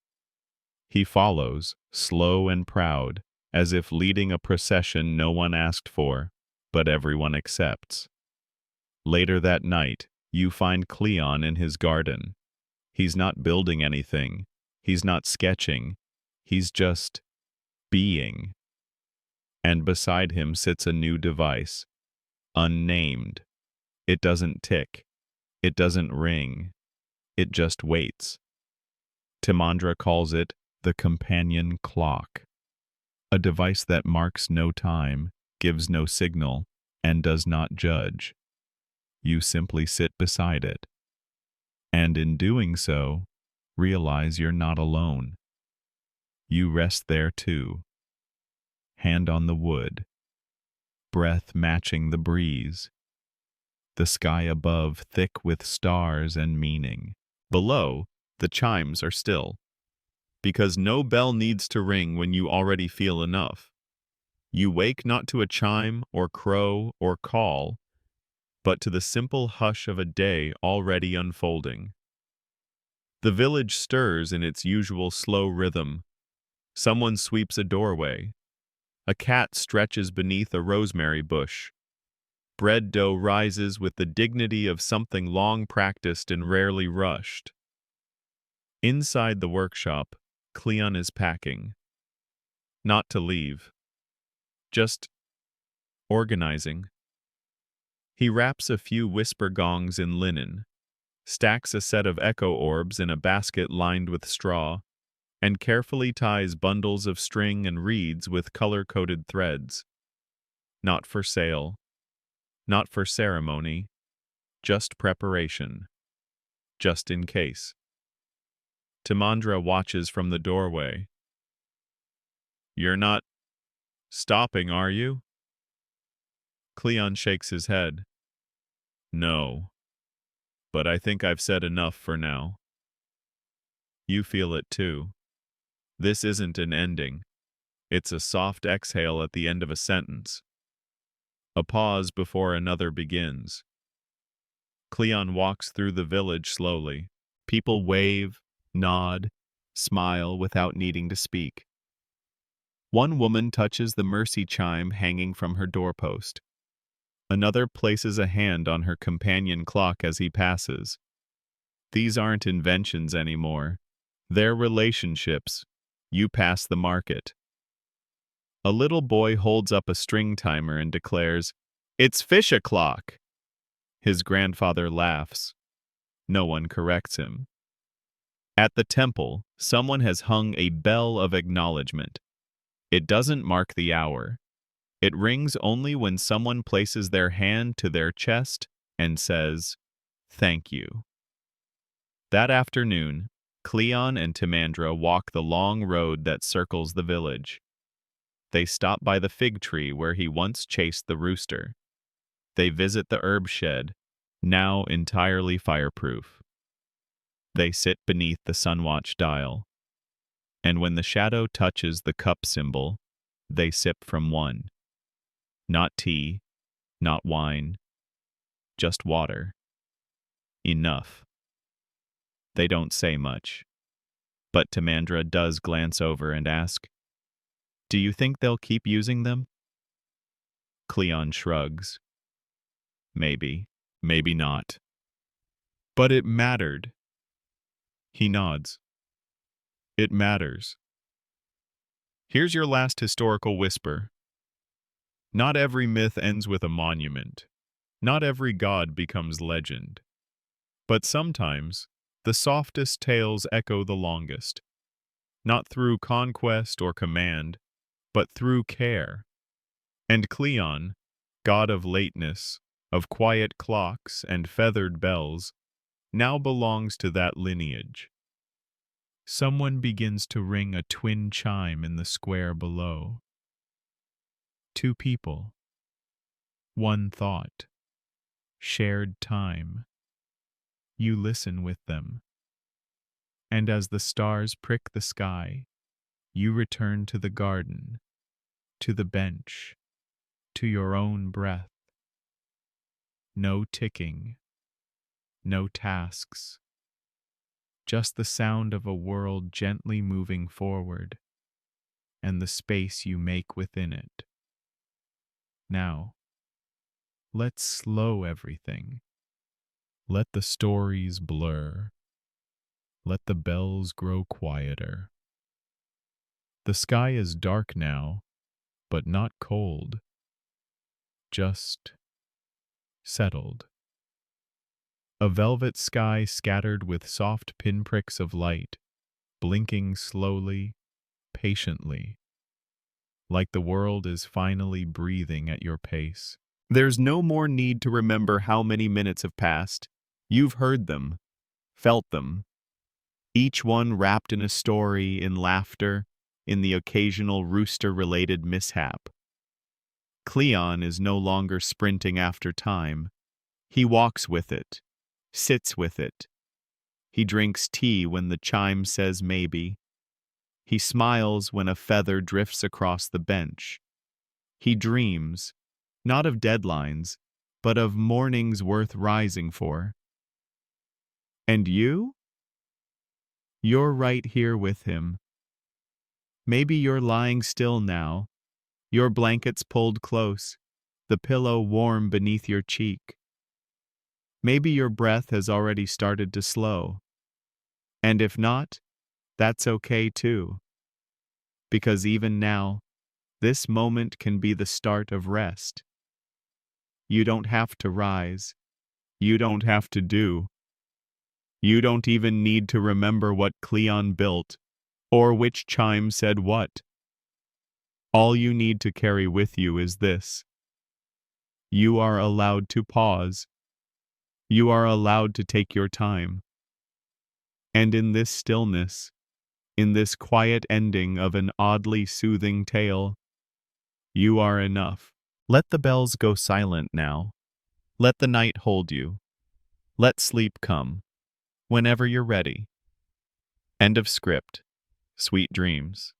He follows, slow and proud, as if leading a procession no one asked for, but everyone accepts. Later that night, you find Cleon in his garden. He's not building anything. He's not sketching. He's just being. And beside him sits a new device, unnamed. It doesn't tick. It doesn't ring. It just waits. Timandra calls it the companion clock, a device that marks no time, gives no signal, and does not judge. You simply sit beside it. And in doing so, realize you're not alone. You rest there too, hand on the wood, breath matching the breeze, the sky above thick with stars and meaning. Below, the chimes are still, because no bell needs to ring when you already feel enough. You wake not to a chime or crow or call, but to the simple hush of a day already unfolding. The village stirs in its usual slow rhythm. Someone sweeps a doorway. A cat stretches beneath a rosemary bush. Bread dough rises with the dignity of something long practiced and rarely rushed. Inside the workshop, Cleon is packing. Not to leave. Just organizing. He wraps a few whisper gongs in linen, stacks a set of echo orbs in a basket lined with straw, and carefully ties bundles of string and reeds with color-coded threads. Not for sale, not for ceremony, just preparation, just in case. Timandra watches from the doorway. You're not stopping, are you? Cleon shakes his head. No, but I think I've said enough for now. You feel it too. This isn't an ending. It's a soft exhale at the end of a sentence. A pause before another begins. Cleon walks through the village slowly. People wave, nod, smile without needing to speak. One woman touches the mercy chime hanging from her doorpost. Another places a hand on her companion clock as he passes. These aren't inventions anymore. They're relationships. You pass the market. A little boy holds up a string timer and declares, "It's fish o'clock." His grandfather laughs. No one corrects him. At the temple, someone has hung a bell of acknowledgement. It doesn't mark the hour. It rings only when someone places their hand to their chest and says, "Thank you." That afternoon, Cleon and Timandra walk the long road that circles the village. They stop by the fig tree where he once chased the rooster. They visit the herb shed, now entirely fireproof. They sit beneath the sunwatch dial. And when the shadow touches the cup symbol, they sip from one. Not tea, not wine, just water. Enough. They don't say much. But Timandra does glance over and ask, "Do you think they'll keep using them?" Cleon shrugs. Maybe, maybe not. But it mattered. He nods. It matters. Here's your last historical whisper. Not every myth ends with a monument. Not every god becomes legend. But sometimes, The softest tales echo the longest, not through conquest or command, but through care. And Cleon, god of lateness, of quiet clocks and feathered bells, now belongs to that lineage. Someone begins to ring a twin chime in the square below. Two people, one thought, shared time. You listen with them. And as the stars prick the sky, you return to the garden, to the bench, to your own breath. No ticking, no tasks, just the sound of a world gently moving forward, and the space you make within it. Now, let's slow everything. Let the stories blur. Let the bells grow quieter. The sky is dark now, but not cold. Just settled. A velvet sky scattered with soft pinpricks of light, blinking slowly, patiently, like the world is finally breathing at your pace. There's no more need to remember how many minutes have passed. You've heard them, felt them, each one wrapped in a story, in laughter, in the occasional rooster-related mishap. Cleon is no longer sprinting after time. He walks with it, sits with it. He drinks tea when the chime says maybe. He smiles when a feather drifts across the bench. He dreams, not of deadlines, but of mornings worth rising for. And you? You're right here with him. Maybe you're lying still now, your blankets pulled close, the pillow warm beneath your cheek. Maybe your breath has already started to slow. And if not, that's okay too. Because even now, this moment can be the start of rest. You don't have to rise. You don't have to do. You don't even need to remember what Cleon built, or which chime said what. All you need to carry with you is this. You are allowed to pause. You are allowed to take your time. And in this stillness, in this quiet ending of an oddly soothing tale, you are enough. Let the bells go silent now. Let the night hold you. Let sleep come, whenever you're ready. End of script. Sweet dreams.